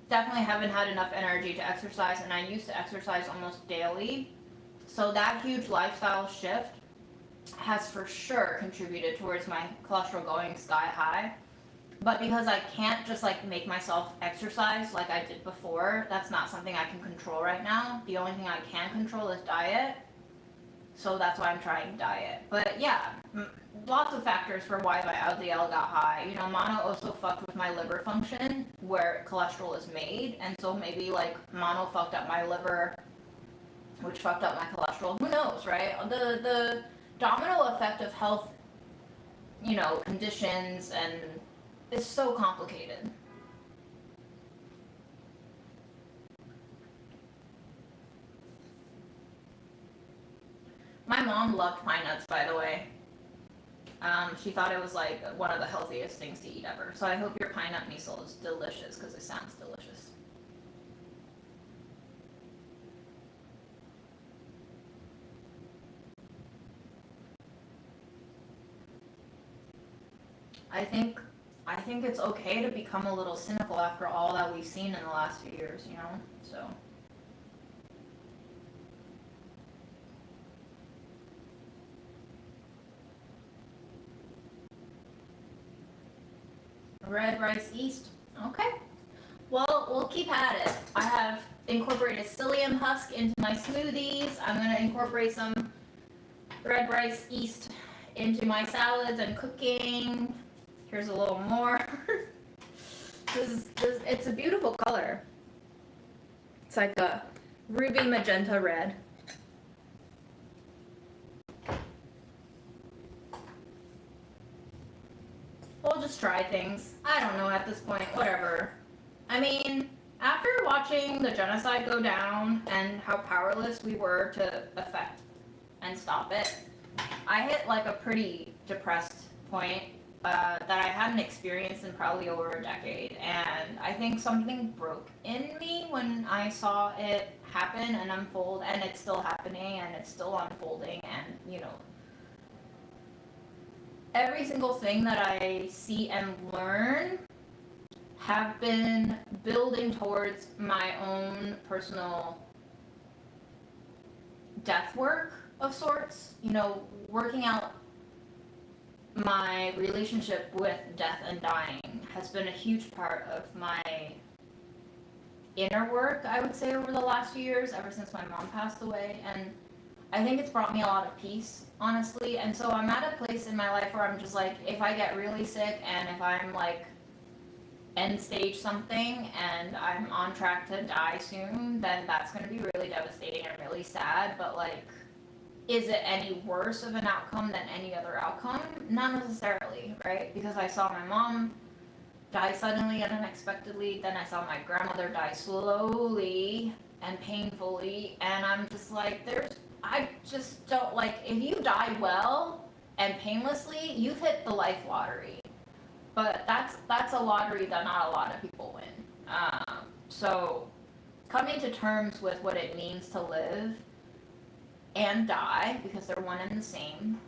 Definitely haven't had enough energy to exercise, and I used to exercise almost daily. So that huge lifestyle shift has for sure contributed towards my cholesterol going sky high. But because I can't just like make myself exercise like I did before, that's not something I can control right now. The only thing I can control is diet. So that's why I'm trying diet. But yeah, lots of factors for why my LDL got high. You know, mono also fucked with my liver function where cholesterol is made. And so maybe like mono fucked up my liver, which fucked up my cholesterol. Who knows, right? The domino effect of health, you know, conditions and
is so complicated. My mom loved pine nuts, by the way. She thought it was like one of the healthiest things to eat ever. So I hope your pine nut miso is delicious, because it sounds delicious. I think it's okay to become a little cynical after all that we've seen in the last few years, you know? So. Red rice yeast. Okay. Well, we'll keep at it. I have incorporated psyllium husk into my smoothies. I'm going to incorporate some red rice yeast into my salads and cooking. Here's a little more. It's a beautiful color. It's like a ruby magenta red. We'll just try things. I don't know at this point, whatever. I mean, after watching the genocide go down and how powerless we were to affect and stop it, I hit like a pretty depressed point that I hadn't experienced in probably over a decade. And I think something broke in me when I saw it happen and unfold, and it's still happening and it's still unfolding, and you know, every single thing that I see and learn have been building towards my own personal death work of sorts. You know, working out my relationship with death and dying has been a huge part of my inner work, I would say, over the last few years, ever since my mom passed away. And I think it's brought me a lot of peace, honestly. And so I'm at a place in my life where I'm just like, if I get really sick and if I'm like end stage something and I'm on track to die soon, then that's going to be really devastating and really sad. But like, is it any worse of an outcome than any other outcome? Not necessarily, right? Because I saw my mom die suddenly and unexpectedly, then I saw my grandmother die slowly and painfully, and I'm just like, I just don't, like, if you die well and painlessly, you've hit the life lottery. But that's a lottery that not a lot of people win. So coming to terms with what it means to live and die, because they're one and the same,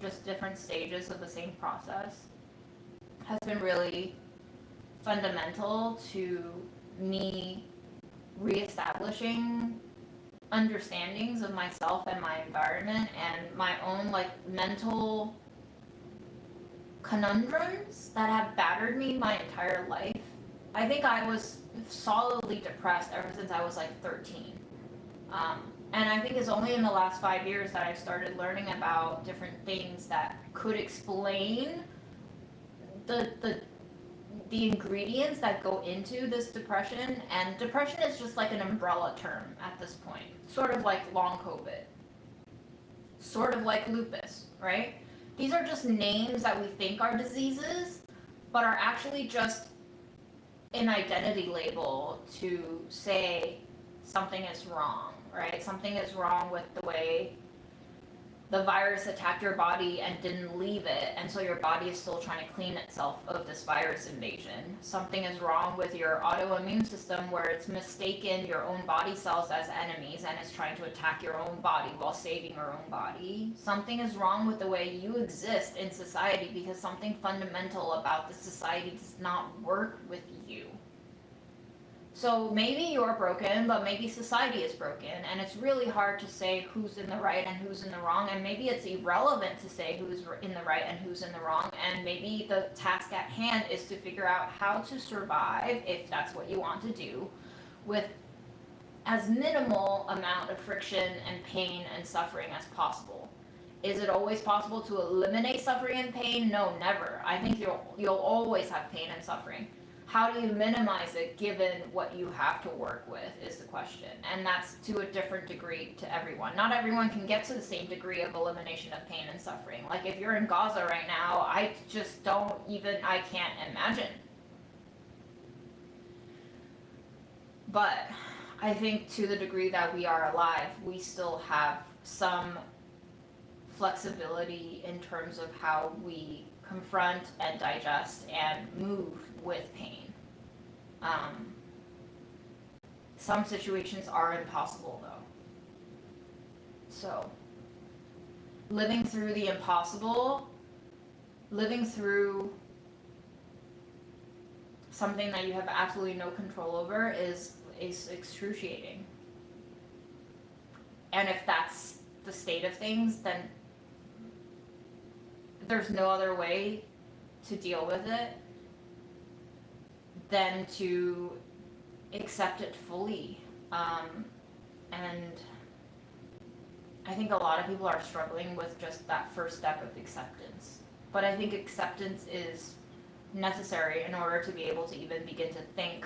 just different stages of the same process, has been really fundamental to me reestablishing understandings of myself and my environment and my own like mental conundrums that have battered me my entire life. I think I was solidly depressed ever since I was like 13. And I think it's only in the last 5 years that I started learning about different things that could explain the ingredients that go into this depression. And depression is just like an umbrella term at this point, sort of like long COVID, sort of like lupus, right? These are just names that we think are diseases, but are actually just an identity label to say something is wrong, right? Something is wrong with the way the virus attacked your body and didn't leave it, and so your body is still trying to clean itself of this virus invasion. Something is wrong with your autoimmune system where it's mistaken your own body cells as enemies and is trying to attack your own body while saving your own body. Something is wrong with the way you exist in society because something fundamental about the society does not work with you. So maybe you're broken, but maybe society is broken, and it's really hard to say who's in the right and who's in the wrong, and maybe it's irrelevant to say who's in the right and who's in the wrong, and maybe the task at hand is to figure out how to survive, if that's what you want to do, with as minimal amount of friction and pain and suffering as possible. Is it always possible to eliminate suffering and pain? No, never. I think you'll always have pain and suffering. how do you minimize it given what you have to work with is the question. And that's to a different degree to everyone. Not everyone can get to the same degree of elimination of pain and suffering. Like if you're in Gaza right now, I just don't even, I can't imagine. But I think to the degree that we are alive, we still have some flexibility in terms of how we confront and digest and move with pain. Some situations are impossible though. So, living through the impossible, living through something that you have absolutely no control over is excruciating. And if that's the state of things, then there's no other way to deal with it than to accept it fully. And I think a lot of people are struggling with just that first step of acceptance. But I think acceptance is necessary in order to be able to even begin to think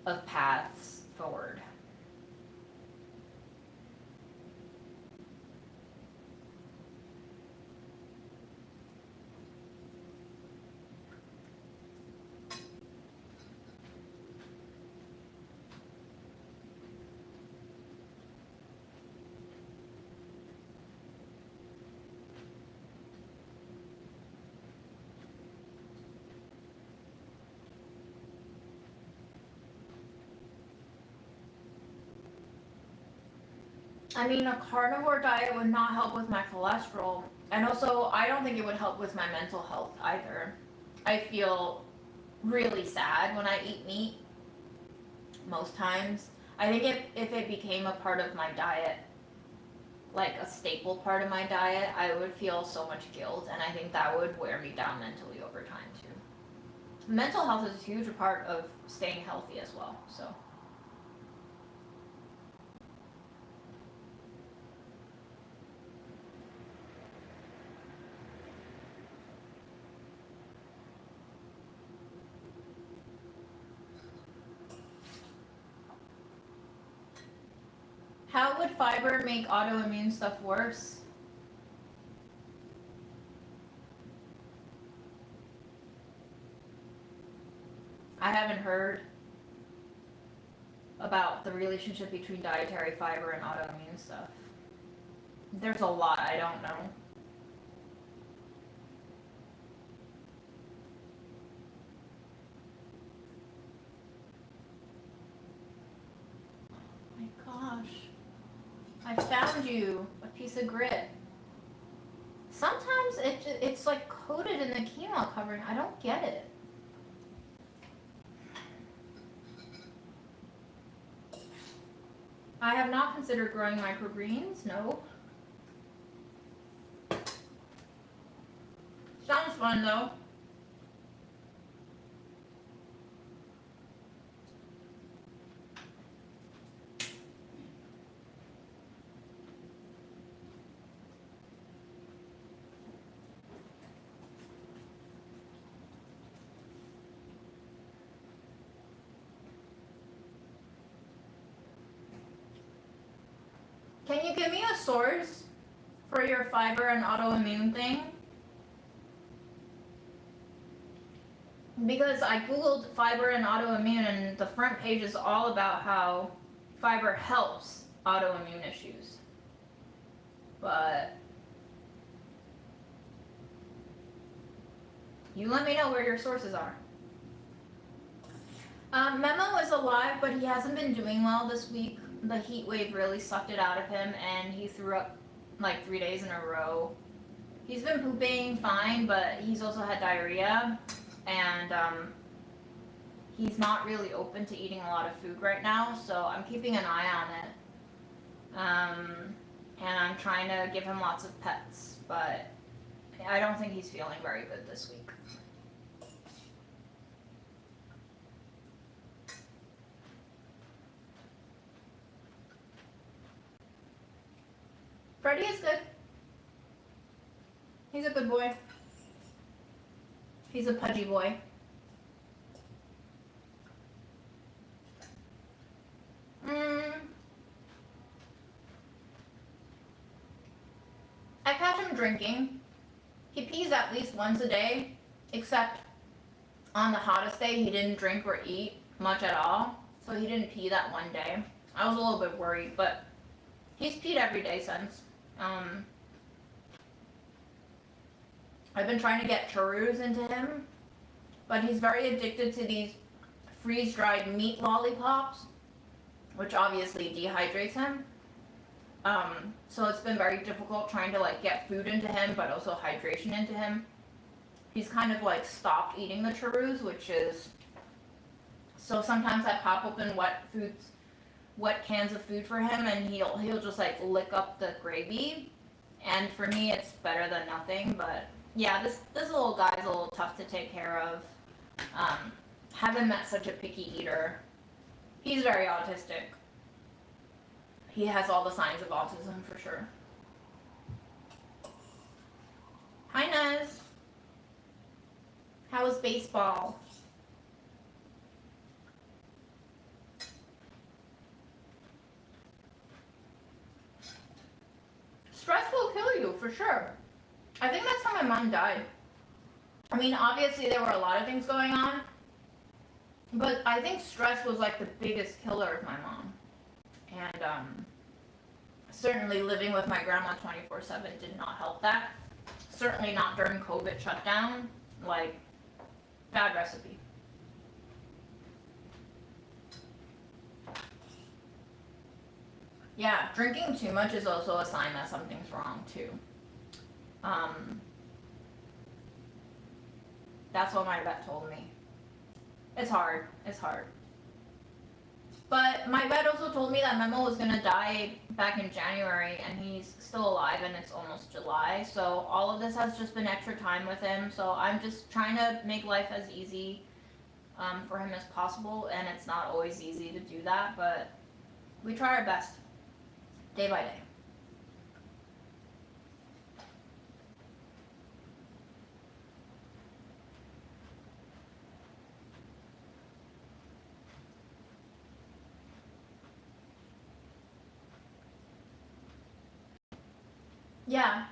of paths forward. I mean, a carnivore diet would not help with my cholesterol. And also, I don't think it would help with my mental health either. I feel really sad when I eat meat, most times. I think if it became a part of my diet, like a staple part of my diet, I would feel so much guilt, and I think that would wear me down mentally over time too. Mental health is a huge part of staying healthy as well, so. How would fiber make autoimmune stuff worse? I haven't heard about the relationship between dietary fiber and autoimmune stuff. There's a lot I don't know. Oh my gosh. I found you a piece of grit. Sometimes it's like coated in the quinoa covering. I don't get it. I have not considered growing microgreens, no. Sounds fun though. Can you give me a source for your fiber and autoimmune thing? Because I googled fiber and autoimmune and the front page is all about how fiber helps autoimmune issues. But you let me know where your sources are. Memo is alive, but he hasn't been doing well this week. The heat wave really sucked it out of him, and he threw up like 3 days in a row. He's been pooping fine, but he's also had diarrhea, and he's not really open to eating a lot of food right now, so I'm keeping an eye on it. And I'm trying to give him lots of pets, but I don't think he's feeling very good this week. Freddie is good. He's a good boy. He's a pudgy boy. I catch him drinking. He pees at least once a day, except on the hottest day, he didn't drink or eat much at all. So he didn't pee that one day. I was a little bit worried, but he's peed every day since. I've been trying to get churros into him, but he's very addicted to these freeze-dried meat lollipops, which obviously dehydrates him. So it's been very difficult trying to like get food into him, but also hydration into him. He's kind of like stopped eating the churros, which is, so sometimes I pop open wet cans of food for him, and he'll just like lick up the gravy. And for me, it's better than nothing. But yeah, this little guy's a little tough to take care of. Haven't met such a picky eater. He's very autistic. He has all the signs of autism for sure. Hi, Nez. How was baseball? Stress will kill you for sure. I think that's how my mom died. I mean, obviously there were a lot of things going on, but I think stress was like the biggest killer of my mom. And certainly living with my grandma 24/7 did not help that. Certainly not during COVID shutdown. Like, bad recipe. Yeah, drinking too much is also a sign that something's wrong too. That's what my vet told me. It's hard. It's hard. But my vet also told me that Memo was gonna die back in January, and he's still alive, and it's almost July. So all of this has just been extra time with him. So I'm just trying to make life as easy for him as possible, and it's not always easy to do that, but we try our best, day by day. Yeah,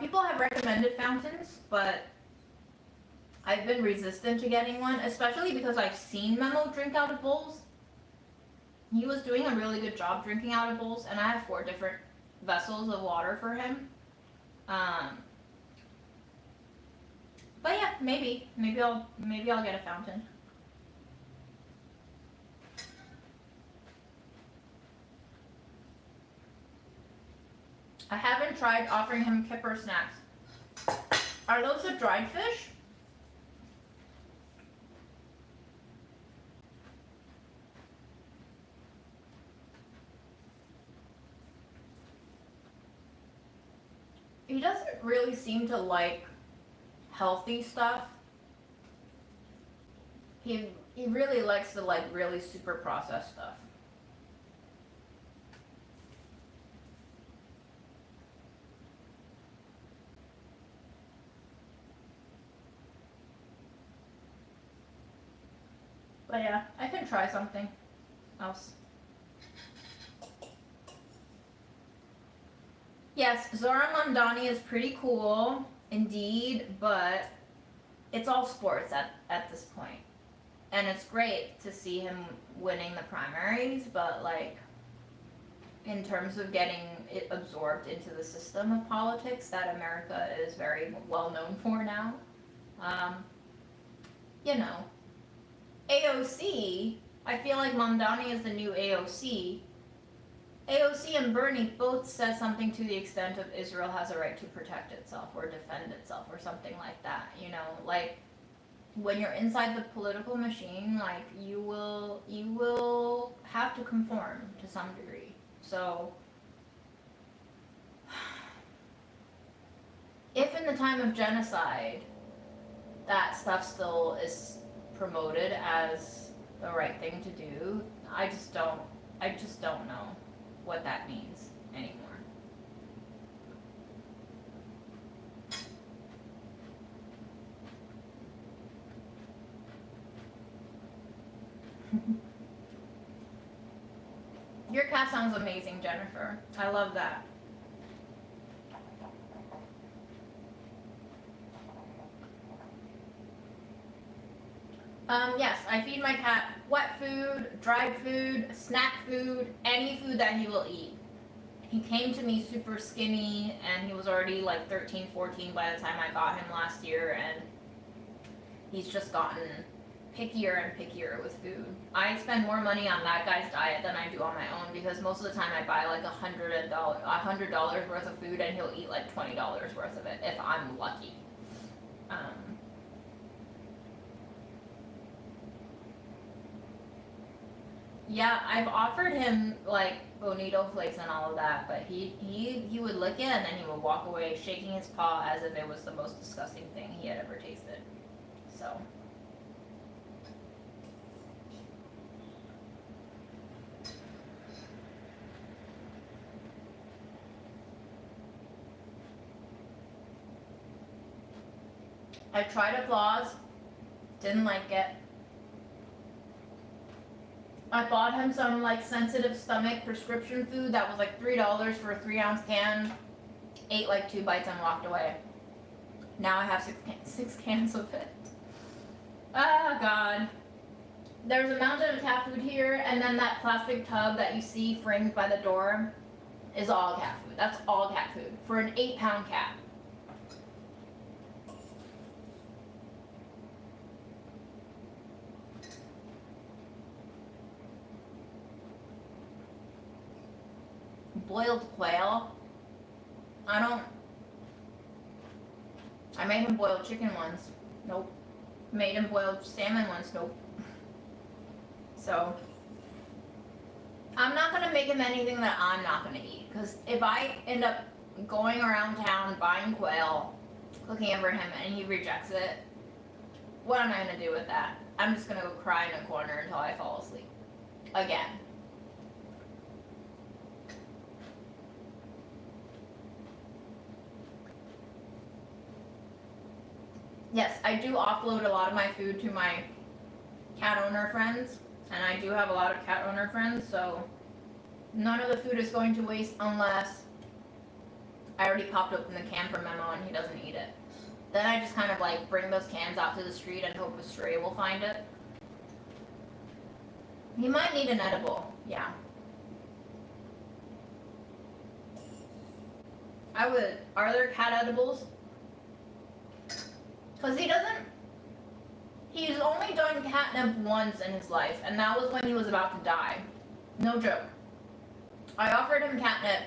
people have recommended fountains, but I've been resistant to getting one, especially because I've seen Memo drink out of bowls. He was doing a really good job drinking out of bowls, and I have 4 different vessels of water for him. But yeah, maybe I'll get a fountain. I haven't tried offering him kipper snacks. Are those the dried fish? He doesn't really seem to like healthy stuff. He really likes the like really super processed stuff. But yeah, I can try something else. Yes, Zora Mamdani is pretty cool, indeed, but it's all sports at this point. And it's great to see him winning the primaries, but like, in terms of getting it absorbed into the system of politics that America is very well known for now, you know, AOC, I feel like Mamdani is the new AOC. AOC and Bernie both said something to the extent of Israel has a right to protect itself or defend itself or something like that, you know, like when you're inside the political machine, like you will have to conform to some degree. So if in the time of genocide that stuff still is promoted as the right thing to do, I just don't know what that means anymore. Your cat sounds amazing, Jennifer. I love that. Yes, I feed my cat wet food, dried food, snack food, any food that he will eat. He came to me super skinny and he was already like 13, 14 by the time I got him last year, and he's just gotten pickier and pickier with food. I spend more money on that guy's diet than I do on my own because most of the time I buy like $100 worth of food and he'll eat like $20 worth of it if I'm lucky. Yeah, I've offered him like bonito flakes and all of that, but he would lick it and then he would walk away shaking his paw as if it was the most disgusting thing he had ever tasted. So I tried applause, didn't like it. I bought him some like sensitive stomach prescription food that was like $3 for a 3-ounce can. Ate like 2 bites and walked away. Now I have 6 cans of it. Oh god. There's a mountain of cat food here, and then that plastic tub that you see framed by the door is all cat food. That's all cat food for an 8-pound cat. Boiled quail. I made him boiled chicken once. Nope. Made him boiled salmon once. Nope. So I'm not gonna make him anything that I'm not gonna eat, because if I end up going around town buying quail, cooking it for him, and he rejects it, what am I gonna do with that? I'm just gonna go cry in a corner until I fall asleep. Again. Yes, I do offload a lot of my food to my cat owner friends, and I do have a lot of cat owner friends, so none of the food is going to waste unless I already popped open the can for Memo and he doesn't eat it. Then I just kind of like bring those cans out to the street and hope a stray will find it. He might need an edible, yeah. I would. Are there cat edibles? Because he's only done catnip once in his life, and that was when he was about to die. No joke. I offered him catnip,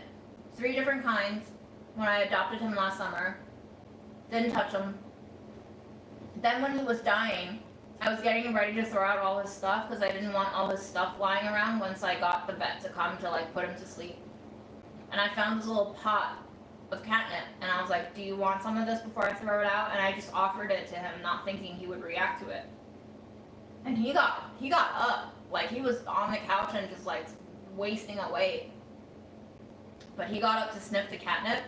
3 different kinds, when I adopted him last summer. Didn't touch him. Then when he was dying, I was getting ready to throw out all his stuff because I didn't want all his stuff lying around once I got the vet to come to like put him to sleep. And I found this little pot of catnip, and I was like, do you want some of this before I throw it out? And I just offered it to him, not thinking he would react to it. And he got up, like he was on the couch and just like wasting away. But he got up to sniff the catnip,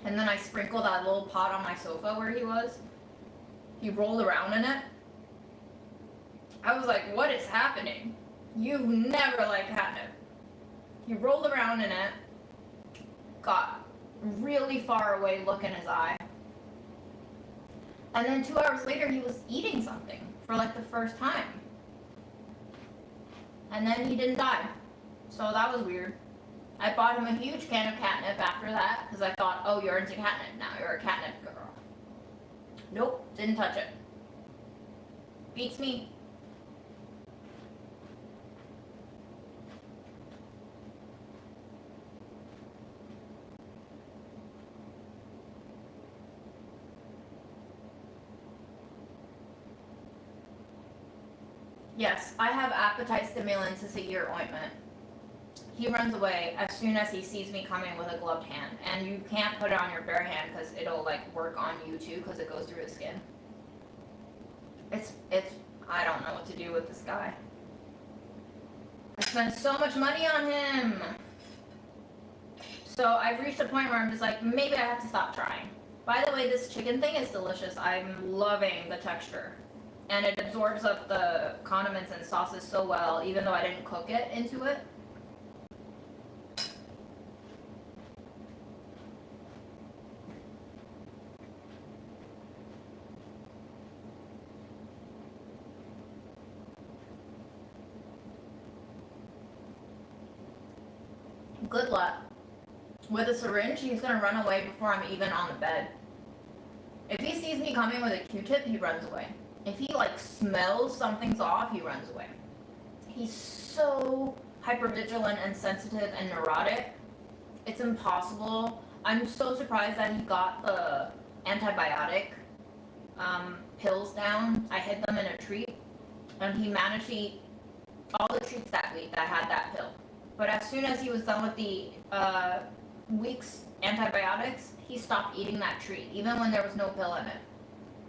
and then I sprinkled that little pot on my sofa where he was. He rolled around in it. I was like, what is happening? You've never liked catnip. He rolled around in it, got really far away look in his eye, and then 2 hours later he was eating something for like the first time. And then he didn't die. So that was weird. I bought him a huge can of catnip after that because I thought, oh, you're into catnip now, you're a catnip girl. Nope, didn't touch it. Beats me. Yes, I have appetite stimulants as a ear ointment. He runs away as soon as he sees me coming with a gloved hand, and you can't put it on your bare hand because it'll like work on you too because it goes through his skin. It's I don't know what to do with this guy. I spent so much money on him. So I've reached a point where I'm just like, maybe I have to stop trying. By the way, this chicken thing is delicious. I'm loving the texture. And it absorbs up the condiments and sauces so well, even though I didn't cook it into it. good luck. With a syringe, he's gonna run away before I'm even on the bed. If he sees me coming with a Q-tip, he runs away. If he like smells something's off, he runs away. He's so hypervigilant and sensitive and neurotic. It's impossible. I'm so surprised that he got the antibiotic pills down. I hid them in a treat, and he managed to eat all the treats that week that had that pill. But as soon as he was done with the week's antibiotics, he stopped eating that treat, even when there was no pill in it.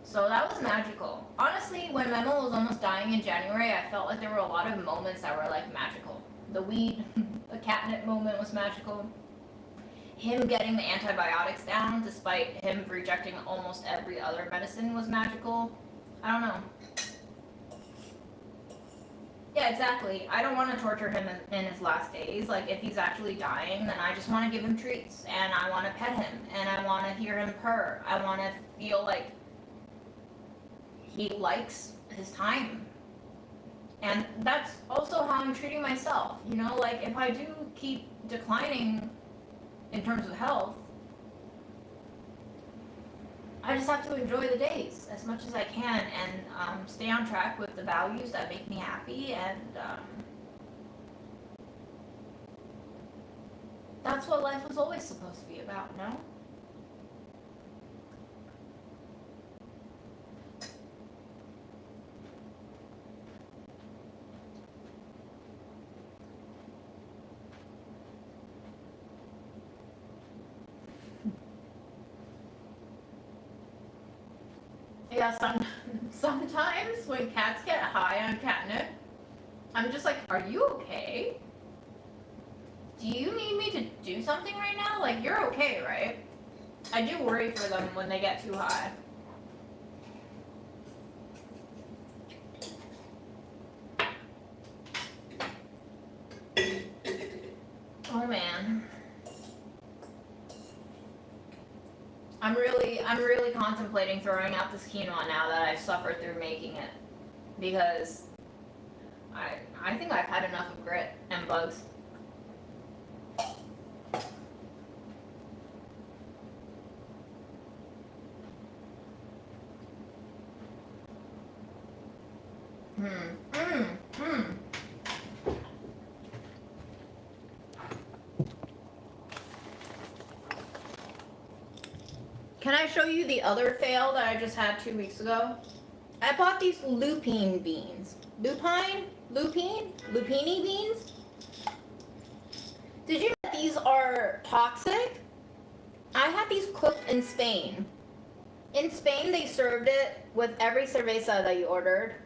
So that was magical. Honestly, when Memo was almost dying in January, I felt like there were a lot of moments that were like magical. The weed, the catnip moment was magical. Him getting the antibiotics down, despite him rejecting almost every other medicine, was magical. I don't know. Yeah, exactly. I don't want to torture him in his last days. Like, if he's actually dying, then I just want to give him treats, and I want to pet him, and I want to hear him purr. I want to feel like he likes his time. And that's also how I'm treating myself. You know, like, if I do keep declining in terms of health, I just have to enjoy the days as much as I can and stay on track with the values that make me happy, and that's what life was always supposed to be about, no? Yeah, sometimes when cats get high on catnip, I'm just like, are you okay? Do you need me to do something right now? Like, you're okay, right? I do worry for them when they get too high. Oh man. I'm really contemplating throwing out this quinoa now that I've suffered through making it, because I think I've had enough of grit and bugs. Can I show you the other fail that I just had 2 weeks ago? I bought these lupine beans. Lupini beans? Did you know that these are toxic? I had these cooked in Spain. In Spain, they served it with every cerveza that you ordered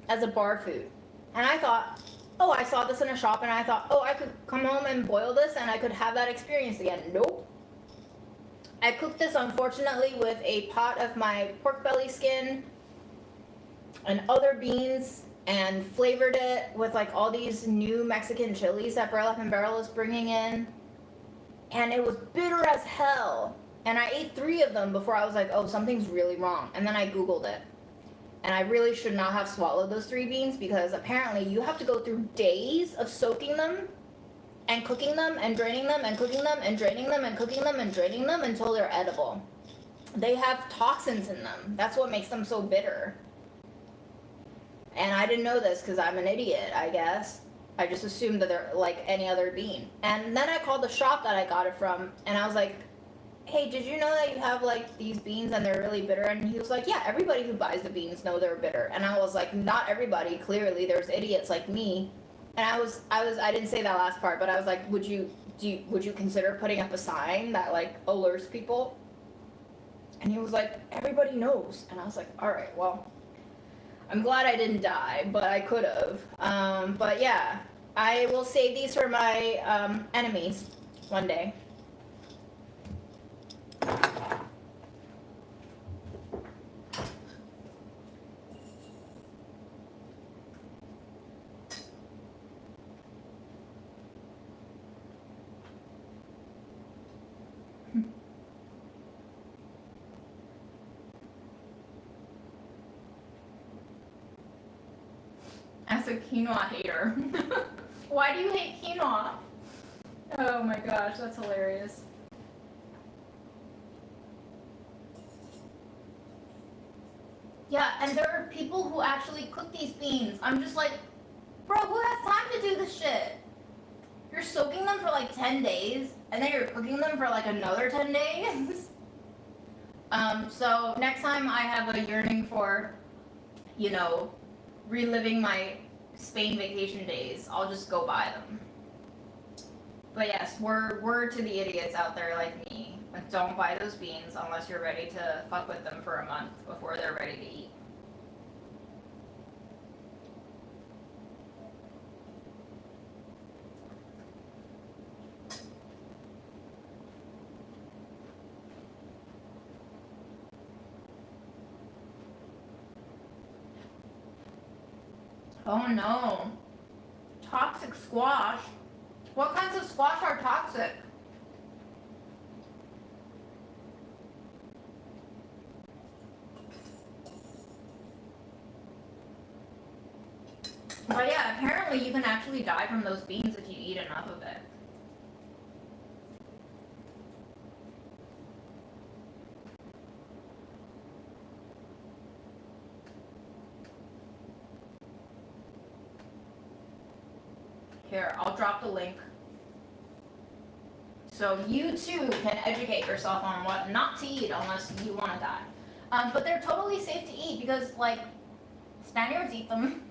as a bar food. And I thought, oh, I saw this in a shop, and I thought, oh, I could come home and boil this and I could have that experience again. Nope. I cooked this, unfortunately, with a pot of my pork belly skin and other beans, and flavored it with like all these new Mexican chilies that Burlap and Barrel is bringing in. And it was bitter as hell. And I ate 3 of them before I was like, oh, something's really wrong. And then I Googled it. And I really should not have swallowed those 3 beans, because apparently you have to go through days of soaking them and cooking them and draining them and cooking them and draining them and cooking them and draining them until they're edible. They have toxins in them. That's what makes them so bitter. And I didn't know this because I'm an idiot, I guess. I just assumed that they're like any other bean. And then I called the shop that I got it from, and I was like, hey, did you know that you have like these beans and they're really bitter? And he was like, yeah, everybody who buys the beans know they're bitter. And I was like, not everybody, clearly. There's idiots like me. And I didn't say that last part, but I was like, would you consider putting up a sign that like alerts people? And he was like, everybody knows. And I was like, all right, well, I'm glad I didn't die, but I could have. But yeah, I will save these for my enemies one day. As a quinoa hater. Why do you hate quinoa?
Oh my gosh, that's hilarious. Yeah, and there are people who actually cook these beans. I'm just like, bro, who has time to do this shit? You're soaking them for like 10 days, and then you're cooking them for like another 10 days. So next time I have a yearning for, you know, reliving my Spain vacation days, I'll just go buy them. But yes, word to the idiots out there like me. Don't buy those beans unless you're ready to fuck with them for a month before they're ready to eat. Oh no. Toxic squash? What kinds of squash are toxic? But yeah, apparently you can actually die from those beans if you eat enough of it. Here, I'll drop the link. So you too can educate yourself on what not to eat unless you want to die. But they're totally safe to eat because, like, Spaniards eat them.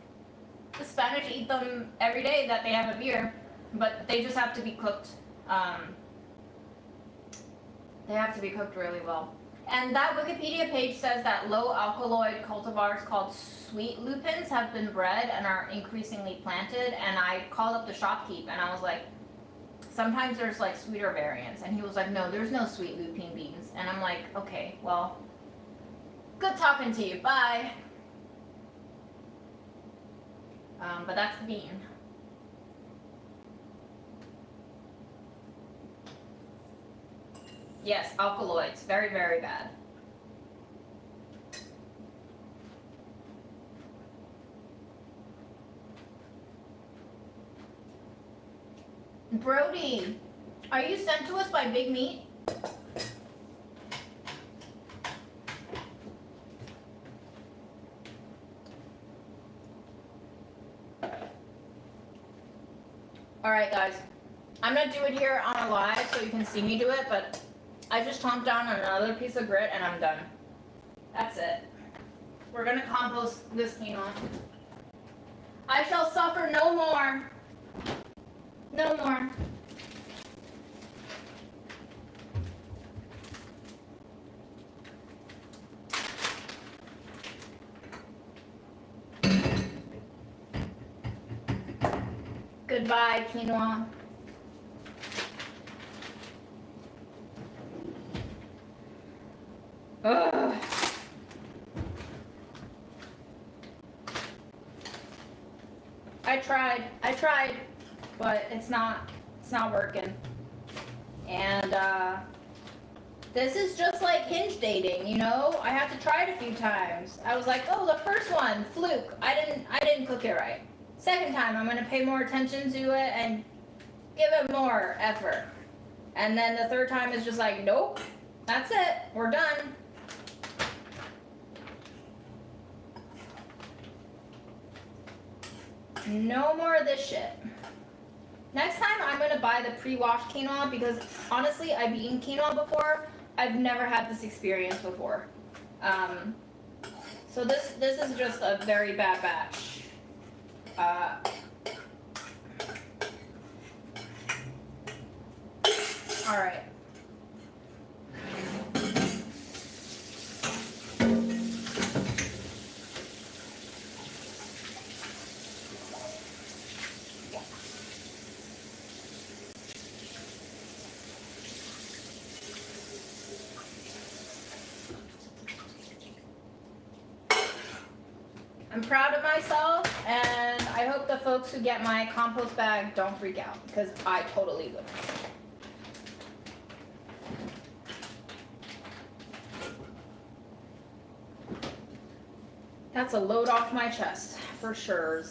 The Spanish eat them every day that they have a beer, but they just have to be cooked. They have to be cooked really well. And that Wikipedia page says that low alkaloid cultivars called sweet lupins have been bred and are increasingly planted. And I called up the shopkeep and I was like, sometimes there's like sweeter variants. And he was like, no, there's no sweet lupine beans. And I'm like, okay, well, good talking to you, bye. But that's the bean. Yes, alkaloids, very, very bad. Brody, are you sent to us by Big Meat? Alright guys, I'm gonna do it here on a live so you can see me do it, but I just chomped down on another piece of grit and I'm done. That's it. We're gonna compost this quinoa. I shall suffer no more. No more. Goodbye, quinoa. Ugh. I tried, but it's not working. And this is just like Hinge dating, you know? I had to try it a few times. I was like, oh, the first one, fluke. I didn't cook it right. Second time, I'm gonna pay more attention to it and give it more effort. And then the third time is just like, nope, that's it, we're done. No more of this shit. Next time I'm gonna buy the pre-washed quinoa because honestly, I've eaten quinoa before. I've never had this experience before. So this is just a very bad batch. All right. I'm proud of myself, and I hope the folks who get my compost bag don't freak out, because I totally would. That's a load off my chest, for sure.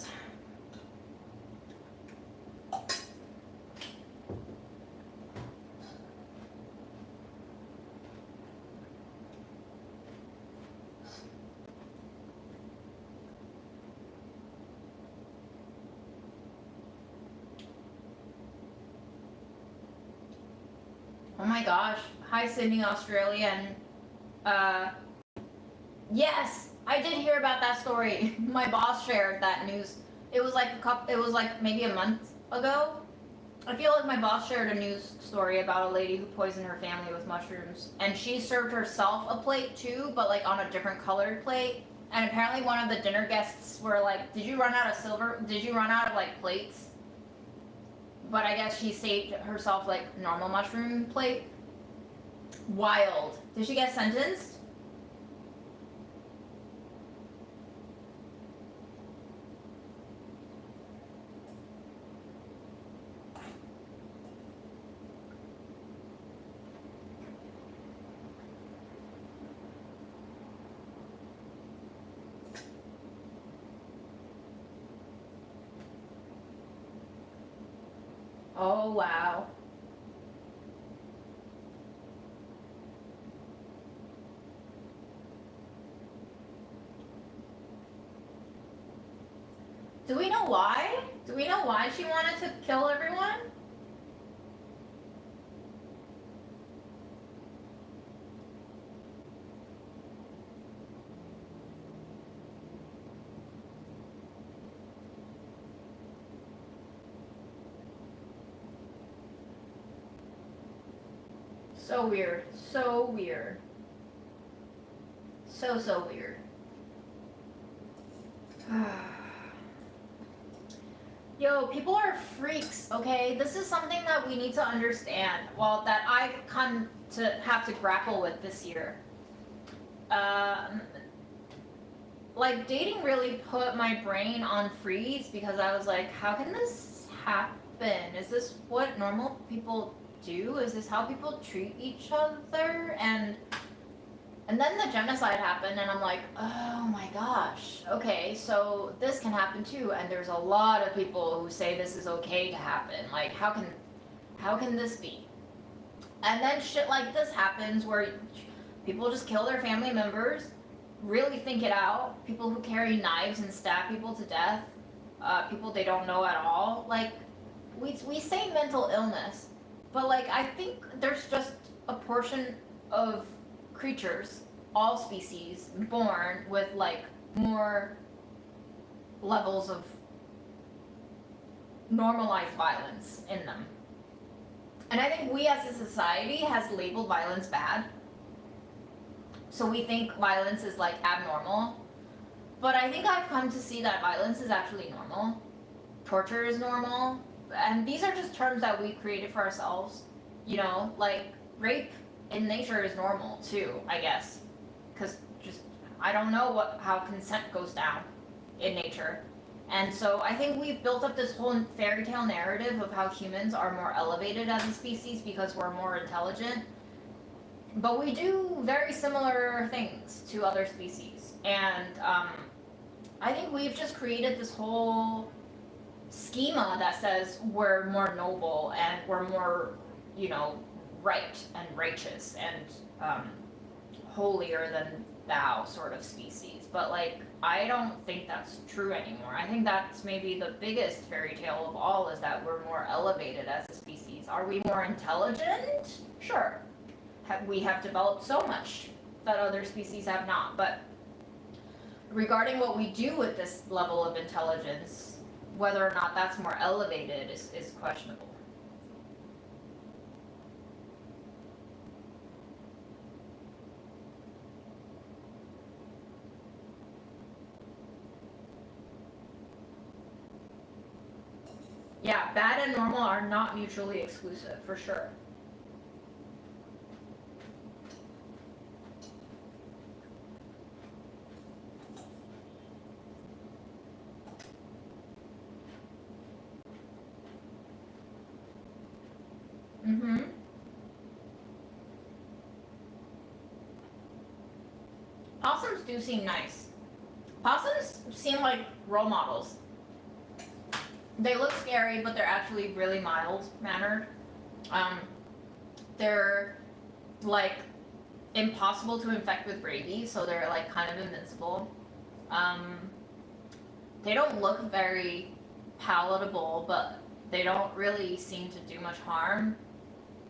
Oh my gosh. Hi, Sydney, Australia, and yes, I did hear about that story. My boss shared that news. It was like maybe a month ago. I feel like my boss shared a news story about a lady who poisoned her family with mushrooms, and she served herself a plate too, but like on a different colored plate. And apparently, one of the dinner guests were like, "Did you run out of silver? Did you run out of like plates?" But I guess she saved herself like normal mushroom plate. Wild. Did she get sentenced? Oh wow. Do we know why? Do we know why she wanted to kill everyone? So weird. So weird. So weird. Yo, people are freaks, okay? This is something that we need to understand. Well, that I've come to have to grapple with this year. Um, like, dating really put my brain on freeze because I was like, how can this happen? Is this what normal people do? Is this how people treat each other? And then the genocide happened, and I'm like, oh my gosh, okay, so this can happen too, and there's a lot of people who say this is okay to happen. Like, how can this be? And then shit like this happens where people just kill their family members, really think it out. People who carry knives and stab people to death, people they don't know at all. Like, we say mental illness, but like I think there's just a portion of creatures, all species, born with like more levels of normalized violence in them. And I think we as a society has labeled violence bad. So we think violence is like abnormal. But I think I've come to see that violence is actually normal. Torture is normal. And these are just terms that we created for ourselves. You know, like rape in nature is normal too, I guess. Because just, I don't know how consent goes down in nature. And so I think we've built up this whole fairy tale narrative of how humans are more elevated as a species because we're more intelligent. But we do very similar things to other species. And I think we've just created this whole schema that says we're more noble and we're more, you know, right and righteous and holier than thou sort of species. But like, I don't think that's true anymore. I think that's maybe the biggest fairy tale of all, is that we're more elevated as a species. Are we more intelligent? Sure. We have developed so much that other species have not. But regarding what we do with this level of intelligence, whether or not that's more elevated is questionable. Yeah, bad and normal are not mutually exclusive, for sure. Mm-hmm. Possums do seem nice. Possums seem like role models. They look scary, but they're actually really mild-mannered. Um, they're like impossible to infect with rabies, so they're like kind of invincible. Um, they don't look very palatable, but they don't really seem to do much harm.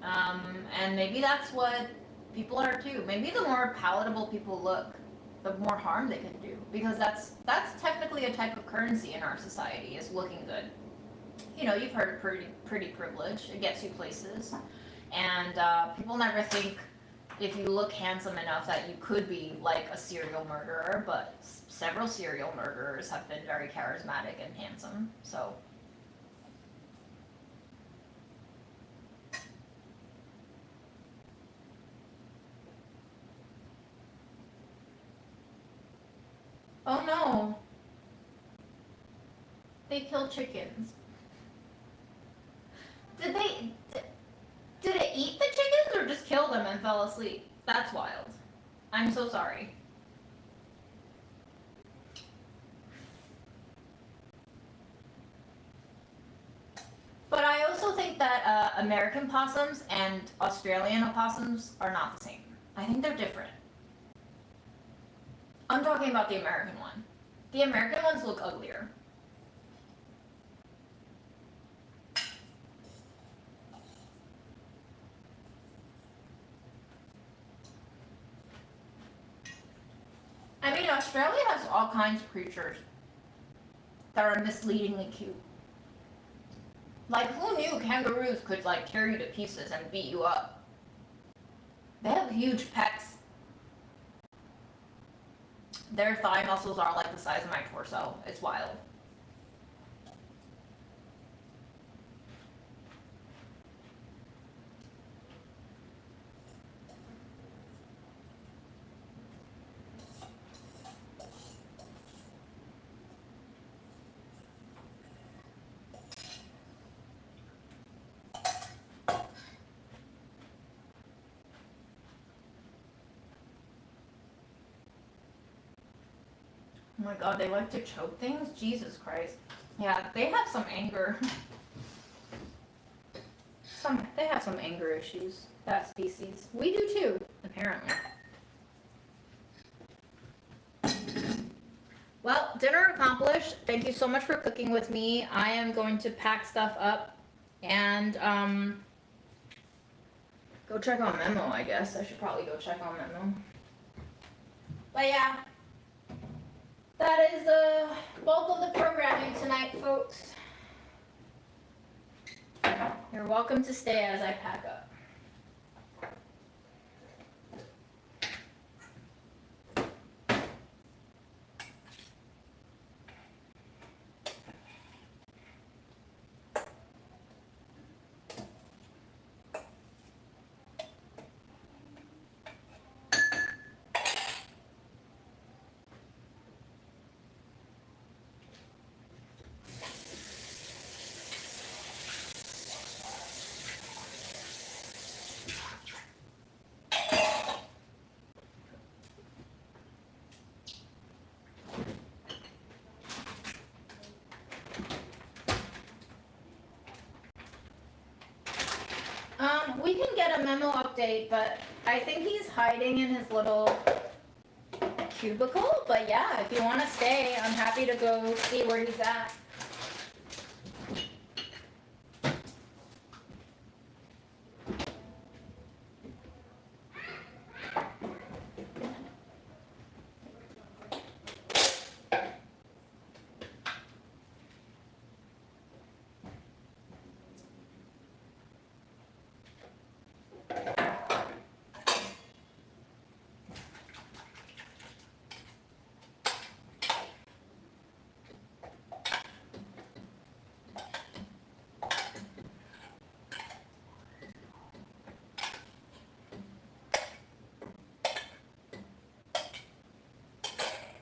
And maybe that's what people are too. Maybe the more palatable people look, the more harm they can do, because that's technically a type of currency in our society, is looking good. You know, you've heard of pretty privilege. It gets you places, and people never think if you look handsome enough that you could be like a serial murderer. But several serial murderers have been very charismatic and handsome. So. Oh no. They killed chickens. Did it eat the chickens or just kill them and fell asleep? That's wild. I'm so sorry. But I also think that American possums and Australian opossums are not the same. I think they're different. I'm talking about the American one. The American ones look uglier. I mean, Australia has all kinds of creatures that are misleadingly cute. Like, who knew kangaroos could, like, tear you to pieces and beat you up? They have huge pecs. Their thigh muscles are like the size of my torso. It's wild. Oh my god, they like to choke things? Jesus Christ. Yeah, they have some anger. They have some anger issues, that species. We do too, apparently. Well, dinner accomplished. Thank you so much for cooking with me. I am going to pack stuff up and go check on Memo, I guess. I should probably go check on Memo. But yeah. That is the bulk of the programming tonight, folks. You're welcome to stay as I pack up. We can get a Memo update, but I think he's hiding in his little cubicle. But yeah, if you want to stay, I'm happy to go see where he's at.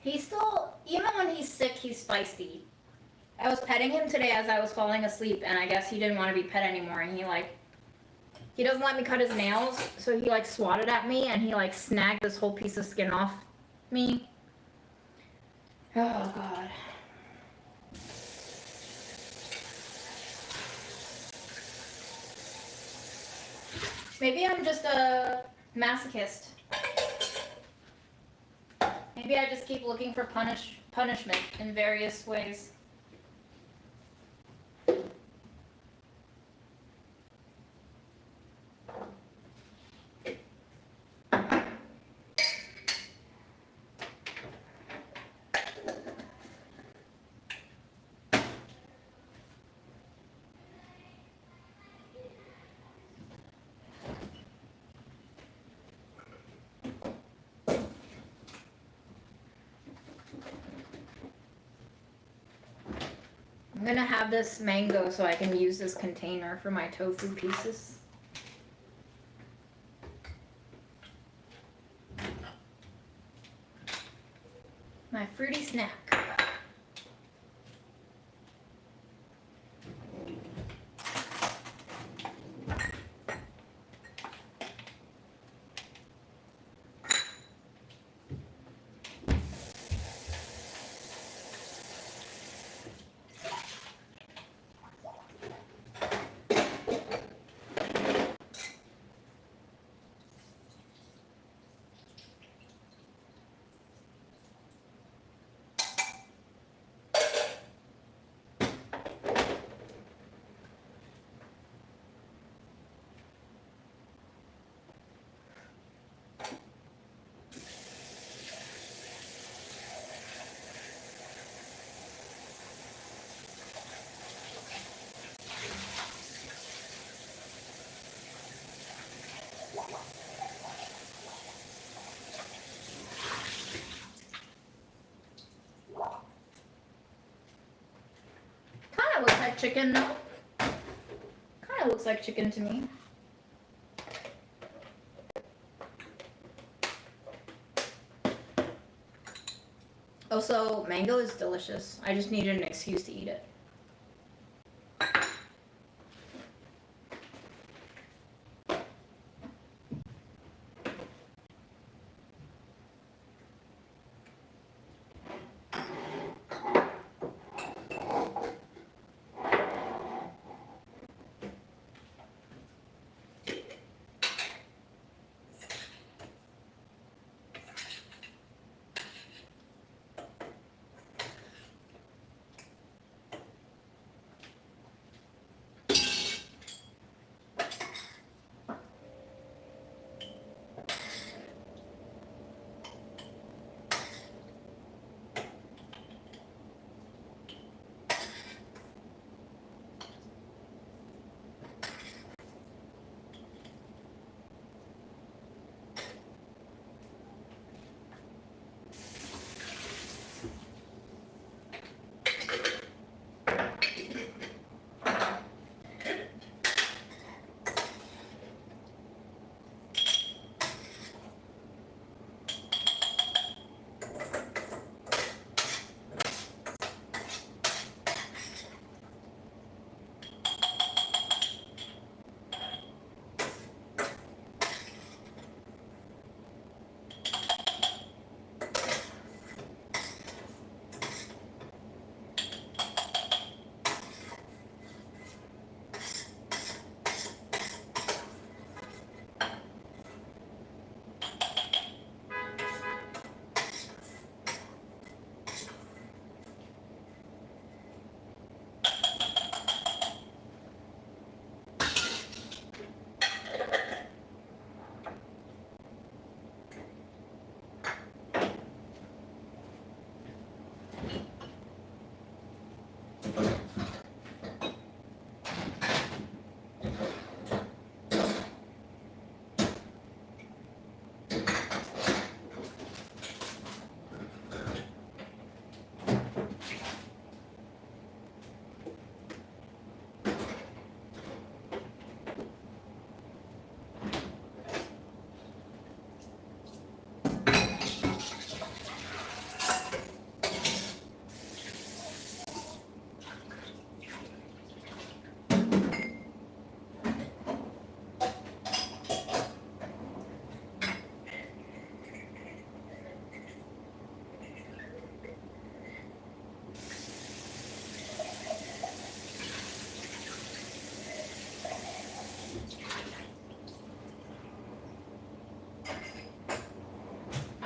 He's still, even when he's sick, he's feisty. I was petting him today as I was falling asleep, and I guess he didn't want to be pet anymore, and he doesn't let me cut his nails, so he swatted at me, and he snagged this whole piece of skin off me. Oh god. Maybe I'm just a masochist. Maybe I just keep looking for punishment in various ways.
I'm gonna have this mango so I can use this container for my tofu pieces. My fruity snack. Kinda looks like chicken though. Kinda looks like chicken to me. Also, mango is delicious. I just needed an excuse to eat it.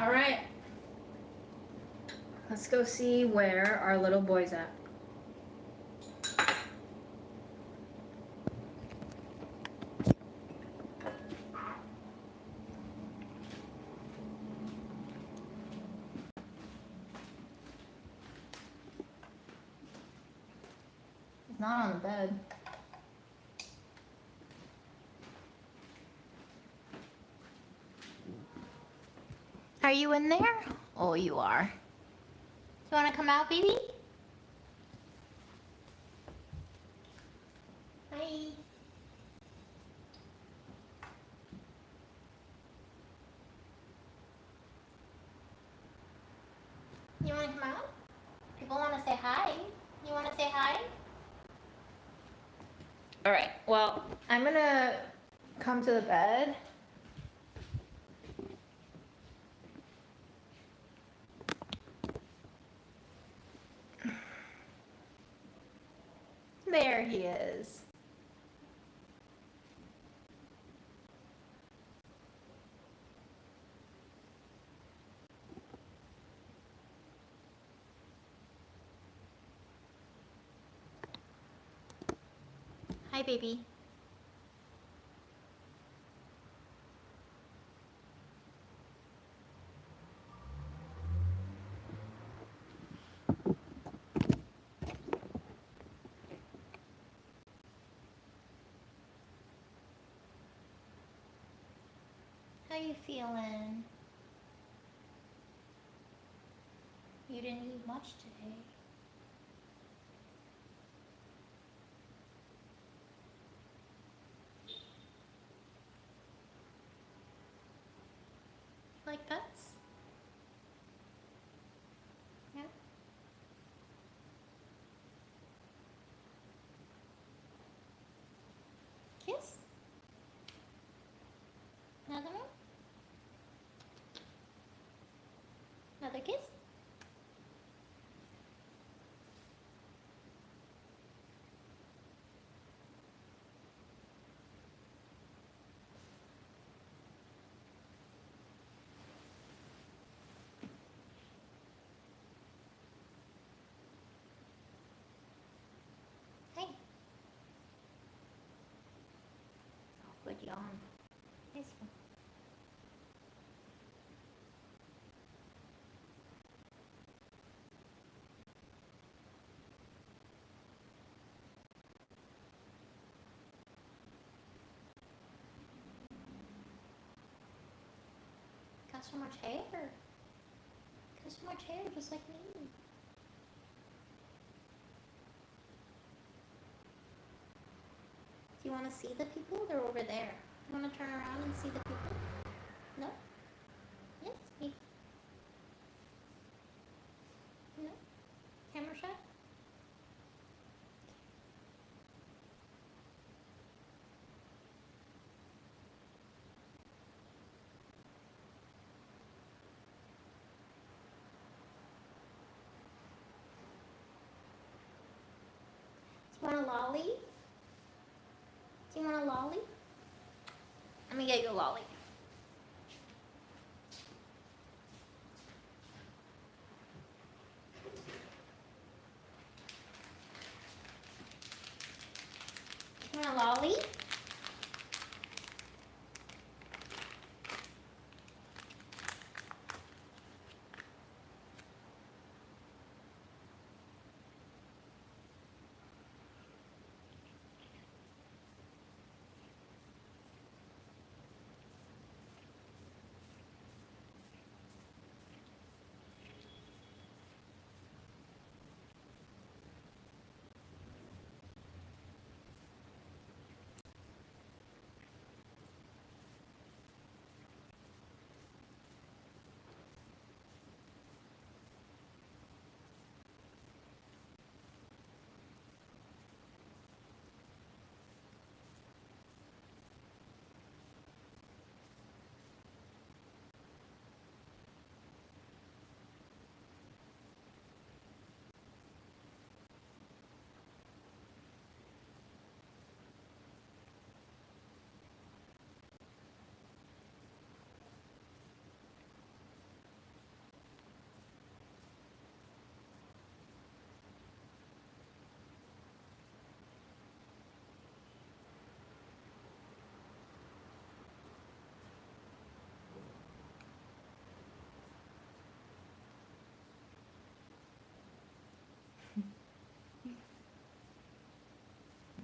All right. Let's go see where our little boy's at. He's not on the bed. Are you in there? Oh, you are. You want to come out, baby?
You want to come out? People want to say hi. You want to say hi?
All right. Well, I'm gonna come to the bed. There he is.
Hi, baby. How you feeling? You didn't eat much today. Like pets? Yeah. Kiss? Another one? Another kiss? Hey.
Oh, good yawn.
Nice one. Got so much hair. Got so much hair, just like me. Do you want to see the people? They're over there. You want to turn around and see the people? No? Yes? Me? No? Camera shot? Do you want a lolly? Do you want a lolly? Let me get you a lolly. You want a lolly?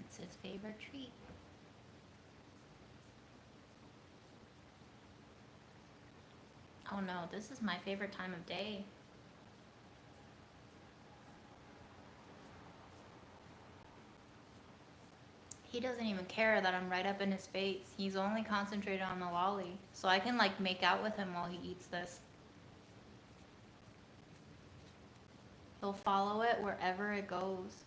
It's his favorite treat. Oh no, this is my favorite time of day. He doesn't even care that I'm right up in his face. He's only concentrated on the lolly. So I can like make out with him while he eats this.
He'll follow it wherever it goes.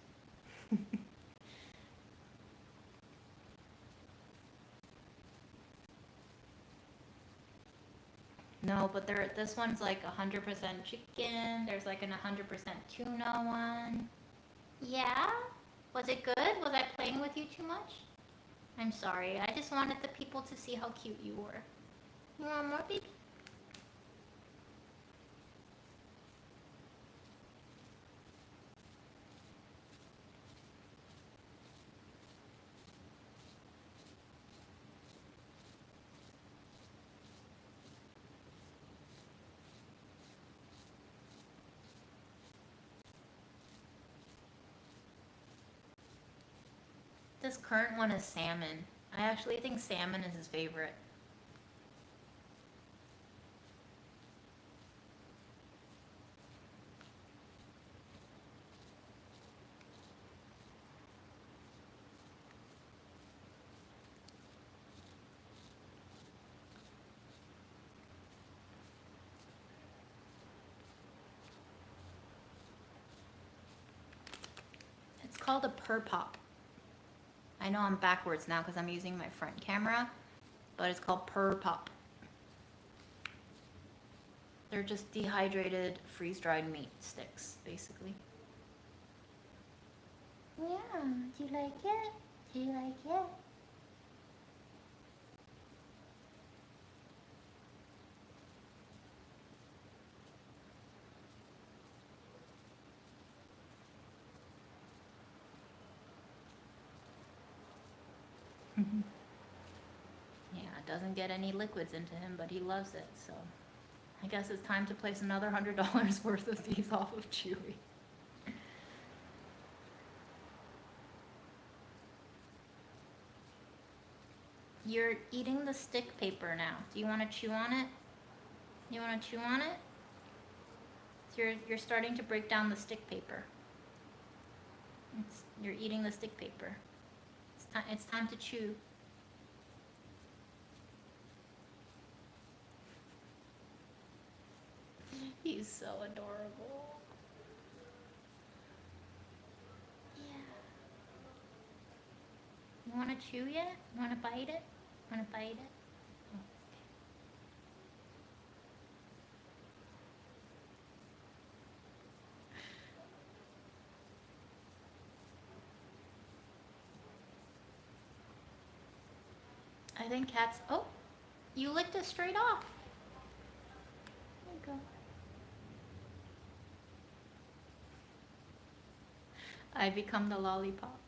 No, but this one's like 100% chicken. There's like an 100% tuna one.
Yeah? Was it good? Was I playing with you too much? I'm sorry. I just wanted the people to see how cute you were. You want more, baby?
This current one is salmon. I actually think salmon is his favorite. It's called a purr pop. I know I'm backwards now because I'm using my front camera, but it's called purr pop. They're just dehydrated, freeze-dried meat sticks, basically.
Yeah. Do you like it? Do you like it?
Yeah, it doesn't get any liquids into him, but he loves it, so I guess it's time to place another $100 worth of these off of Chewy. You're eating the stick paper now. Do you want to chew on it? You want to chew on it? So you're starting to break down the stick paper. You're eating the stick paper. It's time to chew. He's so adorable.
Yeah.
You want to chew yet? Want to bite it? Want to bite it? Oh, okay. I think cats. Oh, you licked it straight off. There you go. I become the lollipop.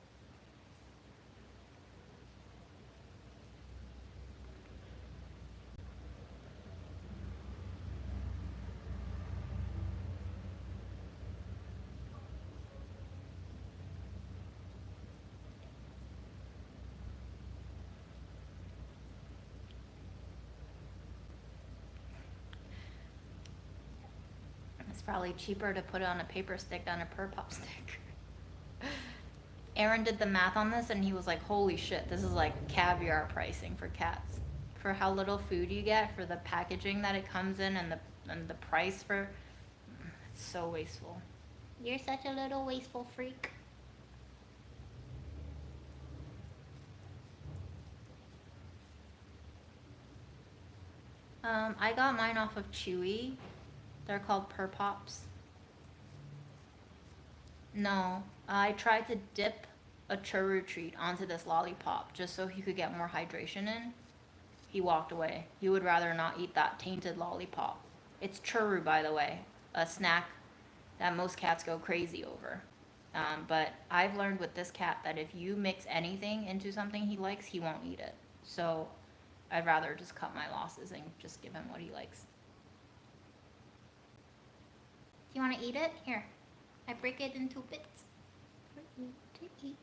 It's probably cheaper to put it on a paper stick than a purr pop stick. Aaron did the math on this and he was like, holy shit, this is like caviar pricing for cats. For how little food you get, for the packaging that it comes in, and the price for, it's so wasteful.
You're such a little wasteful freak.
I got mine off of Chewy. They're called Purr Pops. No, I tried to dip a churro treat onto this lollipop just so he could get more hydration in. He walked away. He would rather not eat that tainted lollipop. It's churro, by the way, a snack that most cats go crazy over. But I've learned with this cat that if you mix anything into something he likes, he won't eat it. So I'd rather just cut my losses and just give him what he likes.
Do you want to eat it? Here. I break it into bits for you to eat.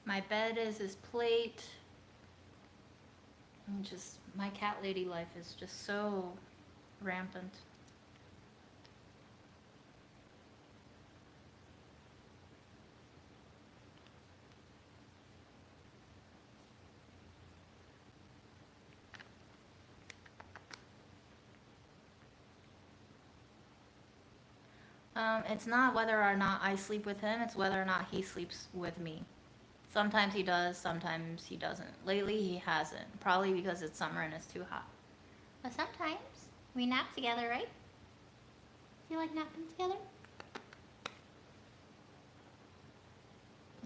My bed is his plate. And just, my cat lady life is just so rampant.
It's not whether or not I sleep with him, it's whether or not he sleeps with me. Sometimes he does, sometimes he doesn't. Lately he hasn't, probably because it's summer and it's too hot. But sometimes we nap together, right? Do you like napping together?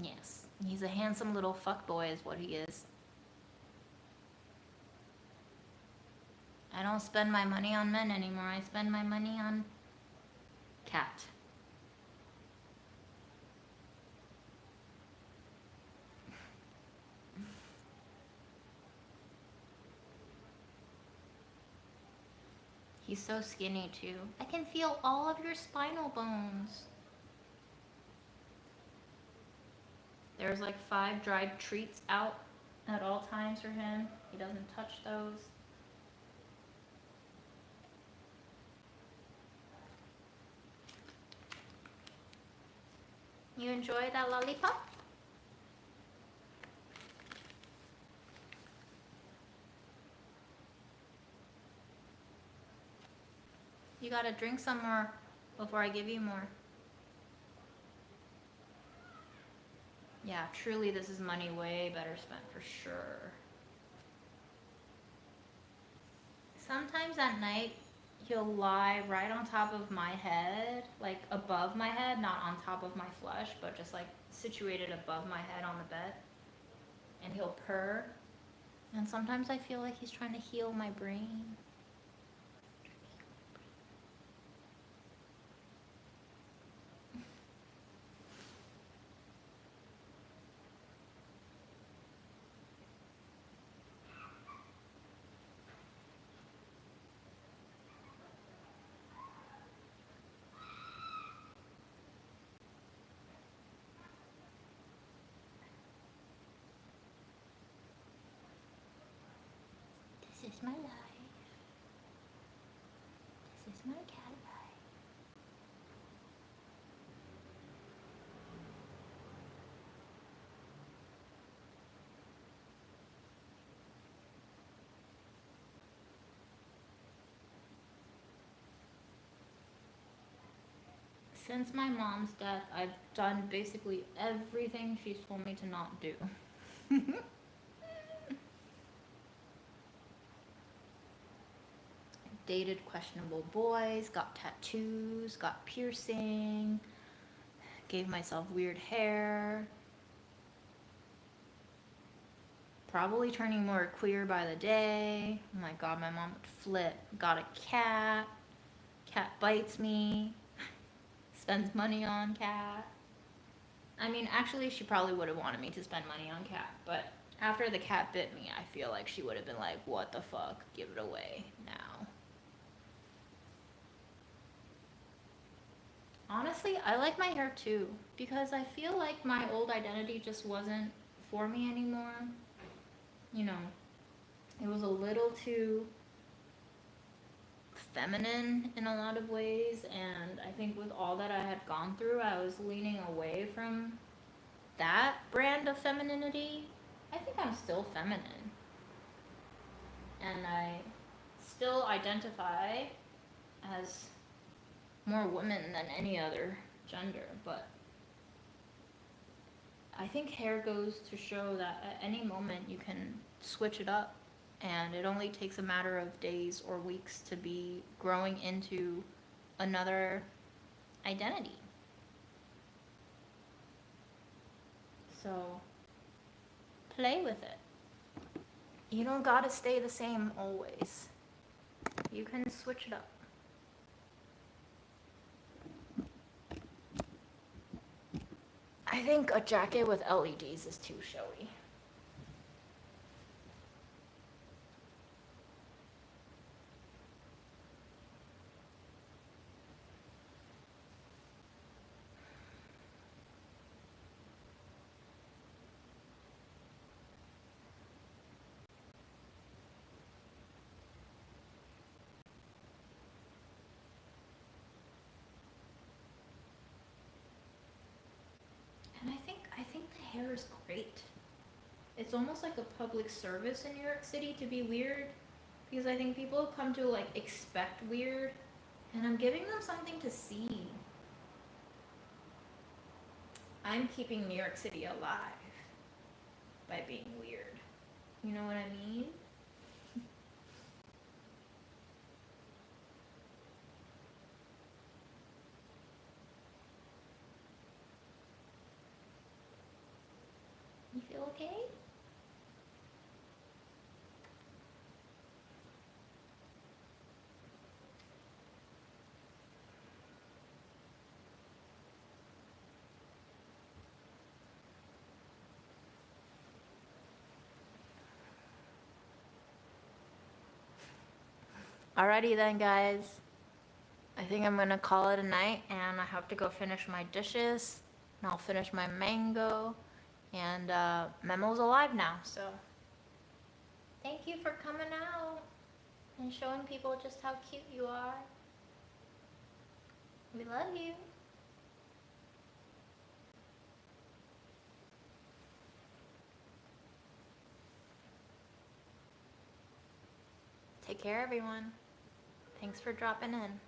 Yes, he's a handsome little fuckboy is what he is. I don't spend my money on men anymore. I spend my money on cat. He's so skinny too. I can feel all of your spinal bones. There's like 5 dried treats out at all times for him. He doesn't touch those. You enjoy that lollipop? You gotta drink some more before I give you more. Yeah, truly this is money way better spent for sure. Sometimes at night, he'll lie right on top of my head, like above my head, not on top of my flesh, but just like situated above my head on the bed. And he'll purr. And sometimes I feel like he's trying to heal my brain. This is my life. This is my cat life. Since my mom's death, I've done basically everything she's told me to not do. Dated questionable boys, got tattoos, got piercing, gave myself weird hair. Probably turning more queer by the day. Oh my god, my mom would flip. Got a cat. Cat bites me. Spends money on cat. I mean, actually, she probably would have wanted me to spend money on cat, but after the cat bit me, I feel like she would have been like, what the fuck? Give it away now. Honestly, I like my hair too, because I feel like my old identity just wasn't for me anymore. You know, it was a little too feminine in a lot of ways, and I think with all that I had gone through, I was leaning away from that brand of femininity. I think I'm still feminine, and I still identify as more women than any other gender, but I think hair goes to show that at any moment you can switch it up, and it only takes a matter of days or weeks to be growing into another identity. So play with it. You don't gotta stay the same always. You can switch it up. I think a jacket with LEDs is too showy. And I think the hair is great. It's almost like a public service in New York City to be weird, because I think people come to like expect weird, and I'm giving them something to see. I'm keeping New York City alive by being weird. You know what I mean? You feel okay? Alrighty then, guys. I think I'm gonna call it a night, and I have to go finish my dishes, and I'll finish my mango, and Memo's alive now, so thank you for coming out and showing people just how cute you are. We love you. Take care, everyone. Thanks for dropping in.